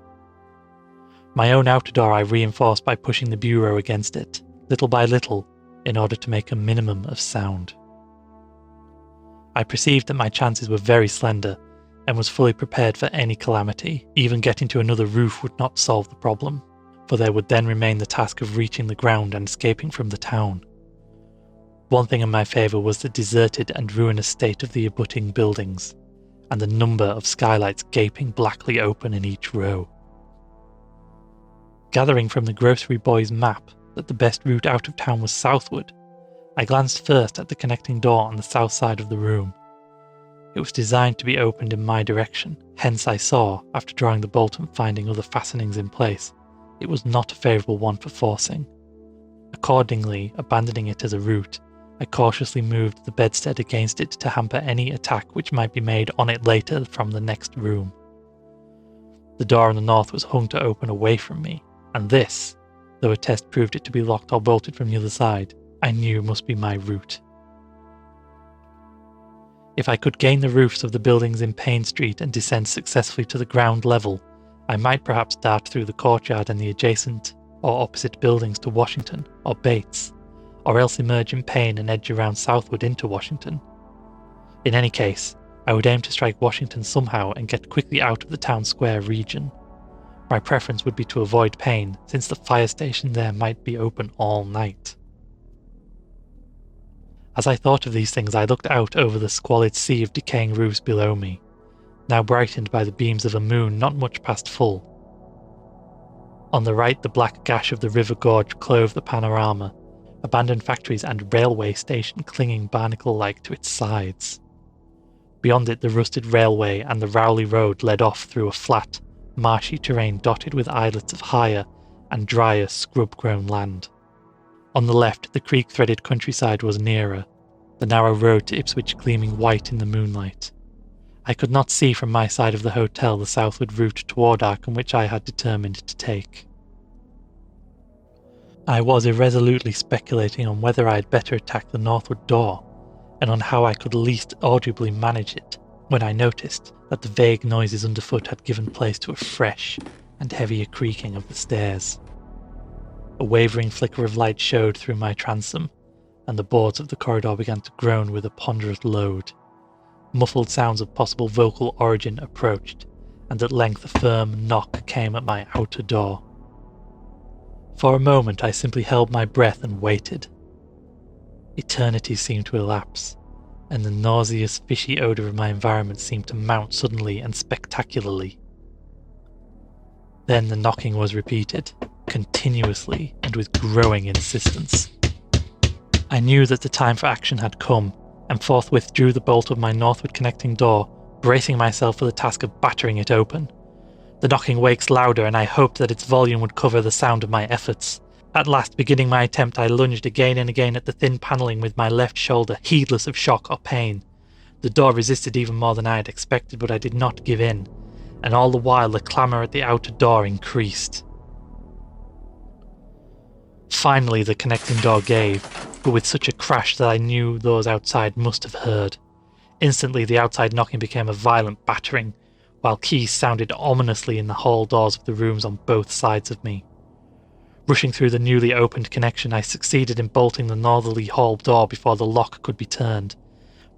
My own outer door I reinforced by pushing the bureau against it, little by little, in order to make a minimum of sound. I perceived that my chances were very slender, and was fully prepared for any calamity. Even getting to another roof would not solve the problem, for there would then remain the task of reaching the ground and escaping from the town. One thing in my favour was the deserted and ruinous state of the abutting buildings, and the number of skylights gaping blackly open in each row. Gathering from the grocery boy's map that the best route out of town was southward, I glanced first at the connecting door on the south side of the room. It was designed to be opened in my direction, hence I saw, after drawing the bolt and finding other fastenings in place, it was not a favourable one for forcing. Accordingly, abandoning it as a route, I cautiously moved the bedstead against it to hamper any attack which might be made on it later from the next room. The door on the north was hung to open away from me, and this, though a test proved it to be locked or bolted from the other side, I knew must be my route. If I could gain the roofs of the buildings in Payne Street and descend successfully to the ground level, I might perhaps dart through the courtyard and the adjacent or opposite buildings to Washington or Bates, or else emerge in Payne and edge around southward into Washington. In any case, I would aim to strike Washington somehow and get quickly out of the town square region. My preference would be to avoid Payne, since the fire station there might be open all night. As I thought of these things, I looked out over the squalid sea of decaying roofs below me, now brightened by the beams of a moon not much past full. On the right, the black gash of the river gorge clove the panorama, abandoned factories and railway station clinging barnacle-like to its sides. Beyond it, the rusted railway and the Rowley Road led off through a flat, marshy terrain dotted with islets of higher and drier scrub-grown land. On the left, the creek-threaded countryside was nearer, the narrow road to Ipswich gleaming white in the moonlight. I could not see from my side of the hotel the southward route toward Arkham which I had determined to take. I was irresolutely speculating on whether I had better attack the northward door, and on how I could least audibly manage it, when I noticed that the vague noises underfoot had given place to a fresh and heavier creaking of the stairs. A wavering flicker of light showed through my transom, and the boards of the corridor began to groan with a ponderous load. Muffled sounds of possible vocal origin approached, and at length a firm knock came at my outer door. For a moment I simply held my breath and waited. Eternity seemed to elapse, and the nauseous, fishy odour of my environment seemed to mount suddenly and spectacularly. Then the knocking was repeated, continuously and with growing insistence. I knew that the time for action had come, and forthwith drew the bolt of my northward connecting door, bracing myself for the task of battering it open. The knocking waked louder, and I hoped that its volume would cover the sound of my efforts. At last, beginning my attempt, I lunged again and again at the thin panelling with my left shoulder, heedless of shock or pain. The door resisted even more than I had expected, but I did not give in, and all the while the clamour at the outer door increased. Finally the connecting door gave, but with such a crash that I knew those outside must have heard. Instantly the outside knocking became a violent battering, while keys sounded ominously in the hall doors of the rooms on both sides of me. Rushing through the newly opened connection, I succeeded in bolting the northerly hall door before the lock could be turned,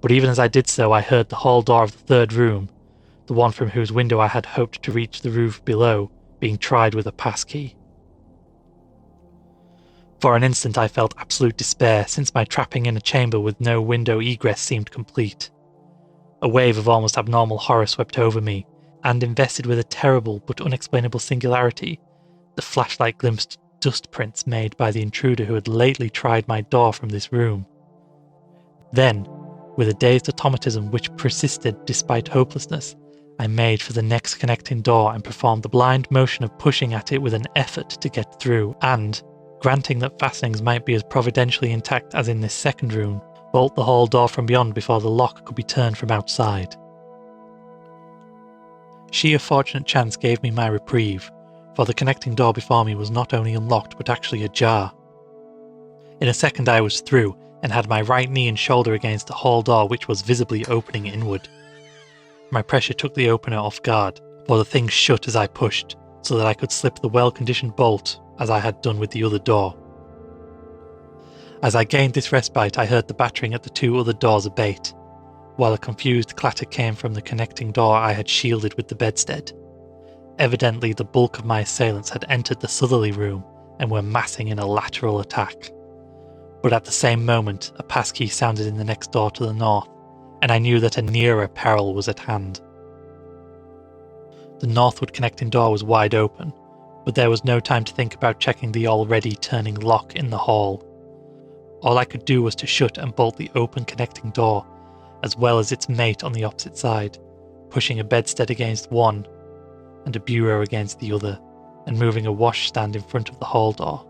but even as I did so I heard the hall door of the third room, the one from whose window I had hoped to reach the roof below, being tried with a passkey. For an instant I felt absolute despair, since my trapping in a chamber with no window egress seemed complete. A wave of almost abnormal horror swept over me, and invested with a terrible but unexplainable singularity, the flashlight glimpsed dust prints made by the intruder who had lately tried my door from this room. Then, with a dazed automatism which persisted despite hopelessness, I made for the next connecting door and performed the blind motion of pushing at it with an effort to get through, and, granting that fastenings might be as providentially intact as in this second room, bolt the hall door from beyond before the lock could be turned from outside. Sheer fortunate chance gave me my reprieve, for the connecting door before me was not only unlocked but actually ajar. In a second I was through, and had my right knee and shoulder against the hall door which was visibly opening inward. My pressure took the opener off guard, for the thing shut as I pushed, so that I could slip the well-conditioned bolt as I had done with the other door. As I gained this respite I heard the battering at the two other doors abate, while a confused clatter came from the connecting door I had shielded with the bedstead. Evidently the bulk of my assailants had entered the southerly room and were massing in a lateral attack. But at the same moment a passkey sounded in the next door to the north, and I knew that a nearer peril was at hand. The northward connecting door was wide open, but there was no time to think about checking the already turning lock in the hall. All I could do was to shut and bolt the open connecting door, as well as its mate on the opposite side, pushing a bedstead against one and a bureau against the other, and moving a washstand in front of the hall door.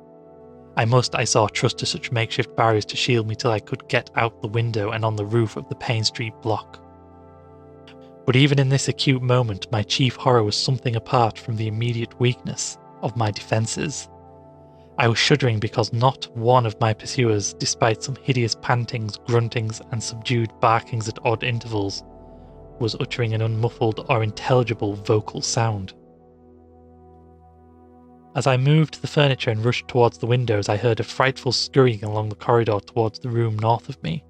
I must, I saw, trust to such makeshift barriers to shield me till I could get out the window and on the roof of the Payne Street block. But even in this acute moment, my chief horror was something apart from the immediate weakness of my defences. I was shuddering because not one of my pursuers, despite some hideous pantings, gruntings, and subdued barkings at odd intervals, was uttering an unmuffled or intelligible vocal sound. As I moved the furniture and rushed towards the windows, I heard a frightful scurrying along the corridor towards the room north of me,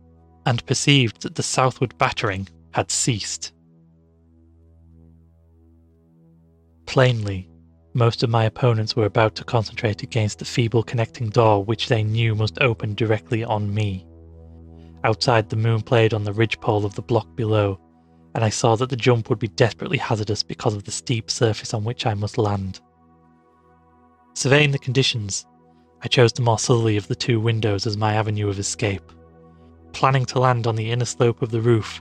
and perceived that the southward battering had ceased. Plainly, most of my opponents were about to concentrate against the feeble connecting door which they knew must open directly on me. Outside, the moon played on the ridgepole of the block below, and I saw that the jump would be desperately hazardous because of the steep surface on which I must land. Surveying the conditions, I chose the more southerly of the two windows as my avenue of escape, planning to land on the inner slope of the roof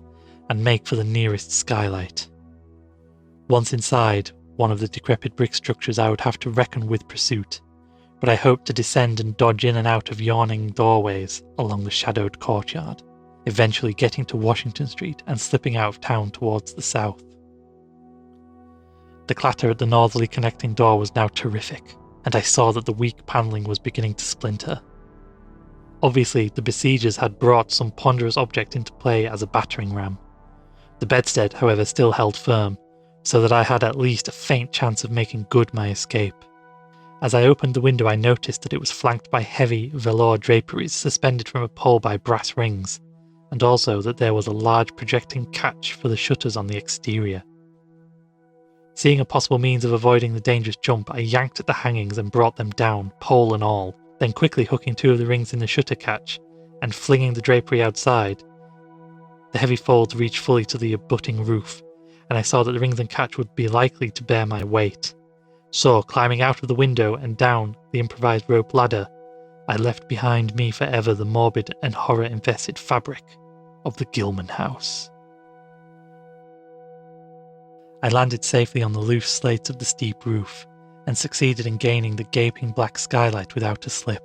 and make for the nearest skylight. Once inside one of the decrepit brick structures, I would have to reckon with pursuit, but I hoped to descend and dodge in and out of yawning doorways along the shadowed courtyard, eventually getting to Washington Street and slipping out of town towards the south. The clatter at the northerly connecting door was now terrific, and I saw that the weak panelling was beginning to splinter. Obviously, the besiegers had brought some ponderous object into play as a battering ram. The bedstead, however, still held firm, so that I had at least a faint chance of making good my escape. As I opened the window, I noticed that it was flanked by heavy velour draperies suspended from a pole by brass rings, and also that there was a large projecting catch for the shutters on the exterior. Seeing a possible means of avoiding the dangerous jump, I yanked at the hangings and brought them down, pole and all, then quickly hooking two of the rings in the shutter catch and flinging the drapery outside. The heavy folds reached fully to the abutting roof, and I saw that the rings and catch would be likely to bear my weight. So, climbing out of the window and down the improvised rope ladder, I left behind me forever the morbid and horror-infested fabric of the Gilman house. I landed safely on the loose slates of the steep roof, and succeeded in gaining the gaping black skylight without a slip.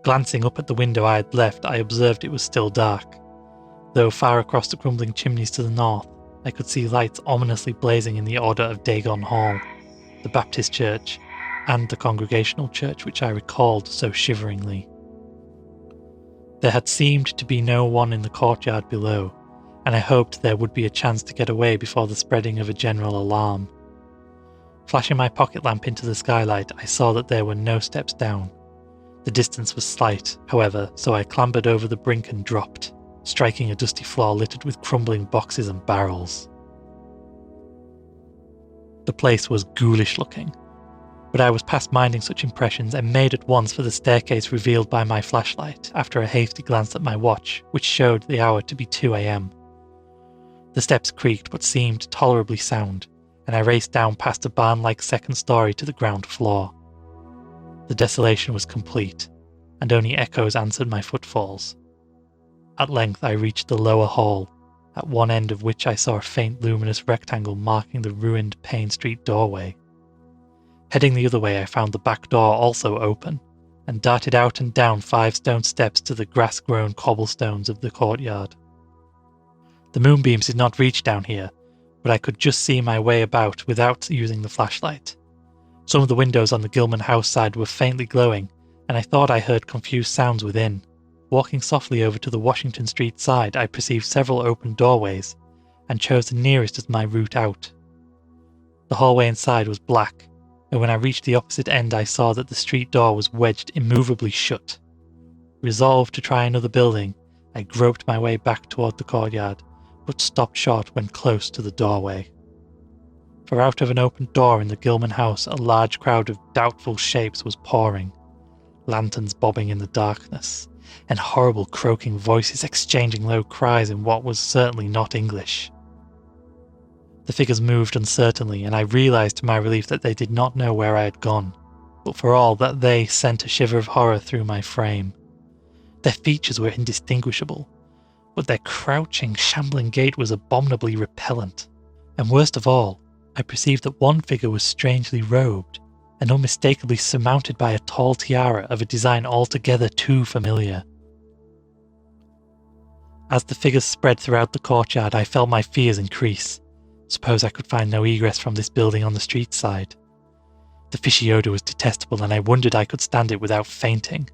Glancing up at the window I had left, I observed it was still dark, though far across the crumbling chimneys to the north, I could see lights ominously blazing in the order of Dagon Hall, the Baptist church, and the Congregational church which I recalled so shiveringly. There had seemed to be no one in the courtyard below, and I hoped there would be a chance to get away before the spreading of a general alarm. Flashing my pocket lamp into the skylight, I saw that there were no steps down. The distance was slight, however, so I clambered over the brink and dropped, striking a dusty floor littered with crumbling boxes and barrels. The place was ghoulish looking, but I was past minding such impressions and made at once for the staircase revealed by my flashlight after a hasty glance at my watch, which showed the hour to be 2 a.m. The steps creaked but seemed tolerably sound, and I raced down past a barn-like second story to the ground floor. The desolation was complete, and only echoes answered my footfalls. At length I reached the lower hall, at one end of which I saw a faint luminous rectangle marking the ruined Payne Street doorway. Heading the other way, I found the back door also open, and darted out and down 5 stone steps to the grass-grown cobblestones of the courtyard. The moonbeams did not reach down here, but I could just see my way about without using the flashlight. Some of the windows on the Gilman house side were faintly glowing, and I thought I heard confused sounds within. Walking softly over to the Washington Street side, I perceived several open doorways, and chose the nearest as my route out. The hallway inside was black, and when I reached the opposite end I saw that the street door was wedged immovably shut. Resolved to try another building, I groped my way back toward the courtyard, but stopped short when close to the doorway. For out of an open door in the Gilman house a large crowd of doubtful shapes was pouring, lanterns bobbing in the darkness, and horrible croaking voices exchanging low cries in what was certainly not English. The figures moved uncertainly, and I realised to my relief that they did not know where I had gone, but for all that they sent a shiver of horror through my frame. Their features were indistinguishable, but their crouching, shambling gait was abominably repellent, and worst of all, I perceived that one figure was strangely robed, and unmistakably surmounted by a tall tiara of a design altogether too familiar. As the figures spread throughout the courtyard, I felt my fears increase. Suppose I could find no egress from this building on the street side. The fishy odour was detestable, and I wondered I could stand it without fainting.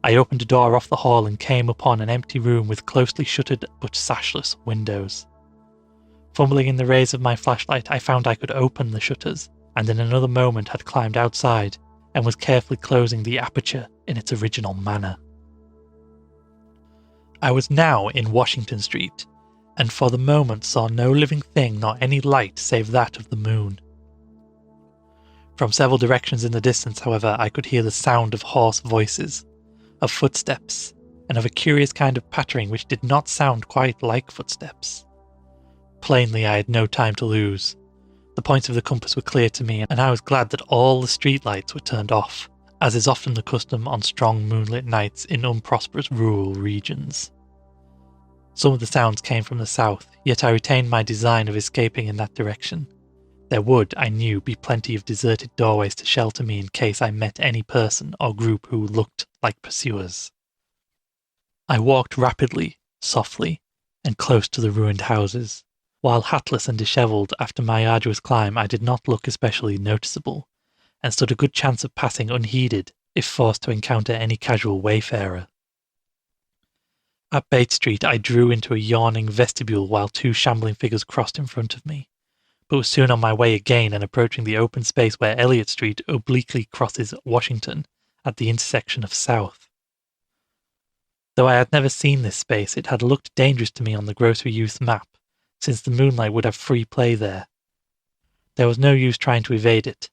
I opened a door off the hall and came upon an empty room with closely shuttered but sashless windows. Fumbling in the rays of my flashlight, I found I could open the shutters, and in another moment had climbed outside and was carefully closing the aperture in its original manner. I was now in Washington Street, and for the moment saw no living thing nor any light save that of the moon. From several directions in the distance, however, I could hear the sound of hoarse voices, of footsteps, and of a curious kind of pattering which did not sound quite like footsteps. Plainly, I had no time to lose. The points of the compass were clear to me, and I was glad that all the streetlights were turned off, as is often the custom on strong moonlit nights in unprosperous rural regions. Some of the sounds came from the south, yet I retained my design of escaping in that direction. There would, I knew, be plenty of deserted doorways to shelter me in case I met any person or group who looked like pursuers. I walked rapidly, softly, and close to the ruined houses. While hatless and dishevelled after my arduous climb, I did not look especially noticeable, and stood a good chance of passing unheeded if forced to encounter any casual wayfarer. At Bates Street, I drew into a yawning vestibule while two shambling figures crossed in front of me, but was soon on my way again and approaching the open space where Elliott Street obliquely crosses Washington at the intersection of South. Though I had never seen this space, it had looked dangerous to me on the Grocery Youth map, since the moonlight would have free play there. There was no use trying to evade it,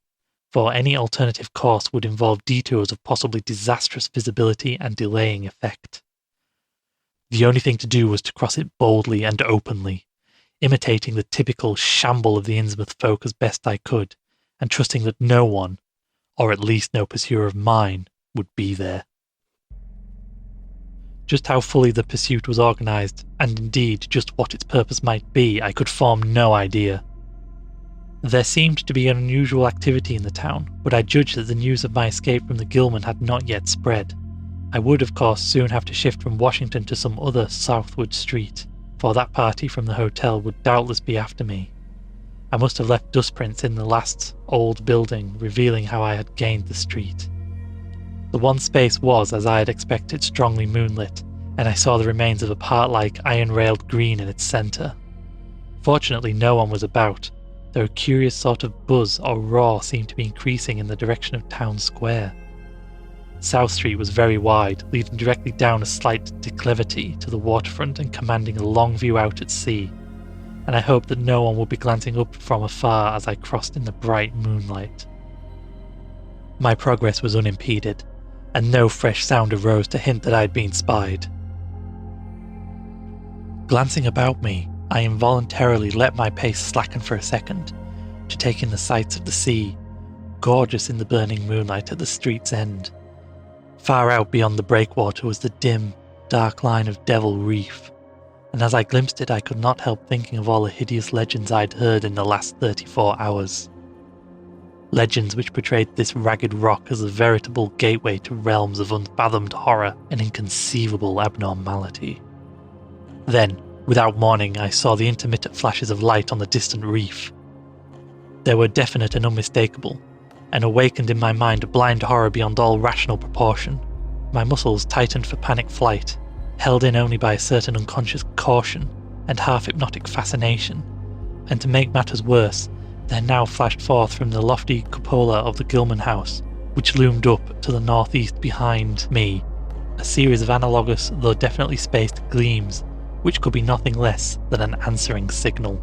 for any alternative course would involve detours of possibly disastrous visibility and delaying effect. The only thing to do was to cross it boldly and openly, imitating the typical shamble of the Innsmouth folk as best I could, and trusting that no one, or at least no pursuer of mine, would be there. Just how fully the pursuit was organised, and indeed just what its purpose might be, I could form no idea. There seemed to be an unusual activity in the town, but I judged that the news of my escape from the Gilman had not yet spread. I would, of course, soon have to shift from Washington to some other southward street, for that party from the hotel would doubtless be after me. I must have left dustprints in the last old building, revealing how I had gained the street. The one space was, as I had expected, strongly moonlit, and I saw the remains of a part-like iron-railed green in its centre. Fortunately, no one was about, though a curious sort of buzz or roar seemed to be increasing in the direction of Town Square. South Street was very wide, leading directly down a slight declivity to the waterfront and commanding a long view out at sea, and I hoped that no one would be glancing up from afar as I crossed in the bright moonlight. My progress was unimpeded, and no fresh sound arose to hint that I had been spied. Glancing about me, I involuntarily let my pace slacken for a second, to take in the sights of the sea, gorgeous in the burning moonlight at the street's end. Far out beyond the breakwater was the dim, dark line of Devil Reef, and as I glimpsed it I could not help thinking of all the hideous legends I'd heard in the last 34 hours. Legends which portrayed this ragged rock as a veritable gateway to realms of unfathomed horror and inconceivable abnormality. Then, without warning, I saw the intermittent flashes of light on the distant reef. They were definite and unmistakable, and awakened in my mind a blind horror beyond all rational proportion. My muscles tightened for panic flight, held in only by a certain unconscious caution and half-hypnotic fascination, and to make matters worse, there now flashed forth from the lofty cupola of the Gilman house, which loomed up to the northeast behind me, a series of analogous though definitely spaced gleams, which could be nothing less than an answering signal.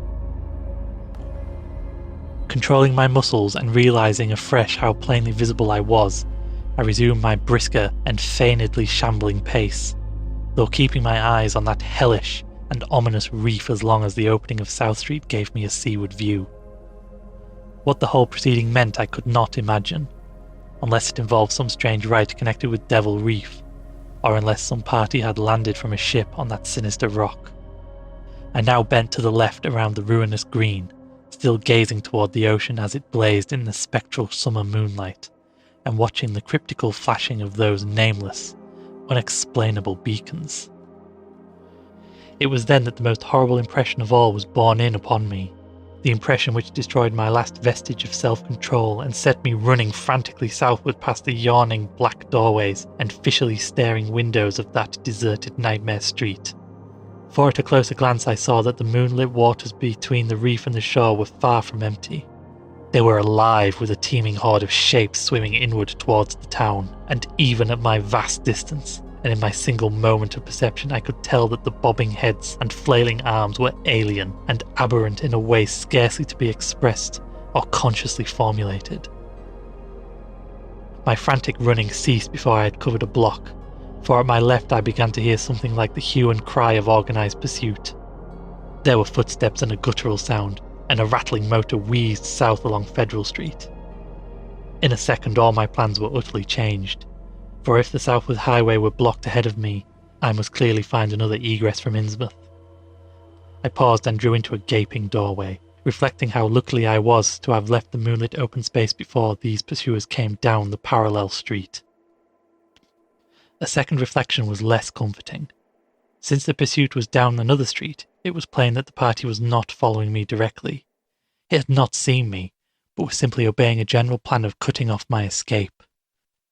Controlling my muscles and realising afresh how plainly visible I was, I resumed my brisker and feignedly shambling pace, though keeping my eyes on that hellish and ominous reef as long as the opening of South Street gave me a seaward view. What the whole proceeding meant I could not imagine, unless it involved some strange rite connected with Devil Reef, or unless some party had landed from a ship on that sinister rock. I now bent to the left around the ruinous green, still gazing toward the ocean as it blazed in the spectral summer moonlight, and watching the cryptical flashing of those nameless, unexplainable beacons. It was then that the most horrible impression of all was borne in upon me, the impression which destroyed my last vestige of self-control and set me running frantically southward past the yawning black doorways and fishily staring windows of that deserted nightmare street. For at a closer glance I saw that the moonlit waters between the reef and the shore were far from empty. They were alive with a teeming horde of shapes swimming inward towards the town, and even at my vast distance, and in my single moment of perception, I could tell that the bobbing heads and flailing arms were alien and aberrant in a way scarcely to be expressed or consciously formulated. My frantic running ceased before I had covered a block, for at my left I began to hear something like the hue and cry of organised pursuit. There were footsteps and a guttural sound, and a rattling motor wheezed south along Federal Street. In a second all my plans were utterly changed, for if the southward highway were blocked ahead of me, I must clearly find another egress from Innsmouth. I paused and drew into a gaping doorway, reflecting how lucky I was to have left the moonlit open space before these pursuers came down the parallel street. A second reflection was less comforting. Since the pursuit was down another street, it was plain that the party was not following me directly. It had not seen me, but was simply obeying a general plan of cutting off my escape.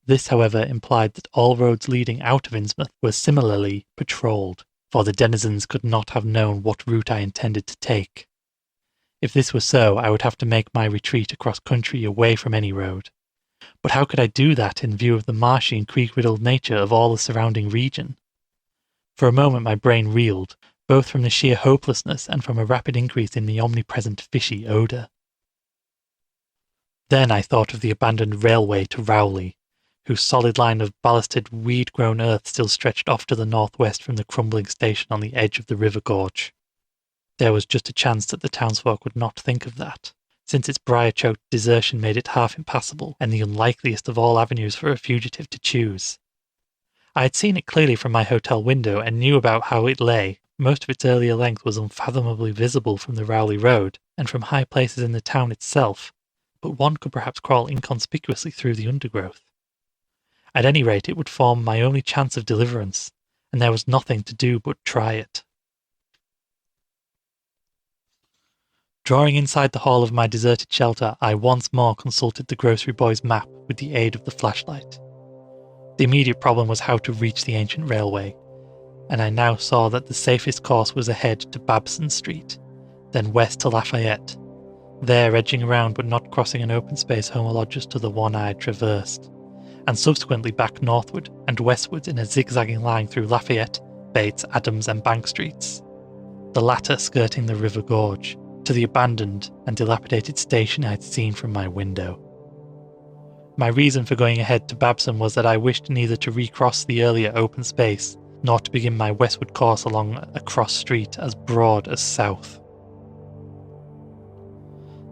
This, however, implied that all roads leading out of Innsmouth were similarly patrolled, for the denizens could not have known what route I intended to take. If this were so, I would have to make my retreat across country away from any road. But how could I do that in view of the marshy and creek-riddled nature of all the surrounding region? For a moment my brain reeled, both from the sheer hopelessness and from a rapid increase in the omnipresent fishy odour. Then I thought of the abandoned railway to Rowley, whose solid line of ballasted, weed-grown earth still stretched off to the northwest from the crumbling station on the edge of the river gorge. There was just a chance that the townsfolk would not think of that, since its briar-choked desertion made it half impassable and the unlikeliest of all avenues for a fugitive to choose. I had seen it clearly from my hotel window and knew about how it lay. Most of its earlier length was unfathomably visible from the Rowley Road and from high places in the town itself, but one could perhaps crawl inconspicuously through the undergrowth. At any rate, it would form my only chance of deliverance, and there was nothing to do but try it. Drawing inside the hall of my deserted shelter, I once more consulted the grocery boy's map with the aid of the flashlight. The immediate problem was how to reach the ancient railway, and I now saw that the safest course was ahead to Babson Street, then west to Lafayette, there edging around but not crossing an open space homologous to the one I had traversed, and subsequently back northward and westward in a zigzagging line through Lafayette, Bates, Adams and Bank Streets, the latter skirting the river gorge, to the abandoned and dilapidated station I had seen from my window. My reason for going ahead to Babson was that I wished neither to recross the earlier open space, nor to begin my westward course along a cross street as broad as south.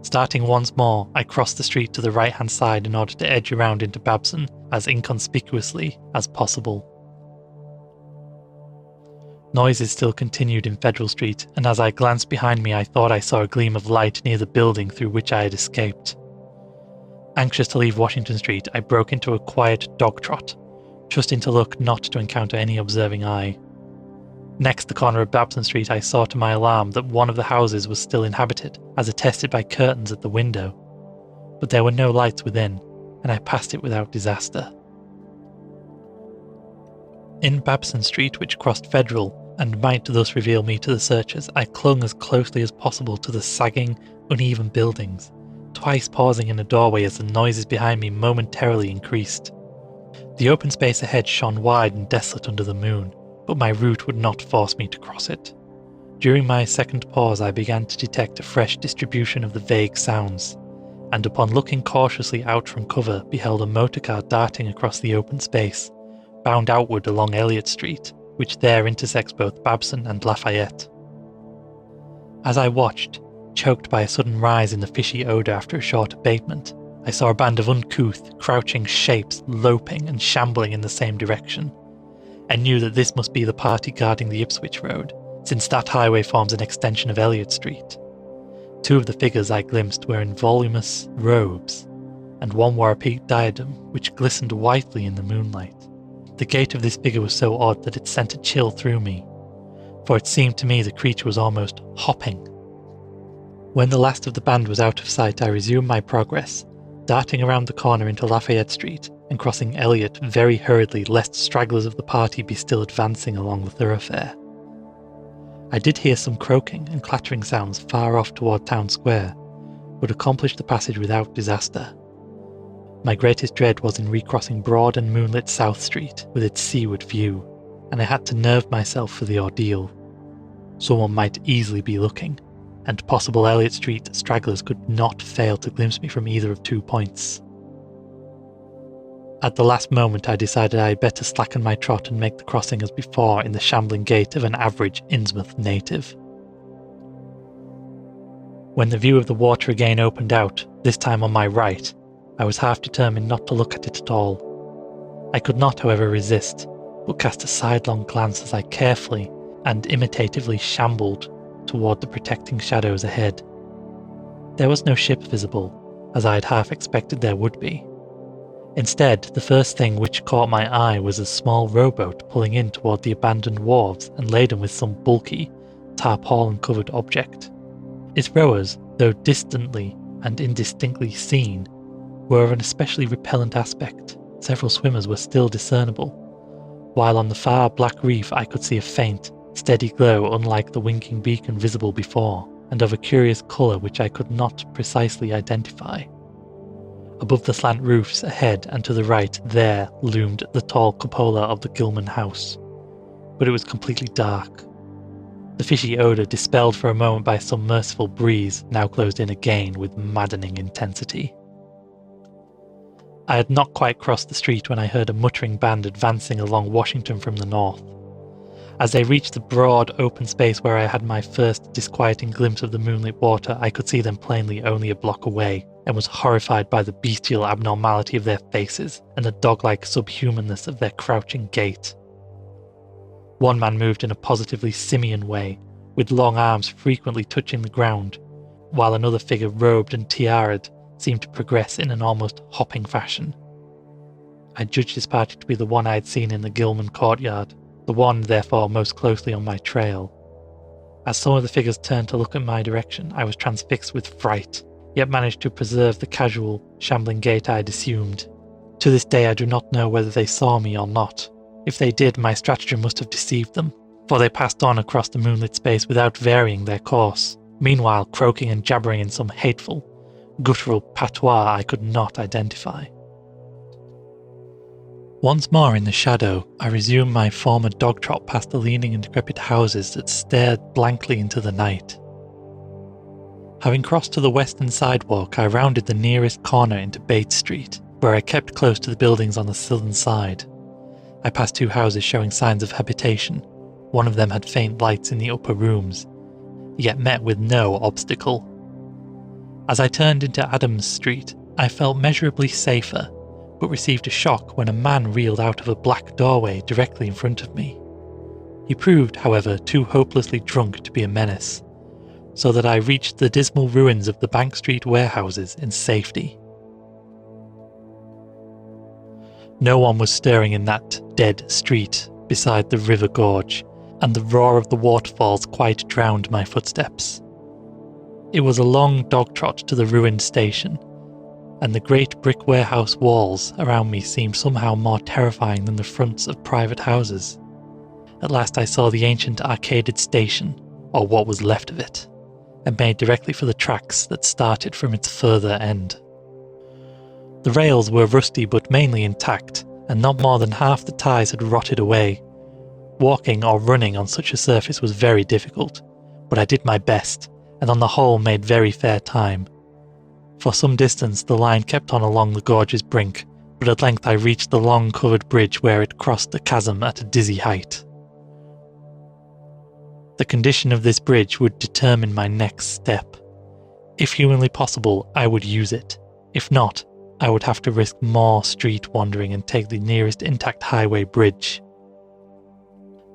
Starting once more, I crossed the street to the right-hand side in order to edge around into Babson as inconspicuously as possible. Noises still continued in Federal Street, and as I glanced behind me I thought I saw a gleam of light near the building through which I had escaped. Anxious to leave Washington Street, I broke into a quiet dog trot, trusting to luck not to encounter any observing eye. Next the corner of Babson Street, I saw to my alarm that one of the houses was still inhabited, as attested by curtains at the window. But there were no lights within, and I passed it without disaster. In Babson Street, which crossed Federal, and might thus reveal me to the searchers, I clung as closely as possible to the sagging, uneven buildings, twice pausing in a doorway as the noises behind me momentarily increased. The open space ahead shone wide and desolate under the moon, but my route would not force me to cross it. During my second pause I began to detect a fresh distribution of the vague sounds, and upon looking cautiously out from cover beheld a motorcar darting across the open space, bound outward along Elliott Street, which there intersects both Babson and Lafayette. As I watched, choked by a sudden rise in the fishy odour after a short abatement, I saw a band of uncouth, crouching shapes loping and shambling in the same direction, and knew that this must be the party guarding the Ipswich Road, since that highway forms an extension of Elliott Street. Two of the figures I glimpsed were in voluminous robes, and one wore a peaked diadem which glistened whitely in the moonlight. The gait of this figure was so odd that it sent a chill through me, for it seemed to me the creature was almost hopping. When the last of the band was out of sight, I resumed my progress, darting around the corner into Lafayette Street and crossing Elliott very hurriedly lest stragglers of the party be still advancing along the thoroughfare. I did hear some croaking and clattering sounds far off toward Town Square, but accomplished the passage without disaster. My greatest dread was in recrossing broad and moonlit South Street with its seaward view, and I had to nerve myself for the ordeal. Someone might easily be looking, and possible Elliott Street stragglers could not fail to glimpse me from either of 2 points. At the last moment I decided I had better slacken my trot and make the crossing as before in the shambling gait of an average Innsmouth native. When the view of the water again opened out, this time on my right, I was half determined not to look at it at all. I could not, however, resist, but cast a sidelong glance as I carefully and imitatively shambled toward the protecting shadows ahead. There was no ship visible, as I had half expected there would be. Instead, the first thing which caught my eye was a small rowboat pulling in toward the abandoned wharves and laden with some bulky, tarpaulin-covered object. Its rowers, though distantly and indistinctly seen, were of an especially repellent aspect. Several swimmers were still discernible, while on the far black reef I could see a faint, steady glow unlike the winking beacon visible before, and of a curious colour which I could not precisely identify. Above the slant roofs ahead and to the right there loomed the tall cupola of the Gilman house, but it was completely dark. The fishy odour dispelled for a moment by some merciful breeze now closed in again with maddening intensity. I had not quite crossed the street when I heard a muttering band advancing along Washington from the north. As they reached the broad open space where I had my first disquieting glimpse of the moonlit water, I could see them plainly only a block away, and was horrified by the bestial abnormality of their faces and the dog-like subhumanness of their crouching gait. One man moved in a positively simian way, with long arms frequently touching the ground, while another figure robed and tiaraed seemed to progress in an almost hopping fashion. I judged this party to be the one I had seen in the Gilman courtyard, the one, therefore, most closely on my trail. As some of the figures turned to look in my direction, I was transfixed with fright, yet managed to preserve the casual, shambling gait I had assumed. To this day I do not know whether they saw me or not. If they did, my stratagem must have deceived them, for they passed on across the moonlit space without varying their course, meanwhile croaking and jabbering in some hateful, guttural patois I could not identify. Once more in the shadow, I resumed my former dog trot past the leaning and decrepit houses that stared blankly into the night. Having crossed to the western sidewalk, I rounded the nearest corner into Bates Street, where I kept close to the buildings on the southern side. I passed 2 houses showing signs of habitation. One of them had faint lights in the upper rooms, yet met with no obstacle. As I turned into Adams Street, I felt measurably safer, but received a shock when a man reeled out of a black doorway directly in front of me. He proved, however, too hopelessly drunk to be a menace, so that I reached the dismal ruins of the Bank Street warehouses in safety. No one was stirring in that dead street beside the river gorge, and the roar of the waterfalls quite drowned my footsteps. It was a long dog trot to the ruined station, and the great brick warehouse walls around me seemed somehow more terrifying than the fronts of private houses. At last I saw the ancient arcaded station, or what was left of it, and made directly for the tracks that started from its further end. The rails were rusty but mainly intact, and not more than half the ties had rotted away. Walking or running on such a surface was very difficult, but I did my best, and on the whole made very fair time. For some distance the line kept on along the gorge's brink, but at length I reached the long covered bridge where it crossed the chasm at a dizzy height. The condition of this bridge would determine my next step. If humanly possible, I would use it. If not, I would have to risk more street wandering and take the nearest intact highway bridge.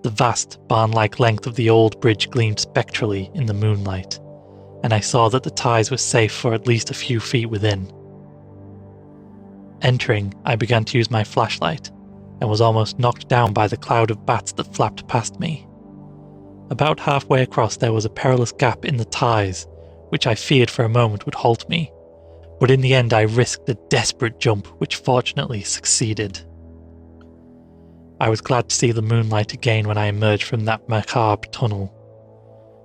The vast, barn-like length of the old bridge gleamed spectrally in the moonlight, and I saw that the ties were safe for at least a few feet within. Entering, I began to use my flashlight, and was almost knocked down by the cloud of bats that flapped past me. About halfway across there was a perilous gap in the ties, which I feared for a moment would halt me, but in the end I risked a desperate jump which fortunately succeeded. I was glad to see the moonlight again when I emerged from that macabre tunnel.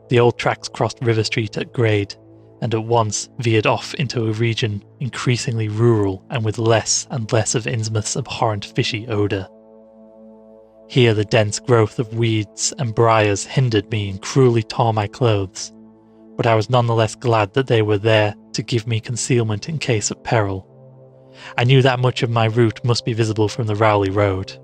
The old tracks crossed River Street at grade, and at once veered off into a region increasingly rural and with less and less of Innsmouth's abhorrent fishy odour. Here the dense growth of weeds and briars hindered me and cruelly tore my clothes, but I was nonetheless glad that they were there to give me concealment in case of peril. I knew that much of my route must be visible from the Rowley Road.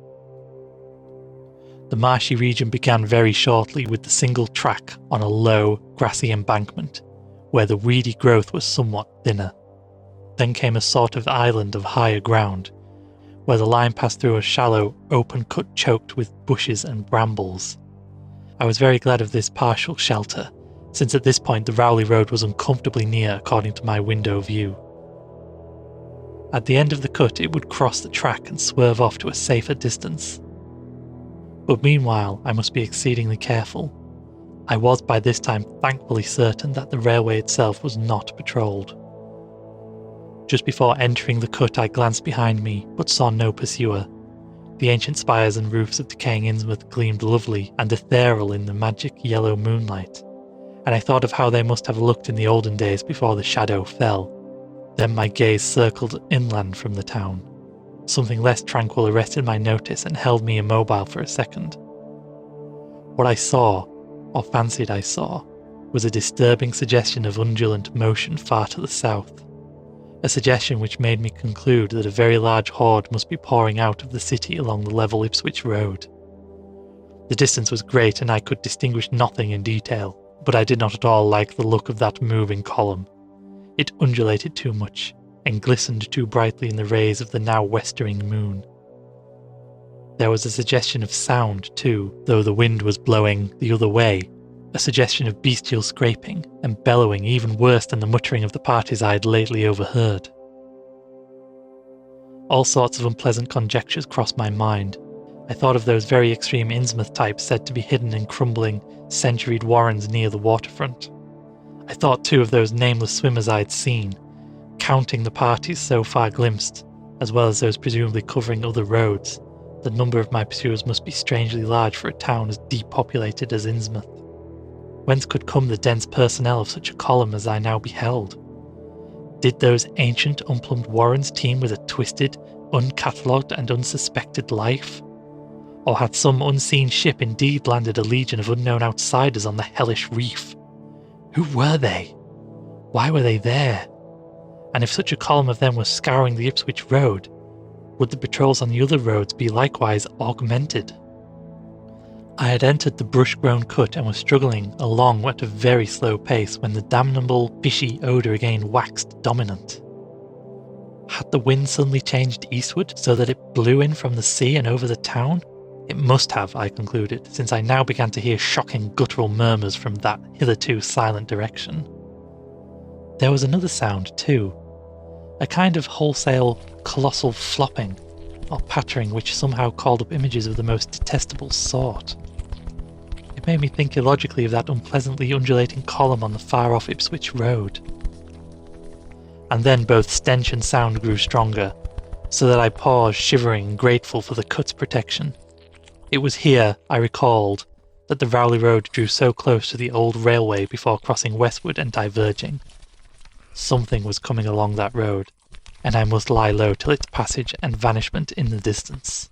The marshy region began very shortly with the single track on a low, grassy embankment, where the weedy growth was somewhat thinner. Then came a sort of island of higher ground, where the line passed through a shallow, open cut choked with bushes and brambles. I was very glad of this partial shelter, since at this point the Rowley Road was uncomfortably near according to my window view. At the end of the cut it would cross the track and swerve off to a safer distance. But meanwhile I must be exceedingly careful. I was by this time thankfully certain that the railway itself was not patrolled. Just before entering the cut I glanced behind me, but saw no pursuer. The ancient spires and roofs of decaying Innsmouth gleamed lovely and ethereal in the magic yellow moonlight, and I thought of how they must have looked in the olden days before the shadow fell. Then my gaze circled inland from the town. Something less tranquil arrested my notice and held me immobile for a second. What I saw, or fancied I saw, was a disturbing suggestion of undulant motion far to the south. A suggestion which made me conclude that a very large horde must be pouring out of the city along the level Ipswich Road. The distance was great and I could distinguish nothing in detail, but I did not at all like the look of that moving column. It undulated too much, and glistened too brightly in the rays of the now westering moon. There was a suggestion of sound too, though the wind was blowing the other way, a suggestion of bestial scraping and bellowing even worse than the muttering of the parties I had lately overheard. All sorts of unpleasant conjectures crossed my mind. I thought of those very extreme Innsmouth types said to be hidden in crumbling, centuried warrens near the waterfront. I thought too of those nameless swimmers I had seen, counting the parties so far glimpsed, as well as those presumably covering other roads. The number of my pursuers must be strangely large for a town as depopulated as Innsmouth. Whence could come the dense personnel of such a column as I now beheld? Did those ancient unplumbed warrens teem with a twisted, uncatalogued and unsuspected life? Or had some unseen ship indeed landed a legion of unknown outsiders on the hellish reef? Who were they? Why were they there? And if such a column of them was scouring the Ipswich Road, would the patrols on the other roads be likewise augmented? I had entered the brush-grown cut and was struggling along at a very slow pace when the damnable fishy odour again waxed dominant. Had the wind suddenly changed eastward so that it blew in from the sea and over the town? It must have, I concluded, since I now began to hear shocking guttural murmurs from that hitherto silent direction. There was another sound too, a kind of wholesale, colossal flopping or pattering which somehow called up images of the most detestable sort. It made me think illogically of that unpleasantly undulating column on the far-off Ipswich Road. And then both stench and sound grew stronger, so that I paused shivering and grateful for the cut's protection. It was here, I recalled, that the Rowley Road drew so close to the old railway before crossing westward and diverging. Something was coming along that road, and I must lie low till its passage and vanishment in the distance.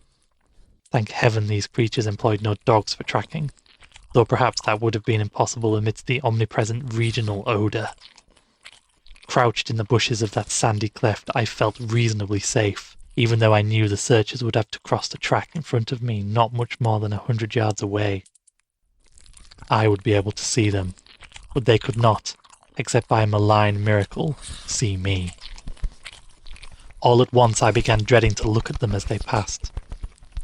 Thank heaven these creatures employed no dogs for tracking, though perhaps that would have been impossible amidst the omnipresent regional odour. Crouched in the bushes of that sandy cleft, I felt reasonably safe, even though I knew the searchers would have to cross the track in front of me not much more than 100 yards away. I would be able to see them, but they could not, except by a malign miracle, see me. All at once I began dreading to look at them as they passed.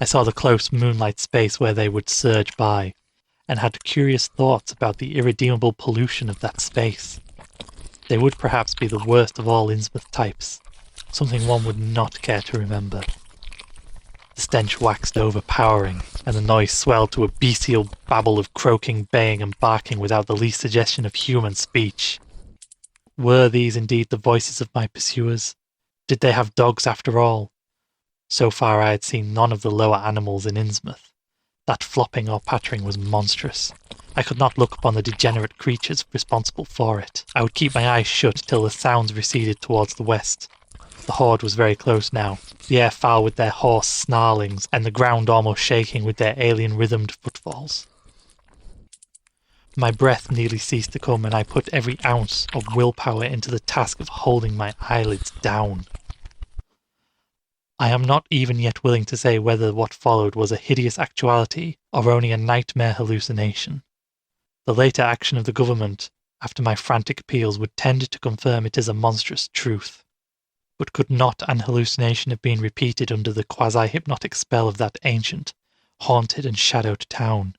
I saw the close moonlight space where they would surge by, and had curious thoughts about the irredeemable pollution of that space. They would perhaps be the worst of all Innsmouth types, something one would not care to remember. The stench waxed overpowering, and the noise swelled to a bestial babble of croaking, baying and barking without the least suggestion of human speech. Were these indeed the voices of my pursuers? Did they have dogs after all? So far I had seen none of the lower animals in Innsmouth, That flopping or pattering was monstrous. I could not look upon the degenerate creatures responsible for it. I would keep my eyes shut till the sounds receded towards the west. The horde was very close now, the air foul with their hoarse snarlings, and the ground almost shaking with their alien-rhythmed footfalls. My breath nearly ceased to come, and I put every ounce of willpower into the task of holding my eyelids down. I am not even yet willing to say whether what followed was a hideous actuality or only a nightmare hallucination. The later action of the government, after my frantic appeals, would tend to confirm it as a monstrous truth. But could not an hallucination have been repeated under the quasi-hypnotic spell of that ancient, haunted and shadowed town?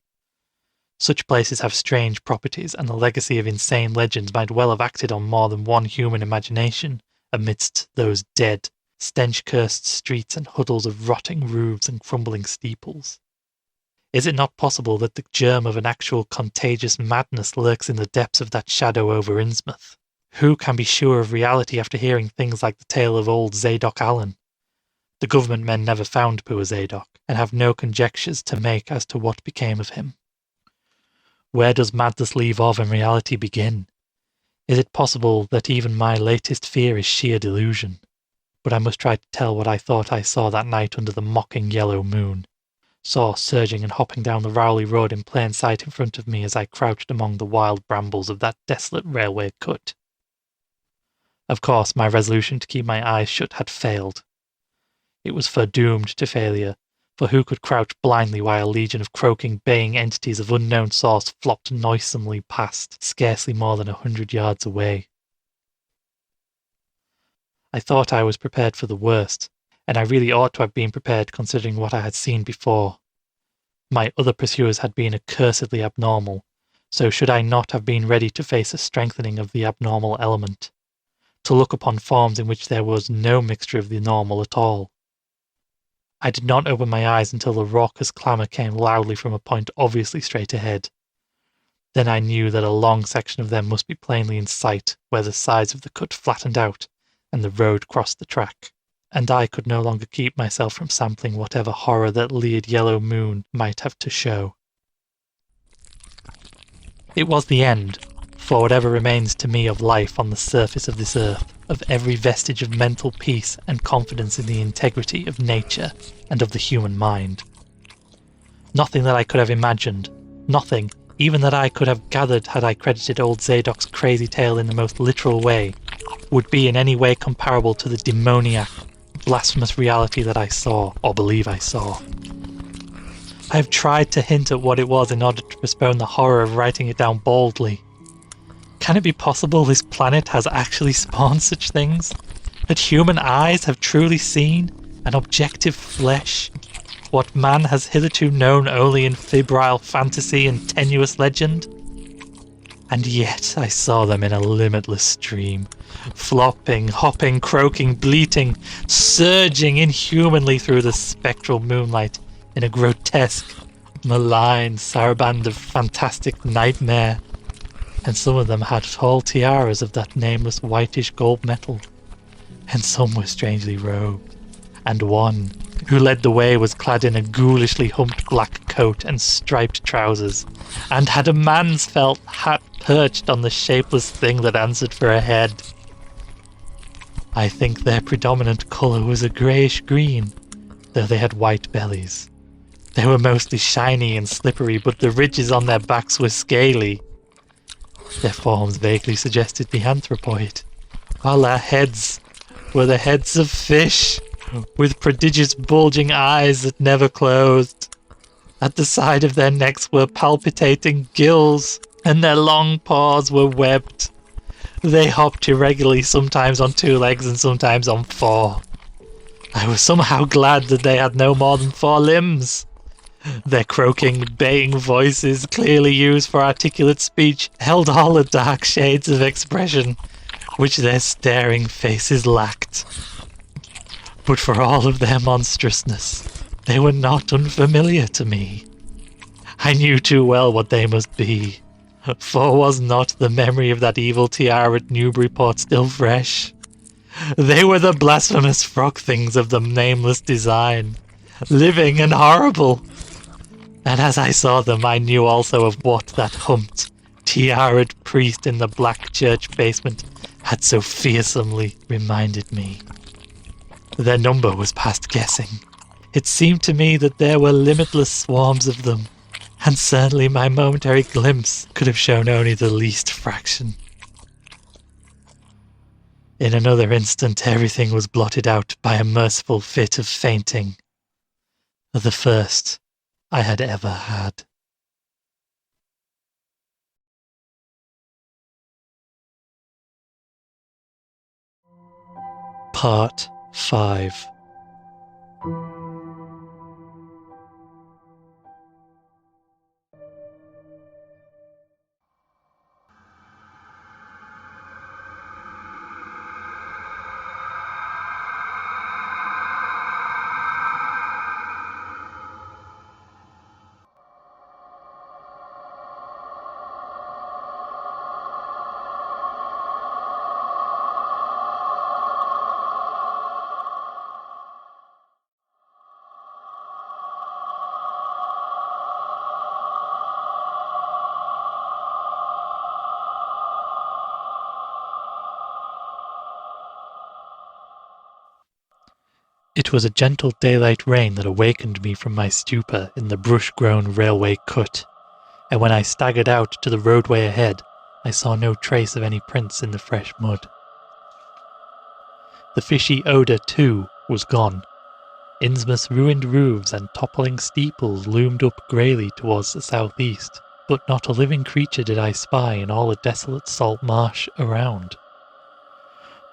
Such places have strange properties, and the legacy of insane legends might well have acted on more than one human imagination amidst those dead, stench-cursed streets and huddles of rotting roofs and crumbling steeples. Is it not possible that the germ of an actual contagious madness lurks in the depths of that shadow over Innsmouth? Who can be sure of reality after hearing things like the tale of old Zadok Allen? The government men never found poor Zadok, and have no conjectures to make as to what became of him. Where does madness leave off and reality begin? Is it possible that even my latest fear is sheer delusion? But I must try to tell what I thought I saw that night under the mocking yellow moon. Saw surging and hopping down the Rowley Road in plain sight in front of me as I crouched among the wild brambles of that desolate railway cut. Of course, my resolution to keep my eyes shut had failed. It was foredoomed to failure, for who could crouch blindly while a legion of croaking, baying entities of unknown source flopped noisomely past, scarcely more than 100 yards away? I thought I was prepared for the worst, and I really ought to have been prepared considering what I had seen before. My other pursuers had been accursedly abnormal, so should I not have been ready to face a strengthening of the abnormal element? To look upon forms in which there was no mixture of the normal at all? I did not open my eyes until the raucous clamour came loudly from a point obviously straight ahead. Then I knew that a long section of them must be plainly in sight where the sides of the cut flattened out and the road crossed the track, and I could no longer keep myself from sampling whatever horror that leered yellow moon might have to show. It was the end, for whatever remains to me of life on the surface of this earth, of every vestige of mental peace and confidence in the integrity of nature and of the human mind. Nothing that I could have imagined, nothing even that I could have gathered had I credited old Zadok's crazy tale in the most literal way, would be in any way comparable to the demoniac, blasphemous reality that I saw, or believe I saw. I have tried to hint at what it was in order to postpone the horror of writing it down boldly. Can it be possible this planet has actually spawned such things? That human eyes have truly seen, an objective flesh, what man has hitherto known only in febrile fantasy and tenuous legend? And yet I saw them in a limitless stream, flopping, hopping, croaking, bleating, surging inhumanly through the spectral moonlight in a grotesque, malign saraband of fantastic nightmare. And some of them had tall tiaras of that nameless whitish gold metal, and some were strangely robed, and one, who led the way, was clad in a ghoulishly humped black coat and striped trousers, and had a man's felt hat perched on the shapeless thing that answered for a head. I think their predominant colour was a greyish green, though they had white bellies. They were mostly shiny and slippery, but the ridges on their backs were scaly. Their forms vaguely suggested the anthropoid, while their heads were the heads of fish, with prodigious bulging eyes that never closed. At the side of their necks were palpitating gills, and their long paws were webbed. They hopped irregularly, sometimes on 2 legs and sometimes on 4. I was somehow glad that they had no more than 4 limbs. Their croaking, baying voices, clearly used for articulate speech, held all the dark shades of expression which their staring faces lacked. But for all of their monstrousness, they were not unfamiliar to me. I knew too well what they must be, for was not the memory of that evil tiara at Newburyport still fresh? They were the blasphemous frog things of the nameless design, living and horrible. and as I saw them I knew also of what that humped, tiaraed priest in the black church basement had so fearsomely reminded me. Their number was past guessing. It seemed to me that there were limitless swarms of them, and certainly my momentary glimpse could have shown only the least fraction. In another instant everything was blotted out by a merciful fit of fainting. The first I had ever had. Part 5. It was a gentle daylight rain that awakened me from my stupor in the brush-grown railway cut, and when I staggered out to the roadway ahead, I saw no trace of any prints in the fresh mud. The fishy odour, too, was gone. Innsmouth's ruined roofs and toppling steeples loomed up greyly towards the southeast, but not a living creature did I spy in all the desolate salt marsh around.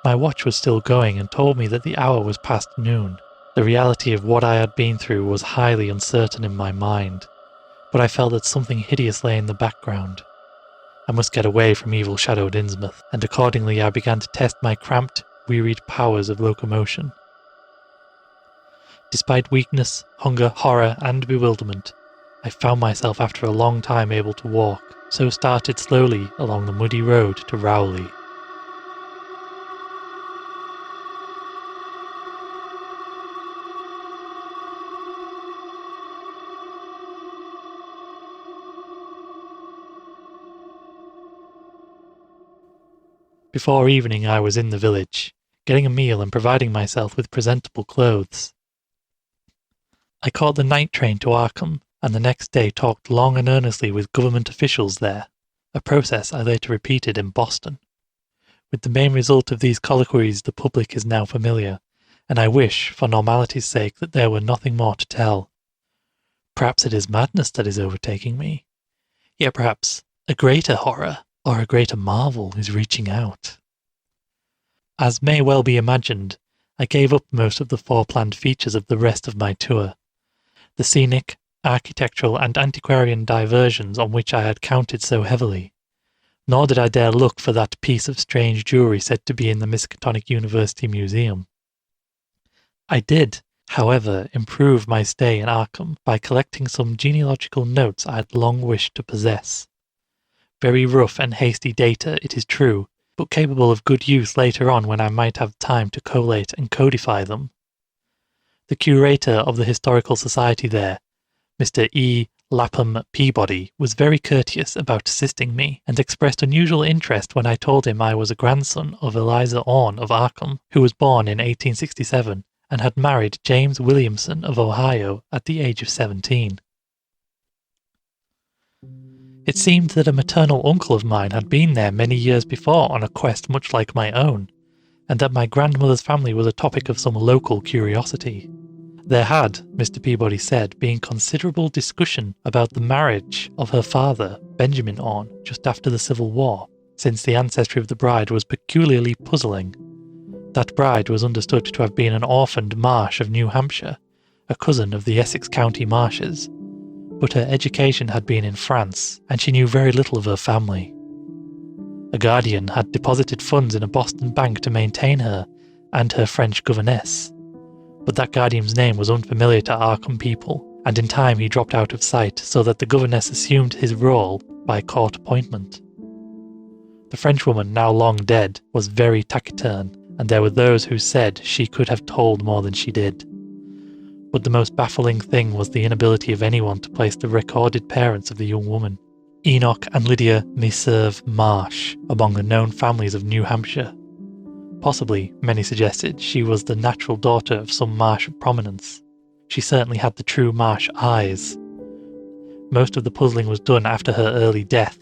My watch was still going and told me that the hour was past noon. The reality of what I had been through was highly uncertain in my mind, but I felt that something hideous lay in the background. I must get away from evil-shadowed Innsmouth, and accordingly I began to test my cramped, wearied powers of locomotion. Despite weakness, hunger, horror, and bewilderment, I found myself after a long time able to walk, so started slowly along the muddy road to Rowley. Before evening I was in the village, getting a meal and providing myself with presentable clothes. I caught the night train to Arkham, and the next day talked long and earnestly with government officials there, a process I later repeated in Boston. With the main result of these colloquies the public is now familiar, and I wish, for normality's sake, that there were nothing more to tell. Perhaps it is madness that is overtaking me. Yet perhaps a greater horror, or a greater marvel, is reaching out. As may well be imagined, I gave up most of the foreplanned features of the rest of my tour. The scenic, architectural and antiquarian diversions on which I had counted so heavily. Nor did I dare look for that piece of strange jewellery said to be in the Miskatonic University Museum. I did, however, improve my stay in Arkham by collecting some genealogical notes I had long wished to possess. Very rough and hasty data, it is true, but capable of good use later on when I might have time to collate and codify them. The curator of the Historical Society there, Mr. E. Lapham Peabody, was very courteous about assisting me, and expressed unusual interest when I told him I was a grandson of Eliza Orne of Arkham, who was born in 1867 and had married James Williamson of Ohio at the age of 17. It seemed that a maternal uncle of mine had been there many years before on a quest much like my own, and that my grandmother's family was a topic of some local curiosity. There had, Mr. Peabody said, been considerable discussion about the marriage of her father, Benjamin Orne, just after the Civil War, since the ancestry of the bride was peculiarly puzzling. That bride was understood to have been an orphaned Marsh of New Hampshire, a cousin of the Essex County Marshes, but her education had been in France, and she knew very little of her family. A guardian had deposited funds in a Boston bank to maintain her and her French governess, but that guardian's name was unfamiliar to Arkham people, and in time he dropped out of sight so that the governess assumed his role by court appointment. The Frenchwoman, now long dead, was very taciturn, and there were those who said she could have told more than she did. But the most baffling thing was the inability of anyone to place the recorded parents of the young woman. Enoch and Lydia Meserve Marsh among the known families of New Hampshire. Possibly, many suggested, she was the natural daughter of some Marsh of prominence. She certainly had the true Marsh eyes. Most of the puzzling was done after her early death,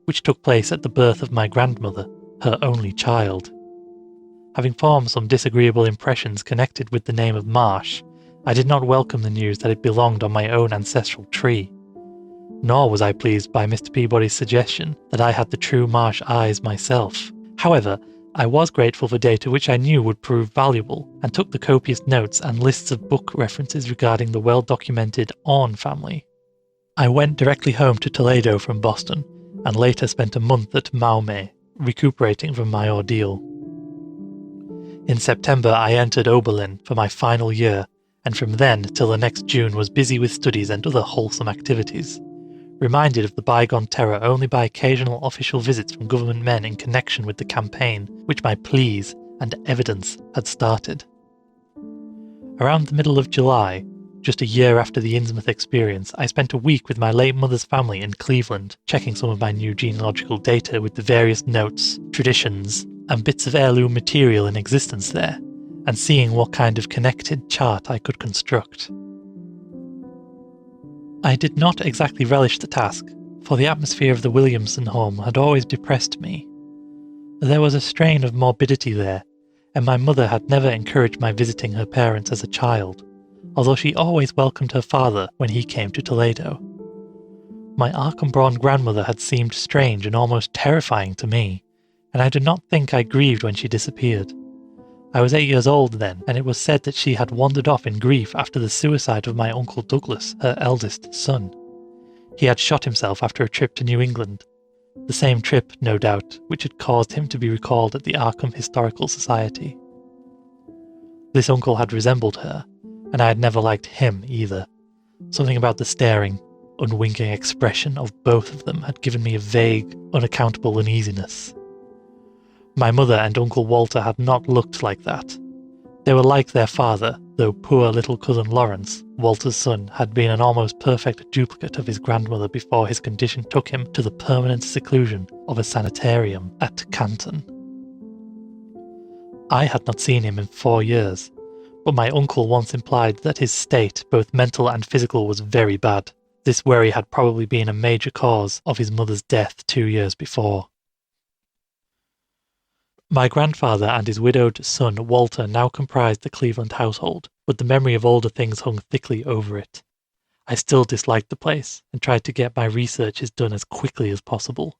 which took place at the birth of my grandmother, her only child. Having formed some disagreeable impressions connected with the name of Marsh, I did not welcome the news that it belonged on my own ancestral tree. Nor was I pleased by Mr. Peabody's suggestion that I had the true Marsh eyes myself. However, I was grateful for data which I knew would prove valuable, and took the copious notes and lists of book references regarding the well-documented Orne family. I went directly home to Toledo from Boston, and later spent a month at Maumee, recuperating from my ordeal. In September I entered Oberlin for my final year, and from then till the next June was busy with studies and other wholesome activities, reminded of the bygone terror only by occasional official visits from government men in connection with the campaign which my pleas and evidence had started. Around the middle of July, just a year after the Innsmouth experience, I spent a week with my late mother's family in Cleveland, checking some of my new genealogical data with the various notes, traditions, and bits of heirloom material in existence there, and seeing what kind of connected chart I could construct. I did not exactly relish the task, for the atmosphere of the Williamson home had always depressed me. There was a strain of morbidity there, and my mother had never encouraged my visiting her parents as a child, although she always welcomed her father when he came to Toledo. My Arkham-born grandmother had seemed strange and almost terrifying to me, and I do not think I grieved when she disappeared. I was 8 years old then, and it was said that she had wandered off in grief after the suicide of my Uncle Douglas, her eldest son. He had shot himself after a trip to New England, the same trip, no doubt, which had caused him to be recalled at the Arkham Historical Society. This uncle had resembled her, and I had never liked him either. Something about the staring, unwinking expression of both of them had given me a vague, unaccountable uneasiness. My mother and Uncle Walter had not looked like that. They were like their father, though poor little cousin Lawrence, Walter's son, had been an almost perfect duplicate of his grandmother before his condition took him to the permanent seclusion of a sanitarium at Canton. I had not seen him in 4 years, but my uncle once implied that his state, both mental and physical, was very bad. This worry had probably been a major cause of his mother's death 2 years before. My grandfather and his widowed son Walter now comprised the Cleveland household, but the memory of older things hung thickly over it. I still disliked the place, and tried to get my researches done as quickly as possible.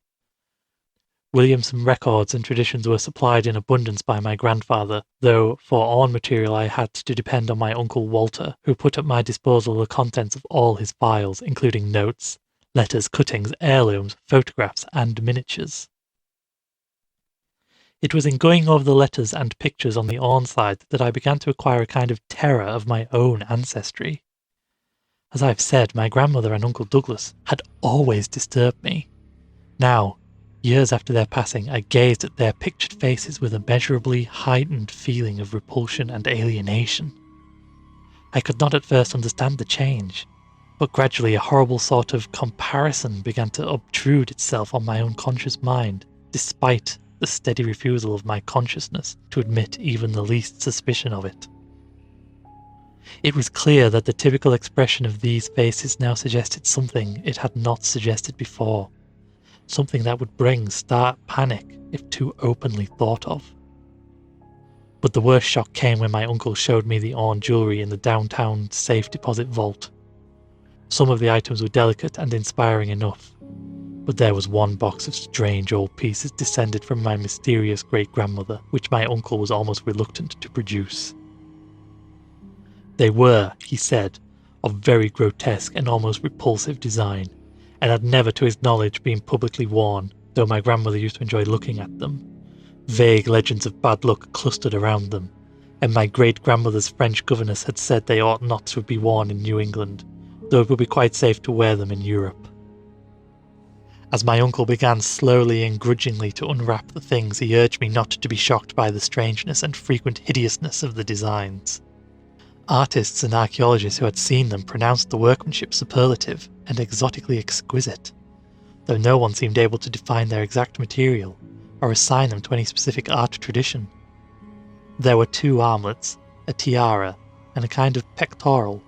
Williamson records and traditions were supplied in abundance by my grandfather, though for Orne material I had to depend on my Uncle Walter, who put at my disposal the contents of all his files, including notes, letters, cuttings, heirlooms, photographs, and miniatures. It was in going over the letters and pictures on the Orne side that I began to acquire a kind of terror of my own ancestry. As I've said, my grandmother and Uncle Douglas had always disturbed me. Now, years after their passing, I gazed at their pictured faces with a measurably heightened feeling of repulsion and alienation. I could not at first understand the change, but gradually a horrible sort of comparison began to obtrude itself on my unconscious mind, despite the steady refusal of my consciousness to admit even the least suspicion of it. It was clear that the typical expression of these faces now suggested something it had not suggested before, something that would bring stark panic if too openly thought of. But the worst shock came when my uncle showed me the Orne jewellery in the downtown safe deposit vault. Some of the items were delicate and inspiring enough, but there was one box of strange old pieces descended from my mysterious great-grandmother, which my uncle was almost reluctant to produce. They were, he said, of very grotesque and almost repulsive design, and had never to his knowledge been publicly worn, though my grandmother used to enjoy looking at them. Vague legends of bad luck clustered around them, and my great-grandmother's French governess had said they ought not to be worn in New England, though it would be quite safe to wear them in Europe. As my uncle began slowly and grudgingly to unwrap the things, he urged me not to be shocked by the strangeness and frequent hideousness of the designs. Artists and archaeologists who had seen them pronounced the workmanship superlative and exotically exquisite, though no one seemed able to define their exact material or assign them to any specific art tradition. There were 2 armlets, a tiara, and a kind of pectoral,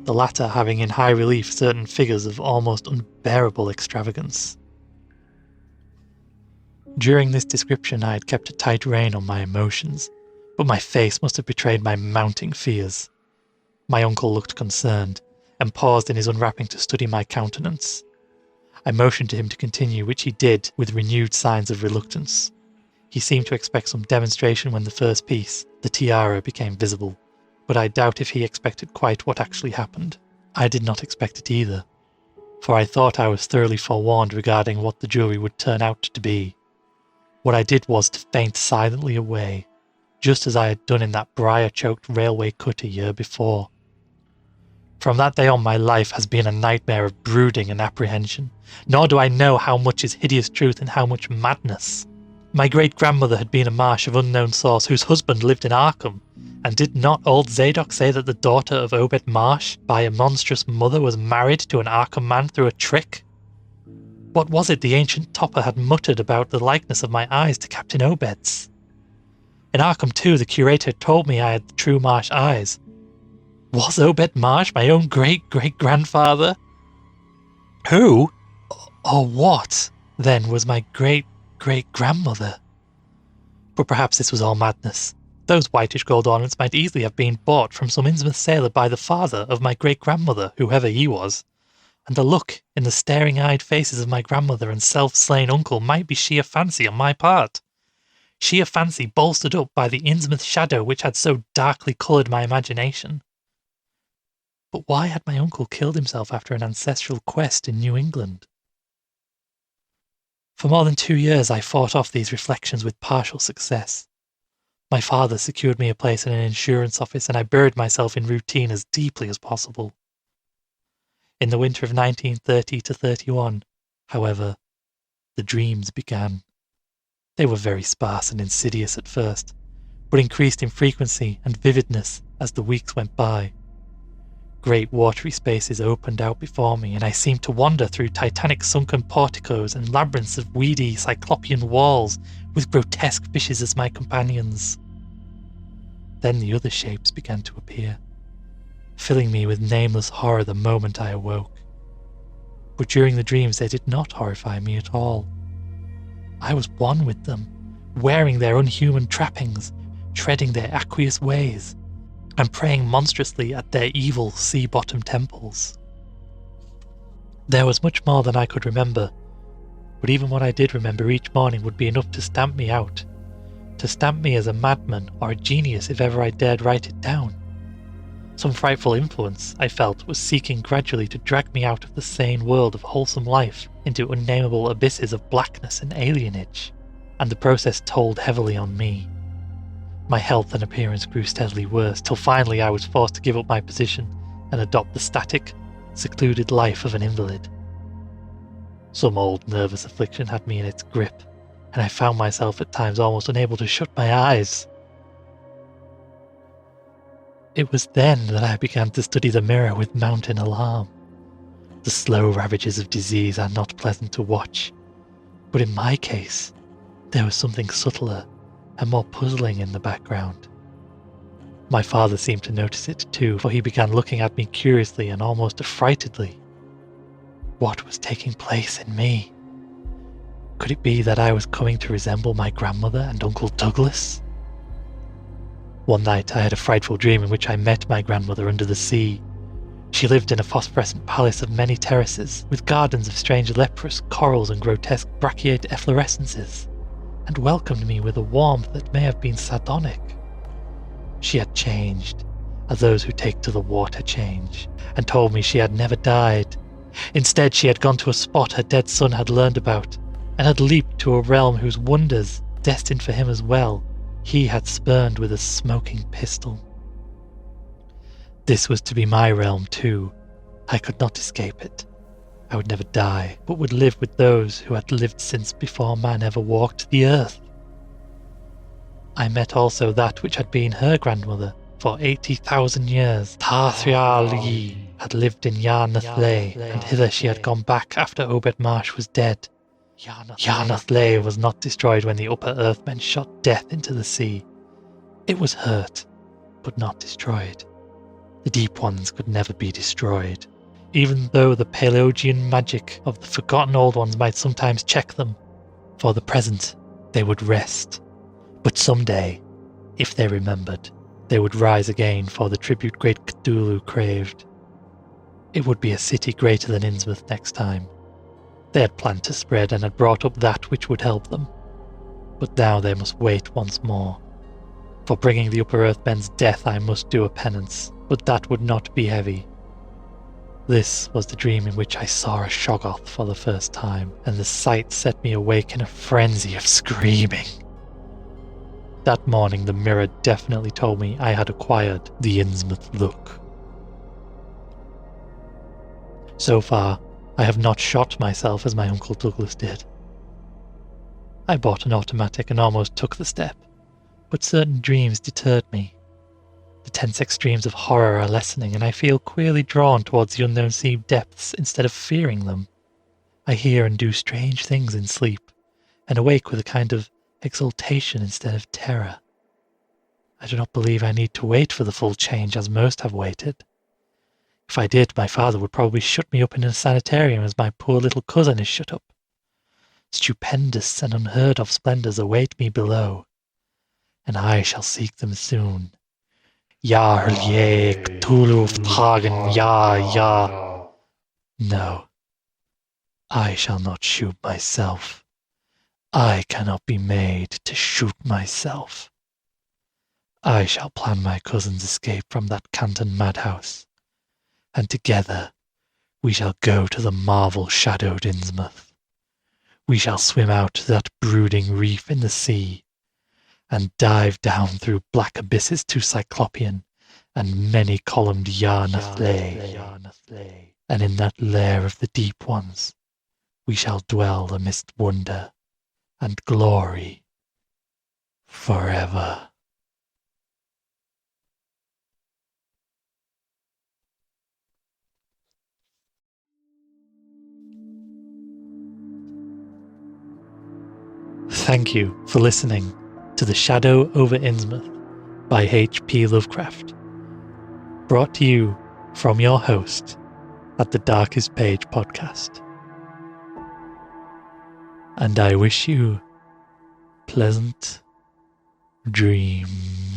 the latter having in high relief certain figures of almost unbearable extravagance. During this description I had kept a tight rein on my emotions, but my face must have betrayed my mounting fears. My uncle looked concerned, and paused in his unwrapping to study my countenance. I motioned to him to continue, which he did with renewed signs of reluctance. He seemed to expect some demonstration when the first piece, the tiara, became visible, but I doubt if he expected quite what actually happened. I did not expect it either, for I thought I was thoroughly forewarned regarding what the jewellery would turn out to be. What I did was to faint silently away, just as I had done in that briar-choked railway cut a year before. From that day on my life has been a nightmare of brooding and apprehension, nor do I know how much is hideous truth and how much madness. My great-grandmother had been a marsh of unknown source whose husband lived in Arkham, and did not old Zadok say that the daughter of Obed Marsh, by a monstrous mother, was married to an Arkham man through a trick? What was it the ancient topper had muttered about the likeness of my eyes to Captain Obed's? In Arkham too, the curator had told me I had the true Marsh eyes. Was Obed Marsh my own great-great-grandfather? Who, or what, then, was my great-great-grandmother? But perhaps this was all madness. Those whitish gold ornaments might easily have been bought from some Innsmouth sailor by the father of my great-grandmother, whoever he was, and the look in the staring-eyed faces of my grandmother and self-slain uncle might be sheer fancy on my part. Sheer fancy bolstered up by the Innsmouth shadow which had so darkly coloured my imagination. But why had my uncle killed himself after an ancestral quest in New England? For more than 2 years I fought off these reflections with partial success. My father secured me a place in an insurance office, and I buried myself in routine as deeply as possible. In the winter of 1930-31, however, the dreams began. They were very sparse and insidious at first, but increased in frequency and vividness as the weeks went by. Great watery spaces opened out before me, and I seemed to wander through titanic sunken porticos and labyrinths of weedy cyclopean walls with grotesque fishes as my companions. Then the other shapes began to appear, filling me with nameless horror the moment I awoke. But during the dreams they did not horrify me at all. I was one with them, wearing their unhuman trappings, treading their aqueous ways, and praying monstrously at their evil sea-bottom temples. There was much more than I could remember, but even what I did remember each morning would be enough to stamp me out, to stamp me as a madman or a genius if ever I dared write it down. Some frightful influence, I felt, was seeking gradually to drag me out of the sane world of wholesome life into unnamable abysses of blackness and alienage, and the process told heavily on me. My health and appearance grew steadily worse, till finally I was forced to give up my position and adopt the static, secluded life of an invalid. Some old nervous affliction had me in its grip, and I found myself at times almost unable to shut my eyes. It was then that I began to study the mirror with mounting alarm. The slow ravages of disease are not pleasant to watch, but in my case, there was something subtler and more puzzling in the background. My father seemed to notice it too, for he began looking at me curiously and almost affrightedly. What was taking place in me? Could it be that I was coming to resemble my grandmother and Uncle Douglas? One night I had a frightful dream in which I met my grandmother under the sea. She lived in a phosphorescent palace of many terraces, with gardens of strange leprous corals and grotesque brachiate efflorescences, and welcomed me with a warmth that may have been sardonic. She had changed, as those who take to the water change, and told me she had never died. Instead, she had gone to a spot her dead son had learned about, and had leaped to a realm whose wonders, destined for him as well, he had spurned with a smoking pistol. This was to be my realm too. I could not escape it. I would never die, but would live with those who had lived since before man ever walked the earth. I met also that which had been her grandmother, For 80,000 years, Tarthiali had lived in Yarnathle, and hither she had gone back after Obed Marsh was dead. Yarnathle was not destroyed when the Upper Earthmen shot death into the sea. It was hurt, but not destroyed. The Deep Ones could never be destroyed, even though the Paleogean magic of the Forgotten Old Ones might sometimes check them. For the present, they would rest. But someday, if they remembered, they would rise again for the tribute great Cthulhu craved. It would be a city greater than Innsmouth next time. They had planned to spread and had brought up that which would help them. But now they must wait once more. For bringing the Upper Earthmen's death I must do a penance, but that would not be heavy. This was the dream in which I saw a Shoggoth for the first time, and the sight set me awake in a frenzy of screaming. That morning the mirror definitely told me I had acquired the Innsmouth look. So far, I have not shot myself as my Uncle Douglas did. I bought an automatic and almost took the step, but certain dreams deterred me. The tense extremes of horror are lessening, and I feel queerly drawn towards the unknown sea depths instead of fearing them. I hear and do strange things in sleep, and awake with a kind of exultation instead of terror. I do not believe I need to wait for the full change as most have waited. If I did, my father would probably shut me up in a sanitarium as my poor little cousin is shut up. Stupendous and unheard of splendours await me below, and I shall seek them soon. Jarl je Cthulhu fragen, ja. No, I shall not shoot myself. I cannot be made to shoot myself. I shall plan my cousin's escape from that Canton madhouse, and together we shall go to the marvel-shadowed Innsmouth. We shall swim out to that brooding reef in the sea, and dive down through black abysses to Cyclopean and many-columned Yarnathle, and in that lair of the Deep Ones we shall dwell amidst wonder and glory forever. Thank you for listening to The Shadow over Innsmouth by H.P. Lovecraft, brought to you from your host at the Darkest Page podcast. And I wish you pleasant dreams.